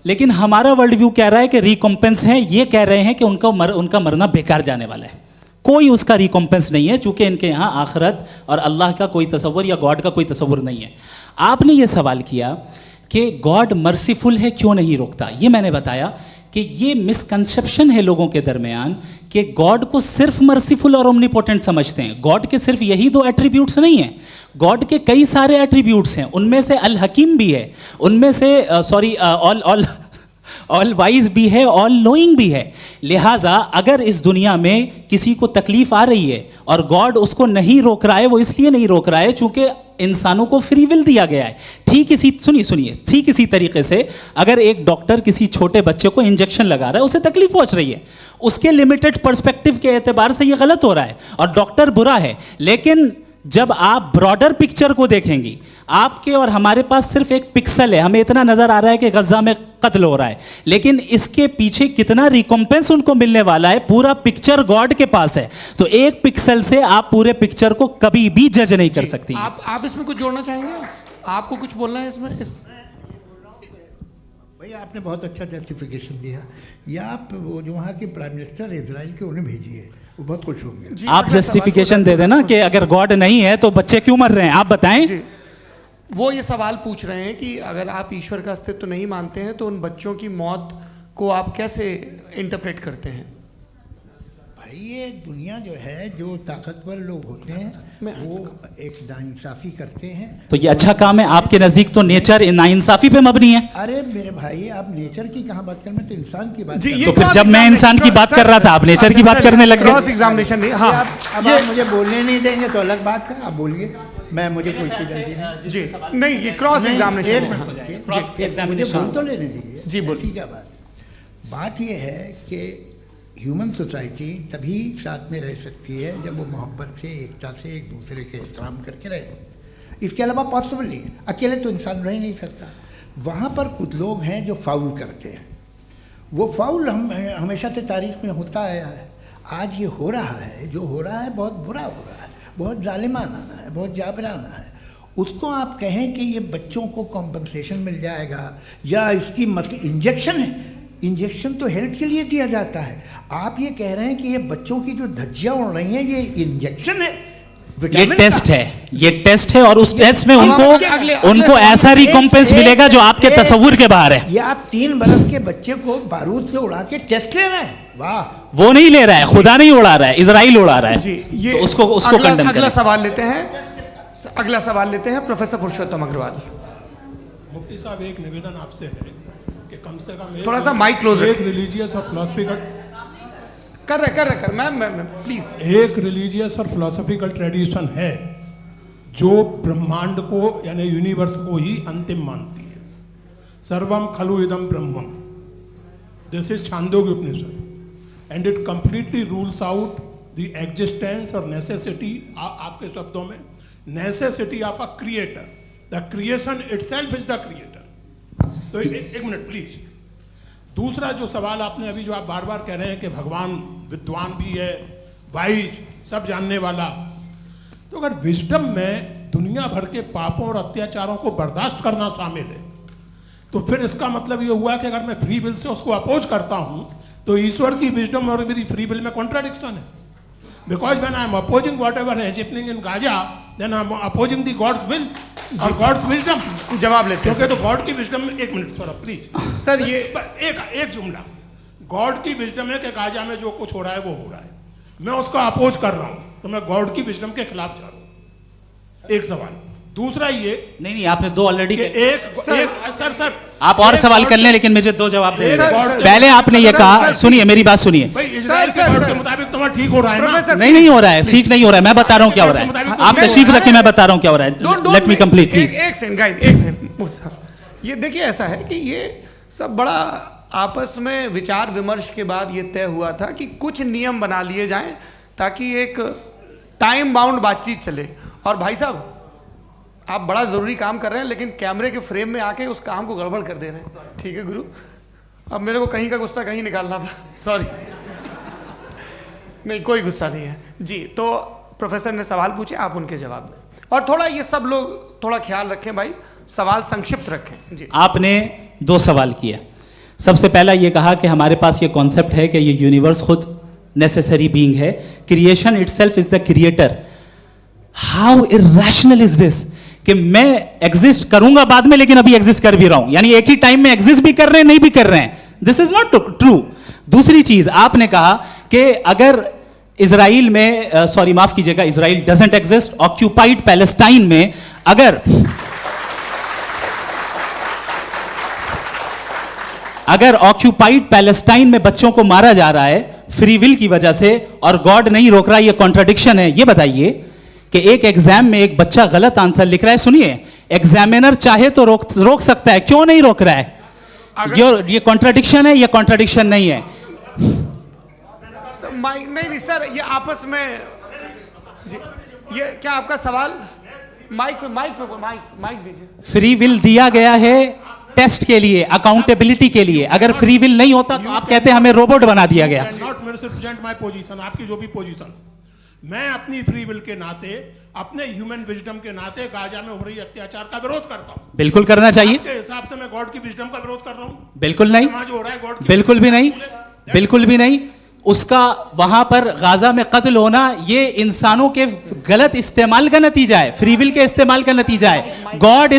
लेकिन हमारा वर्ल्ड व्यू कह रहा है कि रिकॉम्पेंस है, ये कह रहे हैं कि उनका मरना बेकार जाने वाला है, कोई उसका रिकॉम्पेंस नहीं है, चूंकि इनके यहाँ आखिरत और अल्लाह का कोई तसव्वुर या गॉड का कोई तसव्वुर नहीं है। आपने ये सवाल किया कि गॉड मर्सीफुल है, क्यों नहीं रोकता? ये मैंने बताया कि ये मिसकंसेप्शन है लोगों के दरमियान कि गॉड को सिर्फ मर्सीफुल और ओमनीपोटेंट समझते हैं। गॉड के सिर्फ यही 2 एट्रीब्यूट्स नहीं हैं, गॉड के कई सारे एट्रीब्यूट्स हैं, उनमें से अल हकीम भी है, उनमें से ऑल वाइज भी है, ऑल नोइंग भी है। लिहाजा अगर इस दुनिया में किसी को तकलीफ आ रही है और गॉड उसको नहीं रोक रहा है, वो इसलिए नहीं रोक रहा है चूंकि इंसानों को फ्री विल दिया गया है। ठीक इसी तरीके से अगर एक डॉक्टर किसी छोटे बच्चे को इंजेक्शन लगा रहा है, उसे तकलीफ पहुंच रही है, उसके लिमिटेड पर्सपेक्टिव के एतबार से ये गलत हो रहा है और डॉक्टर बुरा है। लेकिन जब आप ब्रॉडर पिक्चर को देखेंगी, आपके और हमारे पास सिर्फ एक पिक्सल है, हमें इतना नजर आ रहा है कि गज़ा में कत्ल हो रहा है, लेकिन इसके पीछे कितना रिकॉम्पेंस उनको मिलने वाला है, पूरा पिक्चर गॉड के पास है। तो एक पिक्सल से आप पूरे पिक्चर को कभी भी जज नहीं कर सकती। आप इसमें कुछ जोड़ना चाहेंगे? आपको कुछ बोलना है इसमें? भैया आपने बहुत अच्छा जस्टिफिकेशन दिया। या आप वो जो वहाँ के प्राइम मिनिस्टर इजराइल के उन्हें भेजिए, वो बहुत खुश होंगे। आप जस्टिफिकेशन दे देना कि अगर गॉड नहीं है तो बच्चे क्यों मर रहे हैं, आप बताएं। वो ये सवाल पूछ रहे हैं कि अगर आप ईश्वर का अस्तित्व नहीं मानते हैं तो उन बच्चों की मौत को आप कैसे इंटरप्रेट करते हैं? भाई ये दुनिया जो है, जो ताकतवर लोग होते हैं वो एक नाइंसाफ़ी करते हैं। तो ये अच्छा काम है आपके नज़दीक, तो नेचर नाइंसाफ़ी पे मबनी है। अरे मेरे भाई, आप नेचर की कहाँ बात कर रहे हैं, तो इंसान की बात। तो फिर जब मैं इंसान की बात कर रहा था, आप नेचर की बात करने लग गए। क्रॉस एग्जामिनेशन नहीं। हाँ, अब आप मुझे बोलने नहीं देंगे तो अलग बात है, आप बोलिए, मुझे कोई जल्दी नहीं। जी नहीं, ये क्रॉस एग्जामिनेशन मुझे बोल तो लेने दीजिए। जी बोलिए। क्या बात ये है कि ह्यूमन सोसाइटी तभी साथ में रह सकती है जब वो मोहब्बत से, एकता से, एक दूसरे के एहतराम करके रहे। इसके अलावा पॉसिबल नहीं है, अकेले तो इंसान रह नहीं सकता। वहाँ पर कुछ लोग हैं जो फाउल करते हैं, वो फाउल हमेशा से तारीख में होता आया है। आज ये हो रहा है, जो हो रहा है बहुत बुरा हो रहा है, बहुत जालिमाना है, बहुत जाबराना है। उसको आप कहें कि ये बच्चों को कॉम्पनसेशन मिल जाएगा या इसकी इंजेक्शन है, इंजेक्शन तो हेल्थ के लिए दिया जाता है। आप ये कह रहे हैं कि ये बच्चों की जो धज्जियाँ उड़ रही हैं ये इंजेक्शन है, ये विटामिन टेस्ट का। है, ये टेस्ट है और उस टेस्ट में उनको अगले उनको सवाल ऐसा रिकॉम्पेंस मिलेगा जो आपके तस्वुर के बाहर है। ये आप 3 बरस के बच्चे को बारूद से उड़ा के टेस्ट ले रहे हैं, वाह। वो नहीं ले रहा है, खुदा नहीं उड़ा रहा है, इजराइल उड़ा रहा है। जी, ये तो उसको कंडेम अगला करें। सवाल लेते हैं। अगला सवाल लेते हैं प्रोफेसर पुरुषोत्तम अग्रवाल। मुफ्ती साहब, एक निवेदन आपसे है कि कम से कम थोड़ा सा माइक क्लोज एक रखें। रिलीजियस और फिलोसफिकल कर रहे मैम प्लीज। एक रिलीजियस और फिलोसफिकल ट्रेडिशन है जो ब्रह्मांड को यानी यूनिवर्स को ही अंतिम मानती है। सर्वम खलु इदम ब्रह्मम, this is Chandogya Upanishad, and it completely rules out the existence और नेसेसिटी, आपके शब्दों में necessity of a creator. The creation itself is the creator. तो एक मिनट प्लीज। दूसरा जो सवाल आपने अभी, जो आप बार बार कह रहे हैं कि भगवान विद्वान भी है, वाइज, सब जानने वाला, तो अगर विजडम में दुनिया भर के पापों और अत्याचारों को बर्दाश्त करना शामिल है, तो फिर इसका मतलब ये हुआ कि अगर मैं फ्री विल से उसको अपोज करता हूं तो ईश्वर की विजडम और मेरी फ्री विल में कॉन्ट्राडिक्शन है। Because when I am opposing whatever is happening in Gaza, then I am opposing the God's will और गॉड्स विजडम। जवाब लेते हैं क्योंकि तो गॉड की विजडम में, एक मिनट सर प्लीज सर, ये एक जुमला, गॉड की विजडम है कि गाजा में जो कुछ हो रहा है वो हो रहा है, मैं उसको अपोज कर रहा हूं, तो मैं गॉड की विजडम के खिलाफ जा रहा हूं। एक सवाल। दूसरा ये नहीं, आपने 2 ऑलरेडी। सर आप और सवाल कर लें, लेकिन मुझे 2 जवाब दे सर, दें। सर, पहले आपने ये सर, कहा, सर, सुनिए मेरी बात सुनिए। भाई इजराइल के गॉड के मुताबिक तुम्हारा ठीक हो रहा है ना? प्रोफेसर, नहीं हो रहा है, ठीक नहीं हो रहा है, मैं बता रहा हूं क्या हो रहा है। आप तशरीफ रखें, मैं बता रहा हूं क्या हो रहा है। Let me complete please. एक सेकंड गाइस, एक सेकंड। ये देखिए, ऐसा है कि ये सब बड़ा आपस में विचार विमर्श के बाद ये तय हुआ था कि कुछ नियम बना लिए जाएं ताकि एक टाइम बाउंड बातचीत चले। और भाई साहब, आप बड़ा ज़रूरी काम कर रहे हैं, लेकिन कैमरे के फ्रेम में आके उस काम को गड़बड़ कर दे रहे हैं। ठीक है गुरु, अब मेरे को कहीं का गुस्सा कहीं निकालना था, सॉरी। नहीं, कोई गुस्सा नहीं है जी। तो प्रोफेसर ने सवाल पूछे, आप उनके जवाब दें। और थोड़ा ये सब लोग थोड़ा ख्याल रखें भाई, सवाल संक्षिप्त रखें जी। आपने 2 सवाल किया। सबसे पहला ये कहा कि हमारे पास ये कॉन्सेप्ट है कि ये यूनिवर्स खुद नेसेसरी बीइंग है, creation itself is the creator. How irrational is this कि मैं एग्जिस्ट करूंगा बाद में, लेकिन अभी एग्जिस्ट कर भी रहा हूं, यानी एक ही टाइम में एग्जिस्ट भी कर रहे हैं, नहीं भी कर रहे हैं। This is not true. दूसरी चीज, आपने कहा कि अगर इजराइल में, सॉरी माफ कीजिएगा, Israel doesn't exist, occupied Palestine में अगर ऑक्यूपाइड पैलेस्टाइन में बच्चों को मारा जा रहा है फ्री विल की वजह से और गॉड नहीं रोक रहा, ये कॉन्ट्रडिक्शन है। ये बताइए कि एक एग्जाम में एक बच्चा गलत आंसर लिख रहा है, सुनिए, एग्जामिनर चाहे तो रोक सकता है, क्यों नहीं रोक रहा है? ये कॉन्ट्रडिक्शन है, ये कॉन्ट्रडिक्शन नहीं है। माइक नहीं सर, ये आपस में जी, ये क्या आपका सवाल? माइक दीजिए। फ्री विल दिया गया है टेस्ट के लिए, अकाउंटेबिलिटी के लिए। अगर फ्री विल नहीं होता तो आप कहते हैं हमें रोबोट बना दिया गया। नॉट मिसरिप्रेजेंट माय पोजीशन, आपकी जो भी पोजीशन, मैं अपनी फ्री विल के नाते, अपने ह्यूमन विजडम के नाते गाजा में हो रही अत्याचार का विरोध करता हूं। बिल्कुल करना चाहिए। आपके हिसाब से मैं गॉड की विजडम का विरोध कर रहा हूं? बिल्कुल नहीं, वहां जो हो रहा है गॉड की बिल्कुल भी नहीं, बिल्कुल भी नहीं। उसका वहां पर गाजा में कत्ल होना ये इंसानों के गलत इस्तेमाल का नतीजा है, फ्री विल के इस्तेमाल का नतीजा है। गॉड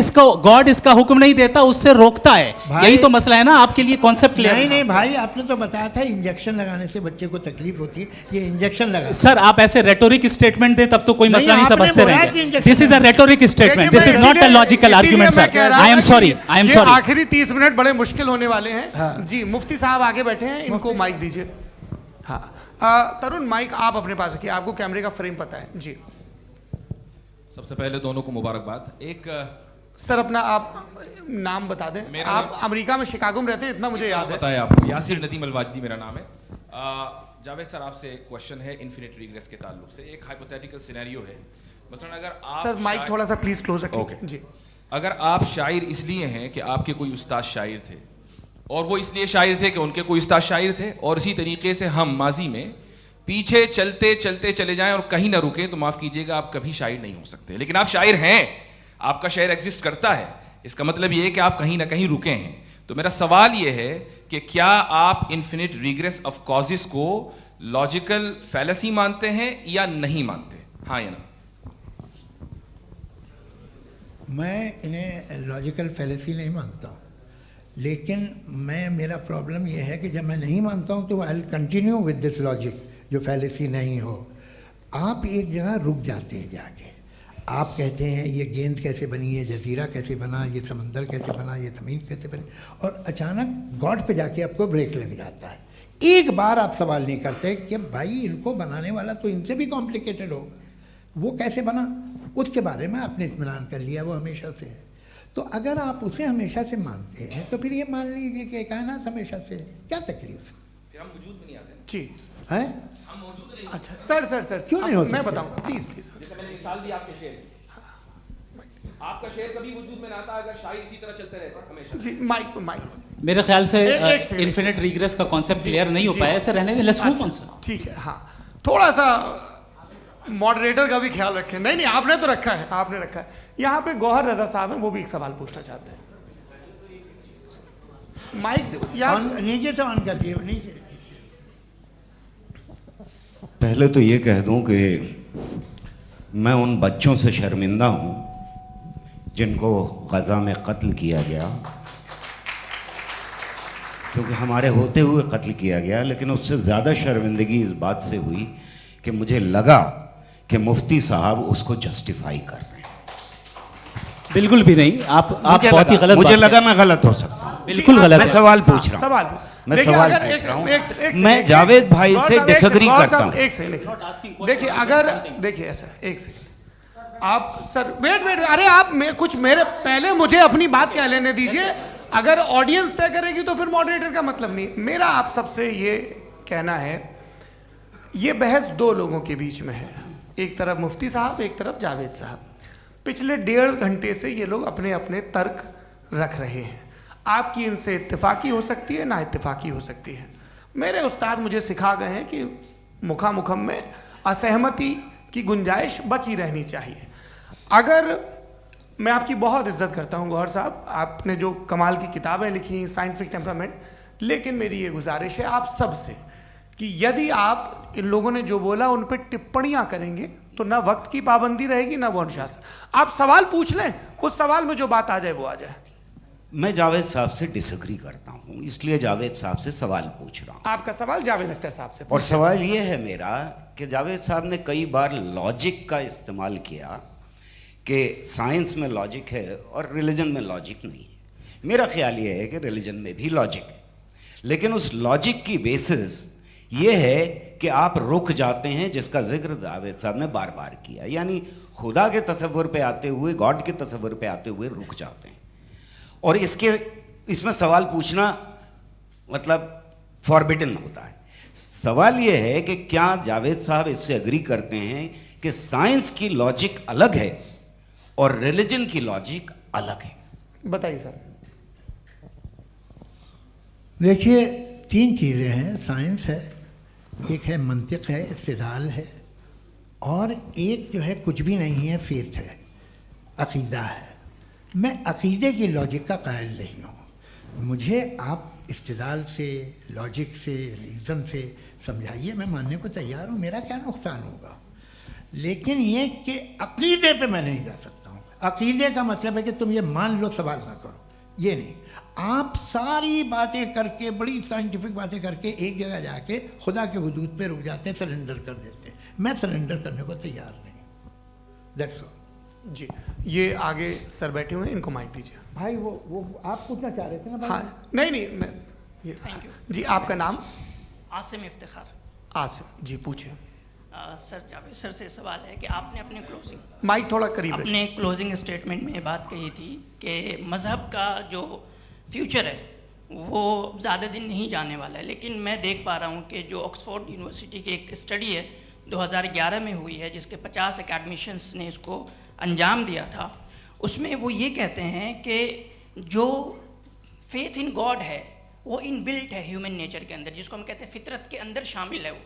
इसका हुक्म नहीं देता, उससे रोकता है। यही तो मसला है ना, आपके लिए कॉन्सेप्ट क्लियर? नहीं भाई, आपने तो बताया था इंजेक्शन लगाने से बच्चे को तकलीफ होती है, ये इंजेक्शन लगा। सर आप ऐसे रेटोरिक स्टेटमेंट दे तब तो कोई मसला नहीं आपने समझते बोला कि रहेंगे। Injection this is a rhetoric statement, this is not a logical argument sir. I am sorry, I am sorry. आखिरी 30 मिनट बड़े मुश्किल होने वाले हैं जी। मुफ्ती साहब आगे बैठे हैं, इनको माइक दीजिए। हाँ, तरुण माइक आप अपने पास रखिए, आपको कैमरे का फ्रेम पता है जी। सबसे पहले दोनों को मुबारकबाद। एक सर अपना आप नाम बता दें। आप अमेरिका में शिकागो में रहते हैं, इतना मुझे याद है। बताया आपको, यासिर नदीम अलवाजदी मेरा नाम है। जावेद सर, आपसे एक क्वेश्चन है इन्फिनिट रिग्रेस के ताल्लुक से। एक हाइपोथेटिकल सिनेरियो है, मसलन अगर आप सर माइक थोड़ा सा प्लीज क्लोज रखिए जी। अगर आप शायर इसलिए हैं कि आपके कोई उस्ताद शायर थे, और वो इसलिए शायर थे कि उनके कोई उस्ताद शायर थे, और इसी तरीके से हम माजी में पीछे चलते चलते चले जाएं और कहीं ना रुके, तो माफ कीजिएगा आप कभी शायर नहीं हो सकते। लेकिन आप शायर हैं, आपका शायर एग्जिस्ट करता है, इसका मतलब ये है कि आप कहीं ना कहीं रुके हैं। तो मेरा सवाल ये है कि क्या आप इन्फिनिट रिग्रेस ऑफ कॉजेस को लॉजिकल फैलेसी मानते हैं या नहीं मानते? हाँ या ना? मैं इन्हें लॉजिकल फैलेसी नहीं मानता हूँ, लेकिन मेरा प्रॉब्लम यह है कि जब मैं नहीं मानता हूँ तो I continue with this logic जो फैलेसी नहीं हो। आप एक जगह रुक जाते हैं जाके, आप कहते हैं ये गेंद कैसे बनी, ये जजीरा कैसे बना, ये समंदर कैसे बना, ये ज़मीन कैसे बनी, और अचानक गॉड पे जाके आपको ब्रेक लग जाता है। एक बार आप सवाल नहीं करते कि भाई इनको बनाने वाला तो इनसे भी कॉम्प्लिकेटेड होगा, वो कैसे बना, उसके बारे में आपने इत्मीनान कर लिया, वो हमेशा से है। तो अगर आप उसे हमेशा से मानते हैं तो फिर ये मान लीजिए कि कायनात हमेशा से है, क्या तकलीफ फिर हम वजूद में नहीं आते ना। जी है? हम मौजूद नहीं। अच्छा सर क्यों नहीं हो मैं सकते? बताऊंगा, प्लीज प्लीज। जैसे मैंने मिसाल दी आपके शेर की। आपका शेर कभी वजूद में ना आता अगर शायर इसी तरह चलते रहते हमेशा। जी माइक मेरे ख्याल से एक सेकंड, इन्फिनिट रिग्रेस का कॉन्सेप्ट क्लियर नहीं हो जी। पाया, ऐसे रहने दें, लेट्स मूव ऑन सर। ठीक है। हाँ, थोड़ा सा मॉडरेटर का भी ख्याल रखें। नहीं नहीं, आपने तो रखा है, आपने रखा है। यहाँ पे गौहर रजा साहब हैं, वो भी एक सवाल पूछना चाहते हैं। माइक यार नीचे से ऑन कर दिए, नीचे। पहले तो ये कह दूं कि मैं उन बच्चों से शर्मिंदा हूं जिनको गज़ा में कत्ल किया गया, क्योंकि हमारे होते हुए कत्ल किया गया। लेकिन उससे ज़्यादा शर्मिंदगी इस बात से हुई कि मुझे लगा कि मुफ्ती साहब उसको जस्टिफाई कर रहे हैं। बिल्कुल भी नहीं, आप बहुत ही गलत मुझे बात लगा कह मैं गलत हो सकता हूं। बिल्कुल गलत मैं है। सवाल पूछ रहा हूं। सवाल मैं देखिए, सवाल अगर पूछ रहा हूं। एक मैं सेकंड, जावेद भाई गौर से साहब, एक डिसएग्री सेकंड, करता गौर हूं। साहब, एक सेकंड। देखिए अगर देखिए ऐसा, एक सेकंड आप सर वेट, अरे आप कुछ मेरे पहले मुझे अपनी बात कह लेने दीजिए। अगर ऑडियंस तय करेगी तो फिर मॉडरेटर का मतलब नहीं। मेरा आप सबसे ये कहना है, ये बहस दो लोगों के बीच में है, एक तरफ मुफ्ती साहब, एक तरफ जावेद साहब। पिछले 1.5 घंटे से ये लोग अपने अपने तर्क रख रहे हैं। आपकी इनसे इत्तेफाकी हो सकती है, ना इत्तेफाकी हो सकती है। मेरे उस्ताद मुझे सिखा गए हैं कि मुखामुखम में असहमति की गुंजाइश बची रहनी चाहिए। अगर मैं आपकी बहुत इज्जत करता हूं गौहर साहब, आपने जो कमाल की किताबें लिखी, साइंटिफिक टेम्परामेंट, लेकिन मेरी ये गुजारिश है आप सबसे कि यदि आप इन लोगों ने जो बोला उन पर टिप्पणियां करेंगे तो ना वक्त की पाबंदी रहेगी, ना वो अनुशासन। आप सवाल पूछ लें, उस सवाल में जो बात आ जाए वो आ जाए। मैं जावेद साहब से डिसएग्री करता हूं, इसलिए जावेद साहब से सवाल पूछ रहा हूं। आपका सवाल जावेद अख्तर साहब से। और सवाल ये है मेरा कि जावेद साहब ने कई बार लॉजिक का इस्तेमाल किया कि साइंस में लॉजिक है और रिलीजन में लॉजिक नहीं है। मेरा ख्याल ये है कि रिलीजन में भी लॉजिक है, लेकिन उस लॉजिक की बेसिस ये है कि आप रुक जाते हैं, जिसका जिक्र जावेद साहब ने बार बार किया, यानी खुदा के तसव्वुर पे आते हुए, गॉड के तसव्वुर पे आते हुए रुक जाते हैं। और इसमें सवाल पूछना मतलब फॉरबिडन होता है। सवाल ये है कि क्या जावेद साहब इससे एग्री करते हैं कि साइंस की लॉजिक अलग है और रिलीजन की लॉजिक अलग है? बताइए सर। देखिए, 3 चीज़ें हैं। साइंस है, एक है मंतिक है, इस्तिदलाल है, और एक जो है कुछ भी नहीं है, फेथ है, अकीदा है। मैं अकीदे की लॉजिक का कायल नहीं हूँ। मुझे आप इस्तिदलाल से, लॉजिक से, रीज़न से समझाइए, मैं मानने को तैयार हूँ, मेरा क्या नुकसान होगा। लेकिन ये कि अकीदे पे मैं नहीं जा सकता हूँ। अकीदे का मतलब है कि तुम ये मान लो, सवाल ना करो, ये नहीं। आप सारी बातें करके, बड़ी साइंटिफिक बातें करके एक जगह जाके खुदा के वजूद पे रुक जाते हैं, सरेंडर कर देते हैं। मैं सरेंडर करने को तैयार नहीं। That's all. जी, ये आगे सर बैठे हुए हैं, इनको माइक दीजिए। भाई वो आप पूछना चाह रहे थे ना भाई? हाँ, नहीं मैं ये थैंक यू जी। आपका नाम? आसिम इफ्तिखार। आसिम जी, पूछिए। सर, जावेद सर से सवाल है कि आपने अपने माइक थोड़ा करीब रखिए। अपने क्लोजिंग स्टेटमेंट में बात कही थी कि मज़हब का जो फ्यूचर है वो ज़्यादा दिन नहीं जाने वाला है, लेकिन मैं देख पा रहा हूँ कि जो ऑक्सफोर्ड यूनिवर्सिटी की एक स्टडी है 2011 में हुई है, जिसके 50 एकेडमिशियंस ने इसको अंजाम दिया था, उसमें वो ये कहते हैं कि जो फेथ इन गॉड है वो इनबिल्ट है ह्यूमन नेचर के अंदर, जिसको हम कहते हैं फितरत के अंदर शामिल है वो।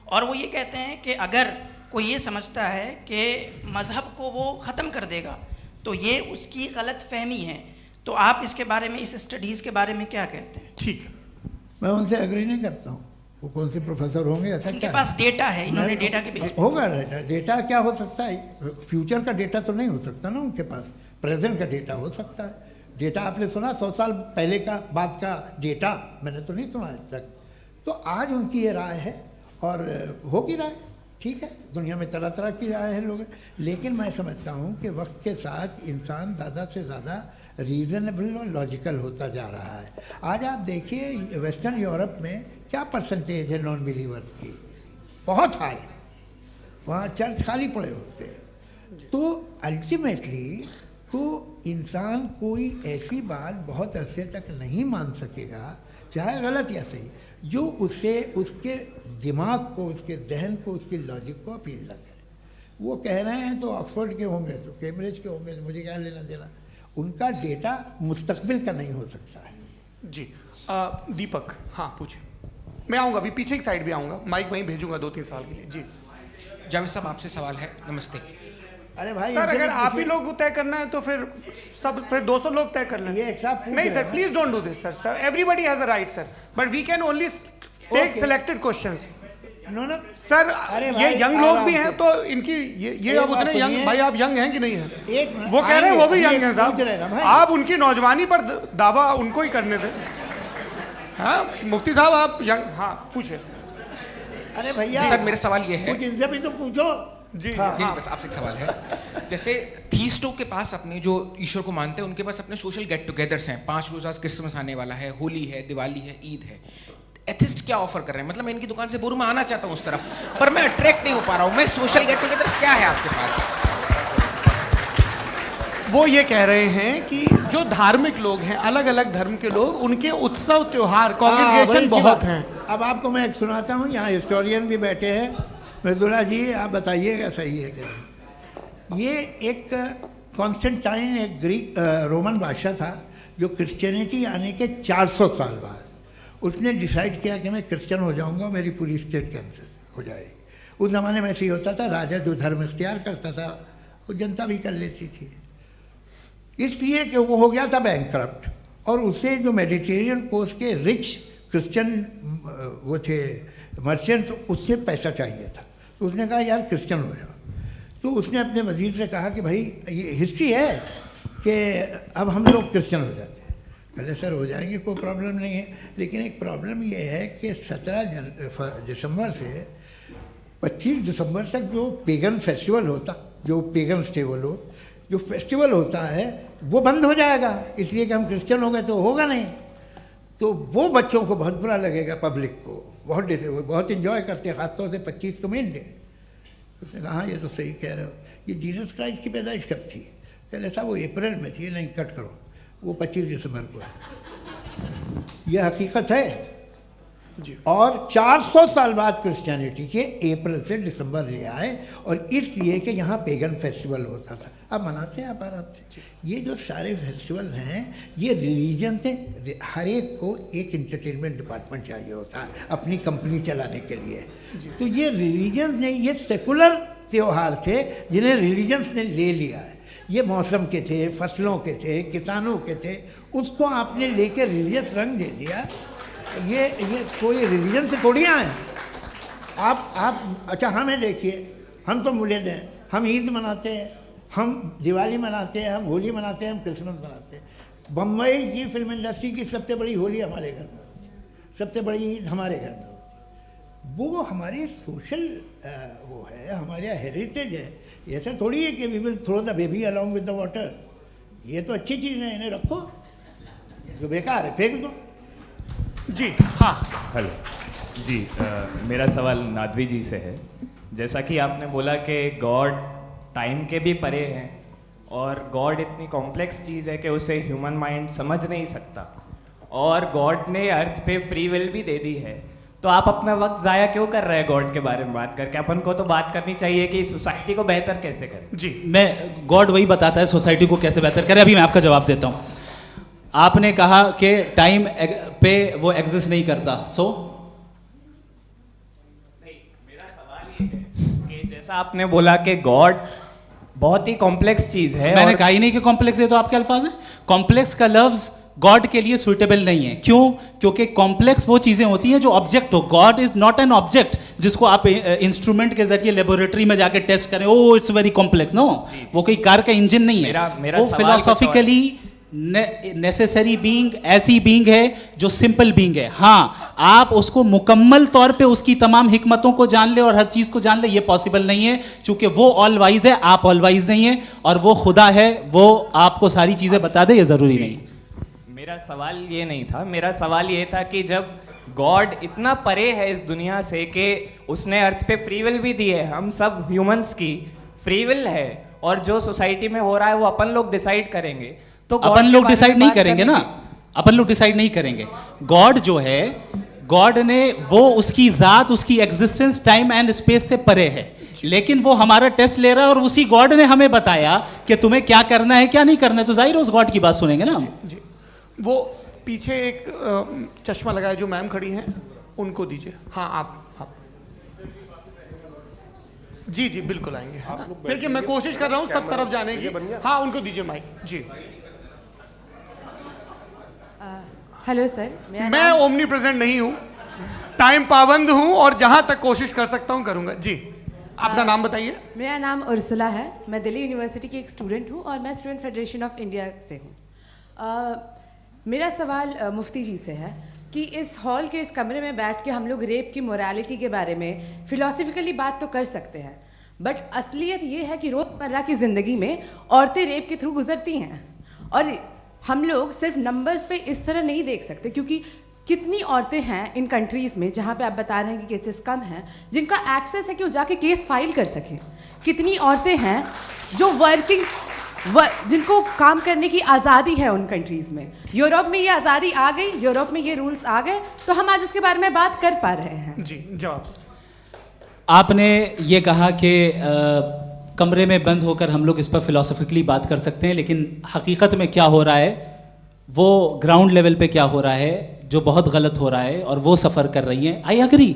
और वो ये कहते हैं कि अगर कोई ये समझता है कि मज़हब को वो ख़त्म कर देगा तो ये उसकी गलत फहमी है। तो आप इसके बारे में, इस स्टडीज़ के बारे में क्या कहते हैं? ठीक है, मैं उनसे एग्री नहीं करता हूँ। वो कौन से प्रोफेसर होंगे, ऐसा उनके क्या पास डेटा है, इन्होंने डेटा के बेस होगा। डेटा क्या हो सकता है? फ्यूचर का डेटा तो नहीं हो सकता ना उनके पास। प्रेजेंट का डेटा हो सकता है। डेटा आपने सुना 100 साल पहले का बाद का डेटा, मैंने तो नहीं सुना आज तक। तो आज उनकी ये राय है और होगी राय, ठीक है। दुनिया में तरह तरह की राय है लोग, लेकिन मैं समझता हूँ कि वक्त के साथ इंसान ज़्यादा से ज़्यादा रीज़नेबल और लॉजिकल होता जा रहा है। आज आप देखिए वेस्टर्न यूरोप में क्या परसेंटेज है नॉन बिलीवर्स की, बहुत हाई। वहाँ चर्च खाली पड़े होते हैं। तो अल्टीमेटली तो इंसान कोई ऐसी बात बहुत अरसे तक नहीं मान सकेगा, चाहे गलत या सही, जो उससे उसके दिमाग को, उसके जहन को, उसकी लॉजिक को अपील न करे। वो कह रहे हैं तो ऑक्सफोर्ड के होंगे तो कैम्ब्रिज के होंगे, तो मुझे क्या लेना देना। उनका डेटा मुस्तकबिल का नहीं हो सकता है। जी दीपक, हाँ पूछिए। मैं आऊँगा, अभी पीछे की साइड भी आऊँगा, माइक वहीं भेजूंगा 2-3 साल के लिए। जी जावेद साहब, आपसे सवाल है। नमस्ते। अरे भाई सर, अगर आप ही लोग तय करना है तो फिर 200 लोग तय कर लें। ये एक साथ नहीं sir, please don't do this sir. Everybody has a right sir, but we can only take selected questions. No sir, ये यंग लोग भी हैं तो इनकी ये अब उतने बात यंग, सुनिए। भाई आप यंग हैं कि नहीं हैं? एक मिनट, वो कह रहे हैं वो भी आइए, यंग हैं पूछ रहे हैं ना साहब, भाई। आप उनकी नौजवानी पर दावा उनको ही करने थे। हाँ मुफ्ती साहब आप यंग, हाँ पूछे। अरे भैया सर, मेरा सवाल ये है। कुछ इनसे भी तो पूछो। जी नहीं, बस आपसे एक सवाल है। जैसे थीस्टो के पास अपने जो ईश्वर को मानते हैं उनके पास अपने सोशल गेट टुगेदर्स हैं। 5 रोज़ आज क्रिसमस आने वाला है, होली है, दिवाली है, ईद है। एथिस्ट क्या ऑफर कर रहे हैं? मतलब मैं इनकी दुकान से बोलूं, मैं आना चाहता हूं उस तरफ, पर मैं अट्रैक्ट नहीं हो पा रहा हूं। मैं सोशल गेट टुगेदर्स क्या है आपके पास? वो ये कह रहे हैं कि जो धार्मिक लोग हैं, अलग अलग धर्म के लोग, उनके उत्सव त्योहार कॉन्ग्रेगेशन बहुत हैं। अब आपको मैं एक सुनाता हूँ, यहाँ हिस्टोरियन भी बैठे हैं। मृदुला जी आप बताइएगा सही है क्या? ये एक कॉन्स्टेंटाइन, एक ग्रीक रोमन बादशाह था जो क्रिश्चियनिटी आने के 400 साल बाद उसने डिसाइड किया कि मैं क्रिश्चियन हो जाऊंगा, मेरी पूरी स्टेट कैंसिल हो जाएगी। उस ज़माने में ऐसे ही होता था, राजा जो धर्म इख्तियार करता था वो जनता भी कर लेती थी। इसलिए कि वो हो गया था बैंकक्रप्ट, और उसे जो मेडिटेरियन कोस्ट के रिच क्रिश्चियन वो थे मर्चेंट, उससे पैसा चाहिए था। तो उसने कहा यार क्रिश्चियन हो जाओ। तो उसने अपने वजीर से कहा कि भाई ये हिस्ट्री है कि अब हम लोग क्रिश्चियन हो जाते हैं। पहले सर हो जाएंगे, कोई प्रॉब्लम नहीं है, लेकिन एक प्रॉब्लम ये है कि 17 दिसंबर से 25 दिसंबर तक जो पेगन फेस्टिवल होता, जो पेगन जो फेस्टिवल होता है वो बंद हो जाएगा, इसलिए कि हम क्रिश्चियन हो गए तो होगा नहीं। तो वो बच्चों को बहुत बुरा लगेगा, पब्लिक को बहुत इन्जॉय करते हैं, ख़ासतौर से 25 को मेन डे। उसने कहा ये तो सही कह रहे हो, ये जीसस क्राइस्ट की पैदाइश कब थी? कहले साहब वो अप्रैल में थी। नहीं, कट करो, वो 25 दिसंबर को है। ये हकीकत है। और 400 साल बाद क्रिश्चियनिटी के अप्रैल से दिसंबर ले आए, और इसलिए कि यहाँ पेगन फेस्टिवल होता था। अब मनाते हैं आप आराम से। ये जो सारे फेस्टिवल हैं ये रिलीजन से, हर एक को एक इंटरटेनमेंट डिपार्टमेंट चाहिए होता है अपनी कंपनी चलाने के लिए। तो ये रिलीजन ने, ये सेकुलर त्यौहार थे जिन्हें रिलीजन्स ने ले लिया है। ये मौसम के थे, फसलों के थे, किसानों के थे, उसको आपने लेके रिलीजियस रंग दे दिया। ये कोई रिलीजन से थोड़ी आए आप। अच्छा हमें देखिए, हम तो मुल्द हैं, हम ईद मनाते हैं, हम दिवाली मनाते हैं, हम होली मनाते हैं, हम क्रिसमस मनाते हैं। बम्बई की फिल्म इंडस्ट्री की सबसे बड़ी होली हमारे घर में होती है, सबसे बड़ी ईद हमारे घर में होती है। वो हमारी सोशल वो है, हमारा हेरिटेज है। ऐसा थोड़ी है कि we will throw the baby along with the water. ये तो अच्छी चीज़ है, इन्हें रखो, जो बेकार है फेंक दो। जी हाँ, हेलो जी, मेरा सवाल नादवी जी से है। जैसा कि आपने बोला कि गॉड टाइम के भी परे हैं, और गॉड इतनी कॉम्प्लेक्स चीज़ है कि उसे ह्यूमन माइंड समझ नहीं सकता, और गॉड ने अर्थ पे फ्री विल भी दे दी है। तो आप अपना वक्त ज़ाया क्यों कर रहे हैं गॉड के बारे में बात करके? अपन को तो बात करनी चाहिए कि सोसाइटी को बेहतर कैसे करें। जी मैं गॉड वही बताता है सोसाइटी को कैसे बेहतर करें। अभी मैं आपका जवाब देता हूँ। आपने कहा कि टाइम पे वो एग्जिस्ट नहीं करता, मेरा सवाल ये है कि जैसा आपने बोला कि गॉड बहुत ही कॉम्प्लेक्स चीज़ है। मैंने कहा ही नहीं कि कॉम्प्लेक्स है, तो आपके अल्फाज हैं। कॉम्प्लेक्स का लफ्ज गॉड के लिए सुइटेबल नहीं है। क्यों? क्योंकि कॉम्प्लेक्स वो चीजें होती हैं जो ऑब्जेक्ट हो। God is not an object. जिसको आप इंस्ट्रूमेंट के जरिए लेबोरेटरी में जाके टेस्ट करें, oh it's very complex. No, वो कोई कार का इंजन नहीं है। मेरा वो सवाल फिलोसॉफिकली नेसेसरी बीइंग ऐसी बीइंग है जो सिंपल बीइंग है। हाँ, आप उसको मुकम्मल तौर पे उसकी तमाम हिकमतों को जान ले और हर चीज़ को जान ले, ये पॉसिबल नहीं है, क्योंकि वो ऑल वाइज है, आप ऑल वाइज नहीं है, और वो खुदा है, वो आपको सारी चीज़ें बता दे, ये ज़रूरी नहीं। मेरा सवाल ये नहीं था, मेरा सवाल ये था कि जब गॉड इतना परे है इस दुनिया से कि उसने अर्थ पे फ्री विल भी दी है, हम सब ह्यूमंस की फ्री विल है, और जो सोसाइटी में हो रहा है वो अपन लोग डिसाइड करेंगे, तो अपन लोग डिसाइड नहीं करेंगे ना, अपन लोग डिसाइड नहीं करेंगे। गॉड जो है, गॉड ने वो उसकी जात, उसकी एग्जिस्टेंस टाइम एंड स्पेस से परे है, लेकिन वो हमारा टेस्ट ले रहा है और उसी गॉड ने हमें बताया कि तुम्हें क्या करना है क्या नहीं करना है, तो जाहिर है उस गॉड की बात सुनेंगे ना हम। जी, वो पीछे एक चश्मा लगाए जो मैम खड़ी हैं, उनको दीजिए। हाँ, आप जी जी बिल्कुल आएंगे। देखिए मैं कोशिश कर रहा हूँ सब तरफ जाने की। हाँ, उनको दीजिए माइक। जी, हेलो सर, मैं ओमनी प्रेजेंट नहीं हूँ, टाइम पाबंद हूँ और जहाँ तक कोशिश कर सकता हूँ करूँगा। जी, अपना नाम बताइए। मेरा नाम उर्सुला है, मैं दिल्ली यूनिवर्सिटी की एक स्टूडेंट हूँ और मैं स्टूडेंट फेडरेशन ऑफ इंडिया से हूँ। मेरा सवाल मुफ्ती जी से है कि इस हॉल के इस कमरे में बैठ के हम लोग रेप की मोरालिटी के बारे में फिलोसफिकली बात तो कर सकते हैं, बट असलियत ये है कि रोज़मर्रा की ज़िंदगी में औरतें रेप के थ्रू गुजरती हैं, और हम लोग सिर्फ नंबर्स पे इस तरह नहीं देख सकते, क्योंकि कितनी औरतें हैं इन कंट्रीज़ में जहाँ पे आप बता रहे हैं कि केसेस कम हैं, जिनका एक्सेस है कि वो जाके केस फाइल कर सकें। कितनी औरतें हैं जो जिनको काम करने की आज़ादी है उन कंट्रीज़ में। यूरोप में ये आज़ादी आ गई, यूरोप में ये रूल्स आ गए, तो हम आज उसके बारे में बात कर पा रहे हैं। जी, जवाब। आपने ये कहा कि कमरे में बंद होकर हम लोग इस पर फिलोसफिकली बात कर सकते हैं, लेकिन हकीकत में क्या हो रहा है, वो ग्राउंड लेवल पे क्या हो रहा है जो बहुत गलत हो रहा है, और वो सफ़र कर रही हैं। आई एग्री,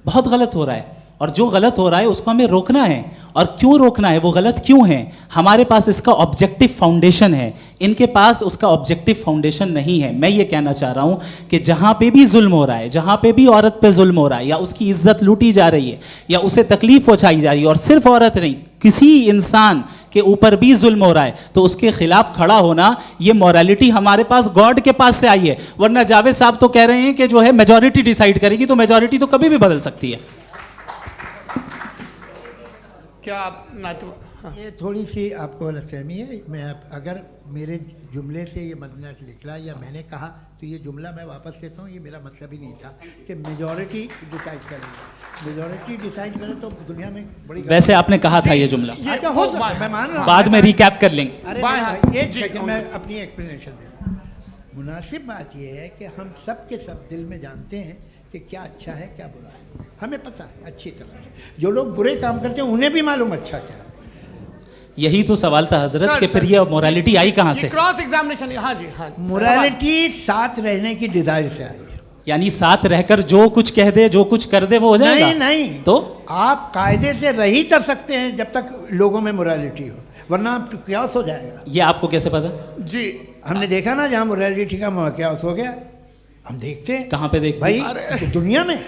बहुत गलत हो रहा है, और जो गलत हो रहा है उसको हमें रोकना है। और क्यों रोकना है, वो गलत क्यों है, हमारे पास इसका ऑब्जेक्टिव फाउंडेशन है, इनके पास उसका ऑब्जेक्टिव फाउंडेशन नहीं है। मैं ये कहना चाह रहा हूँ कि जहाँ पे भी जुल्म हो रहा है, जहाँ पे भी औरत पे जुल्म हो रहा है, या उसकी इज्जत लूटी जा रही है, या उसे तकलीफ पहुँचाई जा रही है, और सिर्फ औरत नहीं, किसी इंसान के ऊपर भी जुल्म हो रहा है, तो उसके खिलाफ खड़ा होना, ये मॉरलिटी हमारे पास गॉड के पास से आई है। वरना जावेद साहब तो कह रहे हैं कि जो है मेजॉरिटी डिसाइड करेगी, तो मेजॉरिटी तो कभी भी बदल सकती है। क्या आप नातू? हाँ। ये थोड़ी सी आपको गलतफहमी है। मैं अगर मेरे जुमले से ये मदनत निकला या मैंने कहा, तो ये जुमला मैं वापस लेता हूँ, ये मेरा मतलब ही नहीं था कि मेजॉरिटी डिसाइड करेगी। मेजॉरिटी डिसाइड करे तो दुनिया में बड़ी, वैसे आपने कहा था ये जुमला। अच्छा, हो सकता है, मैं मान रहा हूँ, बाद में रिकैप कर लेंगे। अरे एक सेकंड, मैं अपनी एक्सप्लेनेशन देता हूँ। मुनासिब बात यह है कि हम सब के सब दिल में जानते हैं कि क्या अच्छा है क्या बुरा है, हमें पता है अच्छी तरह से। जो लोग बुरे काम करते हैं उन्हें भी मालूम अच्छा क्या है। यही तो सवाल था हजरत कि फिर ये मोरालिटी आई कहाँ से? Cross examination. हाँ जी, हाँ। मोरालिटी साथ रहने की डिजायर से आई है, यानी साथ रहकर जो कुछ कह दे, जो कुछ कर दे, वो हो जाएगा? नहीं नहीं, तो आप कायदे से रह ही कर सकते हैं जब तक लोगों में मोरालिटी हो, वरना क्यास हो जाएगा। ये आपको कैसे पता? जी, हमने देखा ना, जहाँ मोरालिटी का क्यास हो गया, हम देखते हैं। कहाँ पे देखते भाई? दुनिया में।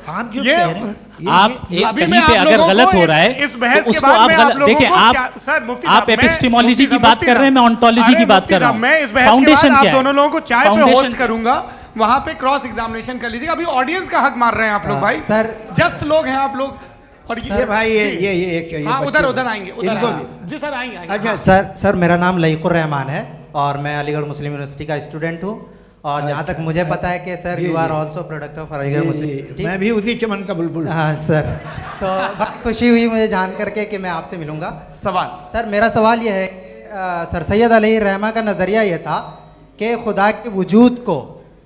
आप जो कह रहे हैं, आप कहीं पे अगर गलत हो रहा है, इस बहस तो के उसको बाद आप मैं गलत देखिए। आप एपिस्टेमोलॉजी की बात कर रहे हैं, मैं ओंटोलॉजी की बात कर रहा हूँ। मैं इस बहस के बाद आप दोनों लोगों को चाय पे होस्ट करूंगा, वहां पे क्रॉस एग्जामिनेशन कर लीजिएगा। अभी ऑडियंस का हक मार रहे हैं आप लोग भाई, सर जस्ट लोग हैं आप लोग। और ये भाई ये हाँ, उधर आएंगे, इनको जी सर आएंगे। अच्छा सर मेरा नाम लईकुर रहमान है और मैं अलीगढ़ मुस्लिम यूनिवर्सिटी का स्टूडेंट हूँ, और जहाँ तक मुझे पता है कि sir you are also product of Aligarh Muslim University. मैं भी उसी चमन का बुलबुल। हाँ सर, तो बहुत खुशी हुई मुझे जान करके कि मैं आपसे मिलूंगा। सवाल सर, मेरा सवाल यह है, सर सैयद अलैहिर्रहमा का नज़रिया यह था कि खुदा के वजूद को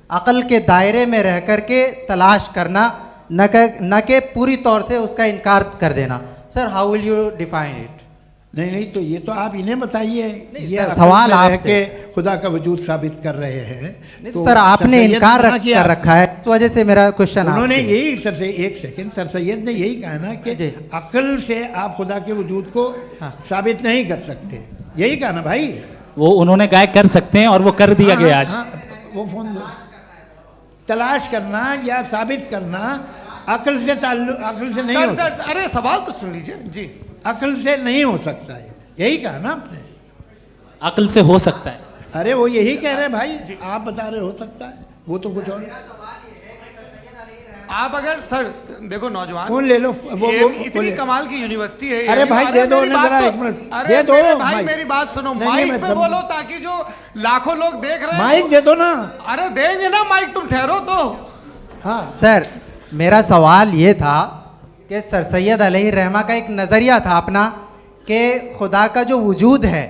अक़ल के दायरे में रह कर के तलाश करना, न कि पूरी तौर से उसका इनकार कर देना। Sir how will you define it? नहीं, तो ये तो आप इन्हें बताइए। ये सवाल आपसे खुदा का वजूद साबित कर रहे हैं, तो सर आपने इनकार कर रखा है, इस वजह से मेरा क्वेश्चन उन्होंने यही सर से एक सेकंड, सर सैयद ने यही कहा ना कि अक्ल से आप खुदा के वजूद को साबित नहीं कर सकते, यही कहा ना भाई। वो उन्होंने कहा कर सकते हैं और वो कर दिया गया आज। वो फोन तलाश करना या साबित करना अकल से ताल्लुक, अकल से नहीं सर हो सर अरे सवाल तो सुन लीजिए जी। अकल से नहीं हो सकता है, यही कहा ना आपने। अकल से हो सकता है। अरे वो यही कह रहे हैं भाई, आप बता रहे हो सकता है, वो तो कुछ और। आप अगर सर देखो नौजवान फोन ले लो, वो इतनी बोले। कमाल की यूनिवर्सिटी है। अरे भाई दे दो मेरी ना बात जरा तो- 1 मिनट, अरे दे दो मेरे भाई माइक। मेरी बात सुनो, नहीं, माइक मैं पे समझ- बोलो ताकि जो लाखों लोग देख रहे हैं माइक दे दो ना। अरे देंगे ना माइक, तुम ठहरो तो। हाँ सर, मेरा सवाल ये था कि सर सैयद अलैहि रहमा का एक नज़रिया था अपना कि खुदा का जो वजूद है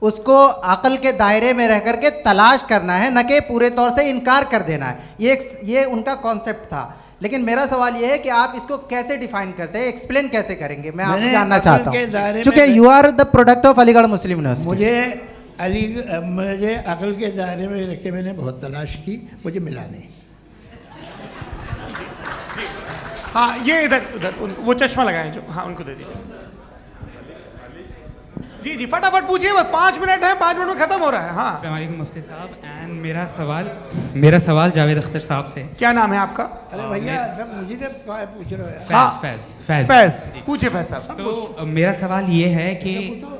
उसको अक़ल के दायरे में रह कर के तलाश करना है, न कि पूरे तौर से इनकार कर देना है। ये उनका कॉन्सेप्ट था। लेकिन मेरा सवाल ये है कि आप इसको कैसे डिफाइन करते हैं, एक्सप्लेन कैसे करेंगे, मैं आपसे जानना चाहता हूँ, क्योंकि you are the product of Aligarh Muslim University. मुझे अकल के दायरे में रखे मैंने बहुत तलाश की, मुझे मिला नहीं। हाँ ये इधर उधर वो चश्मा लगाए जो, हाँ उनको दे दीजिए। जी जी फटाफट पूछिए, बस 5 मिनट है, 5 मिनट में खत्म हो रहा है। हाँ अस्सलाम वालेकुम मुफ्ती साहब। एंड मेरा सवाल जावेद अख्तर साहब से। क्या नाम है आपका? अरे भैया सब मुझे जब पूछ रहे हो। फैज पूछिए फैज साहब। तो मेरा सवाल ये है कि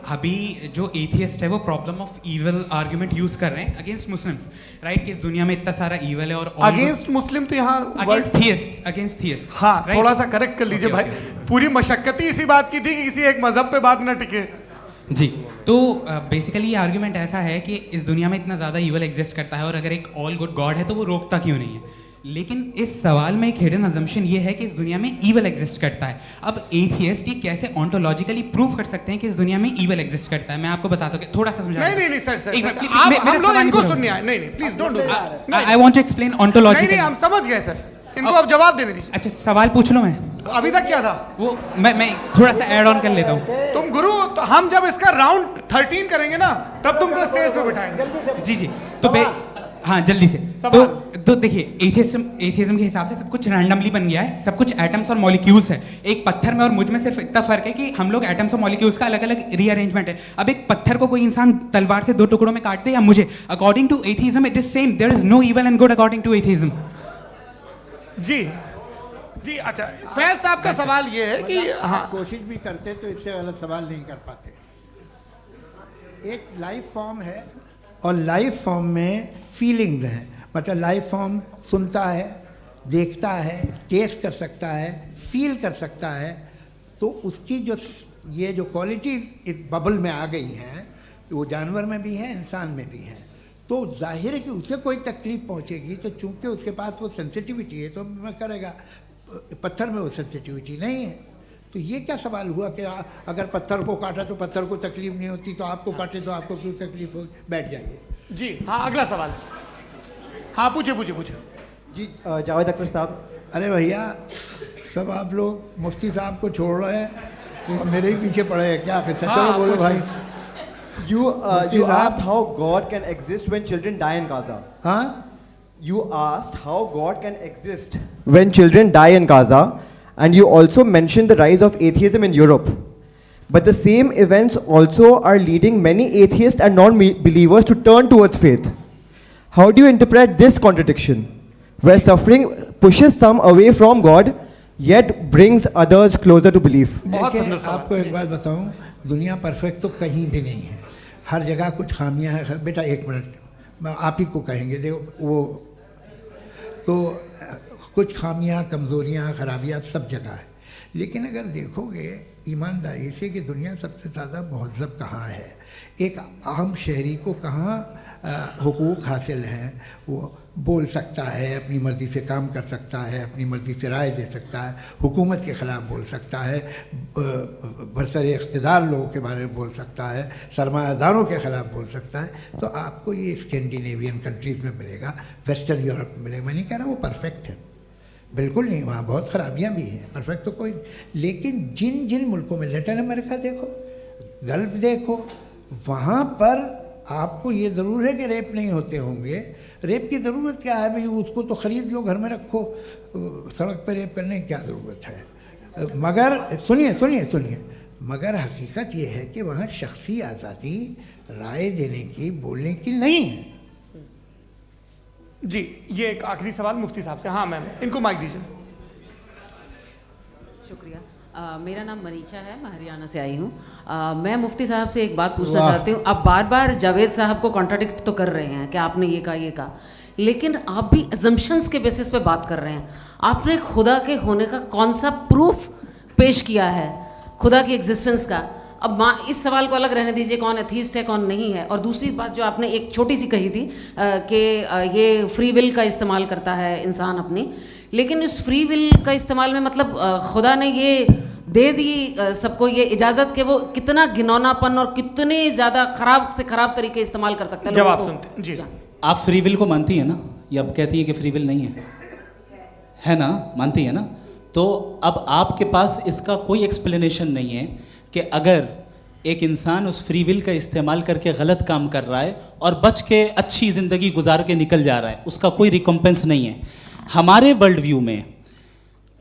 अभी जो एथियस्ट है वो problem of evil argument use कर रहे हैं अगेंस्ट मुस्लिम्स, राइट? कि इस दुनिया में इतना सारा इविल है और अगेंस्ट मुस्लिम तो यहाँ अगेंस्ट थियस्ट। हाँ थोड़ा सा करेक्ट कर लीजिए भाई, पूरी मशक्कत ही इसी बात की थी कि किसी एक मजहब पे बात ना टिके। जी, तो बेसिकली ये आर्गुमेंट ऐसा है कि इस दुनिया में इतना ज़्यादा ईवल एग्जिस्ट करता है और अगर एक ऑल गुड गॉड है तो वो रोकता क्यों नहीं है? लेकिन इस सवाल में एक हिडन अजम्पशन ये है कि इस दुनिया में ईवल एग्जिस्ट करता है। अब एथियस्ट ये कैसे ऑन्टोलॉजिकली प्रूव कर सकते हैं कि इस दुनिया में ईवल एग्जिस्ट करता है? मैं आपको बताता हूँ, थोड़ा सा समझा। नहीं सर हम लोग इनको सुनने आए। नहीं please don't do that. I want to explain ontologically. नहीं हम समझ गए सर, इनको अब जवाब देने दीजिए। अच्छा सवाल पूछ लो मैं। अभी तक क्या था वो मैं थोड़ा सा ऐड ऑन कर लेता हूँ। तुम गुरु, तो हम जब इसका राउंड 13 करेंगे ना तब तुमको स्टेज पे बिठाएंगे। जी तो हाँ जल्दी से। तो देखिए एथियज्म के हिसाब से सब कुछ रैंडमली बन गया है, सब कुछ एटम्स और मॉलिक्यूल्स है। एक पत्थर में और मुझ में सिर्फ इतना फर्क है कि हम लोग एटम्स और मॉलिक्यूल्स का अलग अलग रीअरेंजमेंट है। अब एक पत्थर को कोई इंसान तलवार से 2 टुकड़ों में काट दे या मुझे, according to atheism it is same. There is no evil and good according to atheism. जी अच्छा, फैज साहब का सवाल ये है कि हाँ कोशिश भी करते तो इससे गलत सवाल नहीं कर पाते। एक लाइफ फॉर्म है और लाइफ फॉर्म में फीलिंग्स हैं, मतलब लाइफ फॉर्म सुनता है, देखता है, टेस्ट कर सकता है, फील कर सकता है, तो उसकी जो ये जो क्वालिटी इस बबल में आ गई हैं वो जानवर में भी है, इंसान में भी है। तो जाहिर है कि उसे कोई तकलीफ पहुंचेगी, तो चूंकि उसके पास वो सेंसिटिविटी है तो मैं करेगा। पत्थर में वो सेंसिटिविटी नहीं है। तो ये क्या सवाल हुआ कि अगर पत्थर को काटा तो पत्थर को तकलीफ नहीं होती, तो आपको काटे तो आपको क्यों तकलीफ हो? बैठ जाइए। जी हाँ अगला सवाल। हाँ पूछिए जी जावेद अख्तर साहब। अरे भैया सब आप लोग मुफ्ती साहब को छोड़ रहे हैं, तो मेरे ही पीछे पड़े हैं क्या? फिर चलो बोलो भाई। You asked how God can exist when children die in Gaza. हाँ? You asked how God can exist when children die in Gaza, and you also mentioned the rise of atheism in Europe. But the same events also are leading many atheists and non-believers to turn towards faith. How do you interpret this contradiction, where suffering pushes some away from God, yet brings others closer to belief? देखिए आपको एक बात बताऊं, दुनिया perfect तो कहीं भी नहीं है, हर जगह कुछ खामियां हैं। बेटा 1 मिनट आप ही को कहेंगे, देखो वो तो कुछ खामियां, कमज़ोरियां, खराबियां सब जगह है। लेकिन अगर देखोगे ईमानदारी से कि दुनिया सबसे ज़्यादा महज़ब कहाँ है, एक आम शहरी को कहाँ हुकूक हासिल हैं, वो बोल सकता है, अपनी मर्ज़ी से काम कर सकता है, अपनी मर्ज़ी से राय दे सकता है, हुकूमत के ख़िलाफ़ बोल सकता है, बरसर इक़्तिदार लोगों के बारे में बोल सकता है, सरमायादारों के ख़िलाफ़ बोल सकता है। तो आपको ये स्कैंडिनेवियन कंट्रीज़ में मिलेगा, वेस्टर्न यूरोप में मिलेगा। मैं नहीं कह रहा वो परफेक्ट है, बिल्कुल नहीं, वहाँ बहुत ख़राबियाँ भी हैं, परफेक्ट तो कोई। लेकिन जिन जिन मुल्कों में, लैटिन अमेरिका देखो, गल्फ़ देखो, वहाँ पर आपको ये ज़रूर है कि रेप नहीं होते होंगे। रेप की ज़रूरत क्या है भाई? उसको तो ख़रीद लो, घर में रखो, सड़क पर रेप करने की क्या ज़रूरत है? मगर सुनिए, मगर हकीकत ये है कि वहाँ शख्सी आज़ादी राय देने की, बोलने की नहीं है। जी ये एक आखिरी सवाल मुफ्ती साहब से। हाँ मैम, इनको माइक दीजिए। शुक्रिया। मेरा नाम मनीषा है, मैं हरियाणा से आई हूँ। मैं मुफ्ती साहब से एक बात पूछना चाहती हूँ। आप बार बार जावेद साहब को कॉन्ट्राडिक्ट तो कर रहे हैं कि आपने ये कहा, लेकिन आप भी अजम्पशंस के बेसिस पे बात कर रहे हैं। आपने खुदा के होने का कौन सा प्रूफ पेश किया है, खुदा की एग्जिस्टेंस का? अब इस सवाल को अलग रहने दीजिए, कौन एथीस्ट है कौन नहीं है। और दूसरी बात जो आपने एक छोटी सी कही थी कि ये फ्री विल का इस्तेमाल करता है इंसान अपनी, लेकिन इस फ्री विल का इस्तेमाल में मतलब खुदा ने ये दे दी सबको ये इजाज़त कि वो कितना घिनौनापन और कितने ज़्यादा ख़राब से ख़राब तरीके इस्तेमाल कर सकते हैं। जवाब सुनते जी। आप फ्री विल को मानती है ना, या अब कहती है कि फ्री विल नहीं है ना, मानती है ना? तो अब आपके पास इसका कोई एक्सप्लेनेशन नहीं है कि अगर एक इंसान उस फ्री विल का इस्तेमाल करके गलत काम कर रहा है और बच के अच्छी ज़िंदगी गुजार के निकल जा रहा है, उसका कोई रिकम्पेंस नहीं है। हमारे वर्ल्ड व्यू में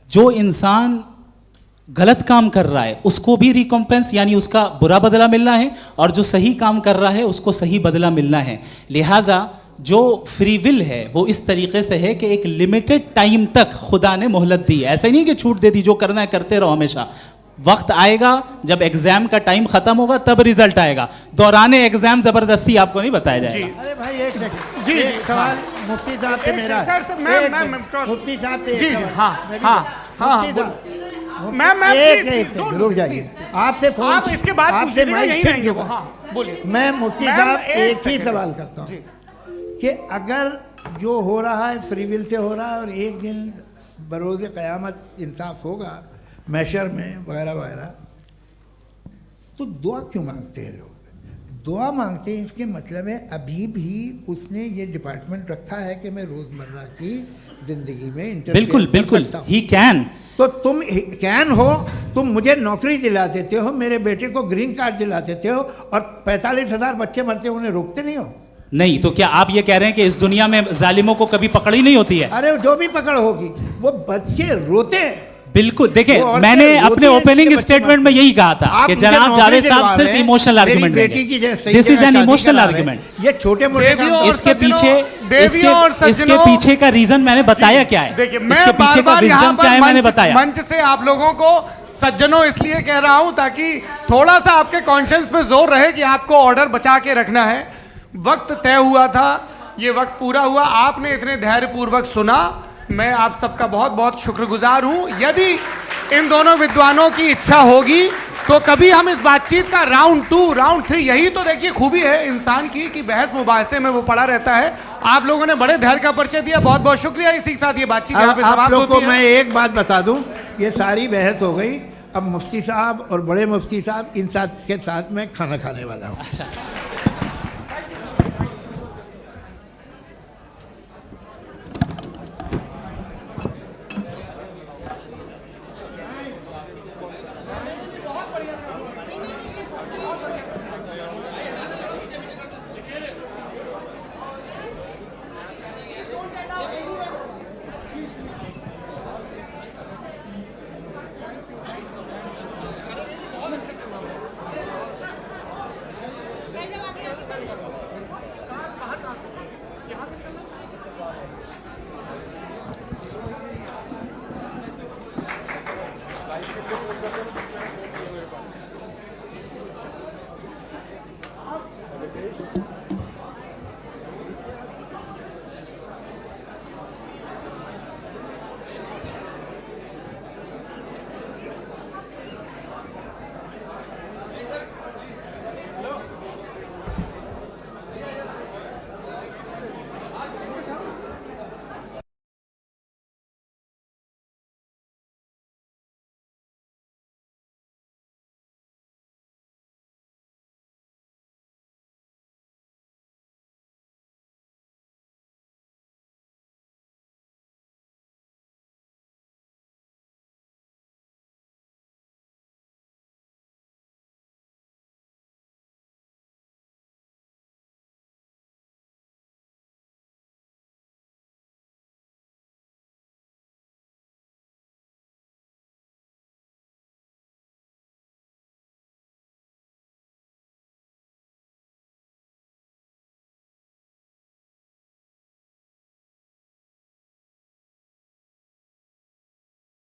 जो इंसान गलत काम कर रहा है उसको भी रिकम्पेंस यानी उसका बुरा बदला मिलना है, और जो सही काम कर रहा है उसको सही बदला मिलना है। लिहाजा जो फ्री विल है वो इस तरीके से है कि एक लिमिटेड टाइम तक खुदा ने मोहलत दी है। ऐसा ही नहीं कि छूट दे दी, जो करना है करते रहो हमेशा। वक्त आएगा जब एग्जाम का टाइम खत्म होगा तब रिजल्ट आएगा, दौराने एग्जाम जबरदस्ती आपको नहीं बताया जाएगा। अरे भाई एक सेकंड, जी एक सवाल मुफ्ती साहब से मेरा है। मुफ्ती साहब से जी एक जी, सवाल। हाँ मैं भी- हाँ हाँ, मुफ्ती साहब, मैम एक प्लीज, सेकंड रुक जाइए। आपसे फोन, आप इसके बाद आपसे पूछिएगा, माइक यहीं छीन रहेंगे के वो। हाँ बोलिए। मैं मुफ्ती मैम, साहब एक एक ही सेकंड। सवाल करता हूँ कि अगर जो हो रहा है फ्री विल से हो रहा है और एक दिन बरोज़ क़यामत इंसाफ होगा मैशर में वगैरह वगैरह, तो दुआ क्यों मांगते हैं लोग? दुआ मांगते हैं इसके मतलब है अभी भी उसने ये डिपार्टमेंट रखा है कि मैं रोज़मर्रा की ज़िंदगी में इंटरफेयर बिल्कुल कर बिल्कुल, सकता हूँ। He can. तो तुम कैन हो, तुम मुझे नौकरी दिला देते हो, मेरे बेटे को ग्रीन कार्ड दिला देते हो, और 45,000 बच्चे मरते हो, उन्हें रोकते नहीं हो। नहीं तो क्या आप ये कह रहे हैं कि इस दुनिया में जालिमों को कभी पकड़ ही नहीं होती है? अरे जो भी पकड़ होगी वो बच्चे रोते हैं। बिल्कुल, देखिए वो मैंने औरतें अपने रोती हैं ओपनिंग जिनके बच्चे स्टेटमेंट में यही कहा था आप कि मुझे जनाब नौकरी जावेद दिलवा साहब सिर्फ रहे हैं, इमोशनल मेरी आर्गुमेंट बेटी की जैसे सही दिस इज जगह एन शादी इमोशनल करा रहे हैं। आर्गुमेंट। ये छोटे मोटे काम इसके पीछे इसके पीछे का रीजन मैंने बताया क्या है, देखिए इसके मैं पीछे बार का बार यहाँ विजडम क्या है पर मैंने बताया। मंच से आप लोगों को सज्जनों इसलिए कह रहा हूं ताकि थोड़ा सा आपके कॉन्शियंस पे जोर रहे कि आपको ऑर्डर बचा के रखना है। वक्त तय हुआ था, ये वक्त पूरा हुआ, आपने इतने धैर्यपूर्वक सुना, मैं आप सबका बहुत बहुत शुक्रगुजार हूं। यदि इन दोनों विद्वानों की इच्छा होगी तो कभी हम इस बातचीत का राउंड 2 राउंड 3, यही तो देखिए खूबी है इंसान की कि बहस मुबाहसे में वो पड़ा रहता है। आप लोगों ने बड़े धैर्य का परिचय दिया, बहुत बहुत शुक्रिया। इसी के साथ ये बातचीत यहाँ पे आप समाप्त लोग को होती है। मैं एक बात बता दूं, ये सारी बहस हो गई, अब मुफ्ती साहब और बड़े मुफ्ती साहब इन साथ के साथ मैं खाना खाने वाला हूँ।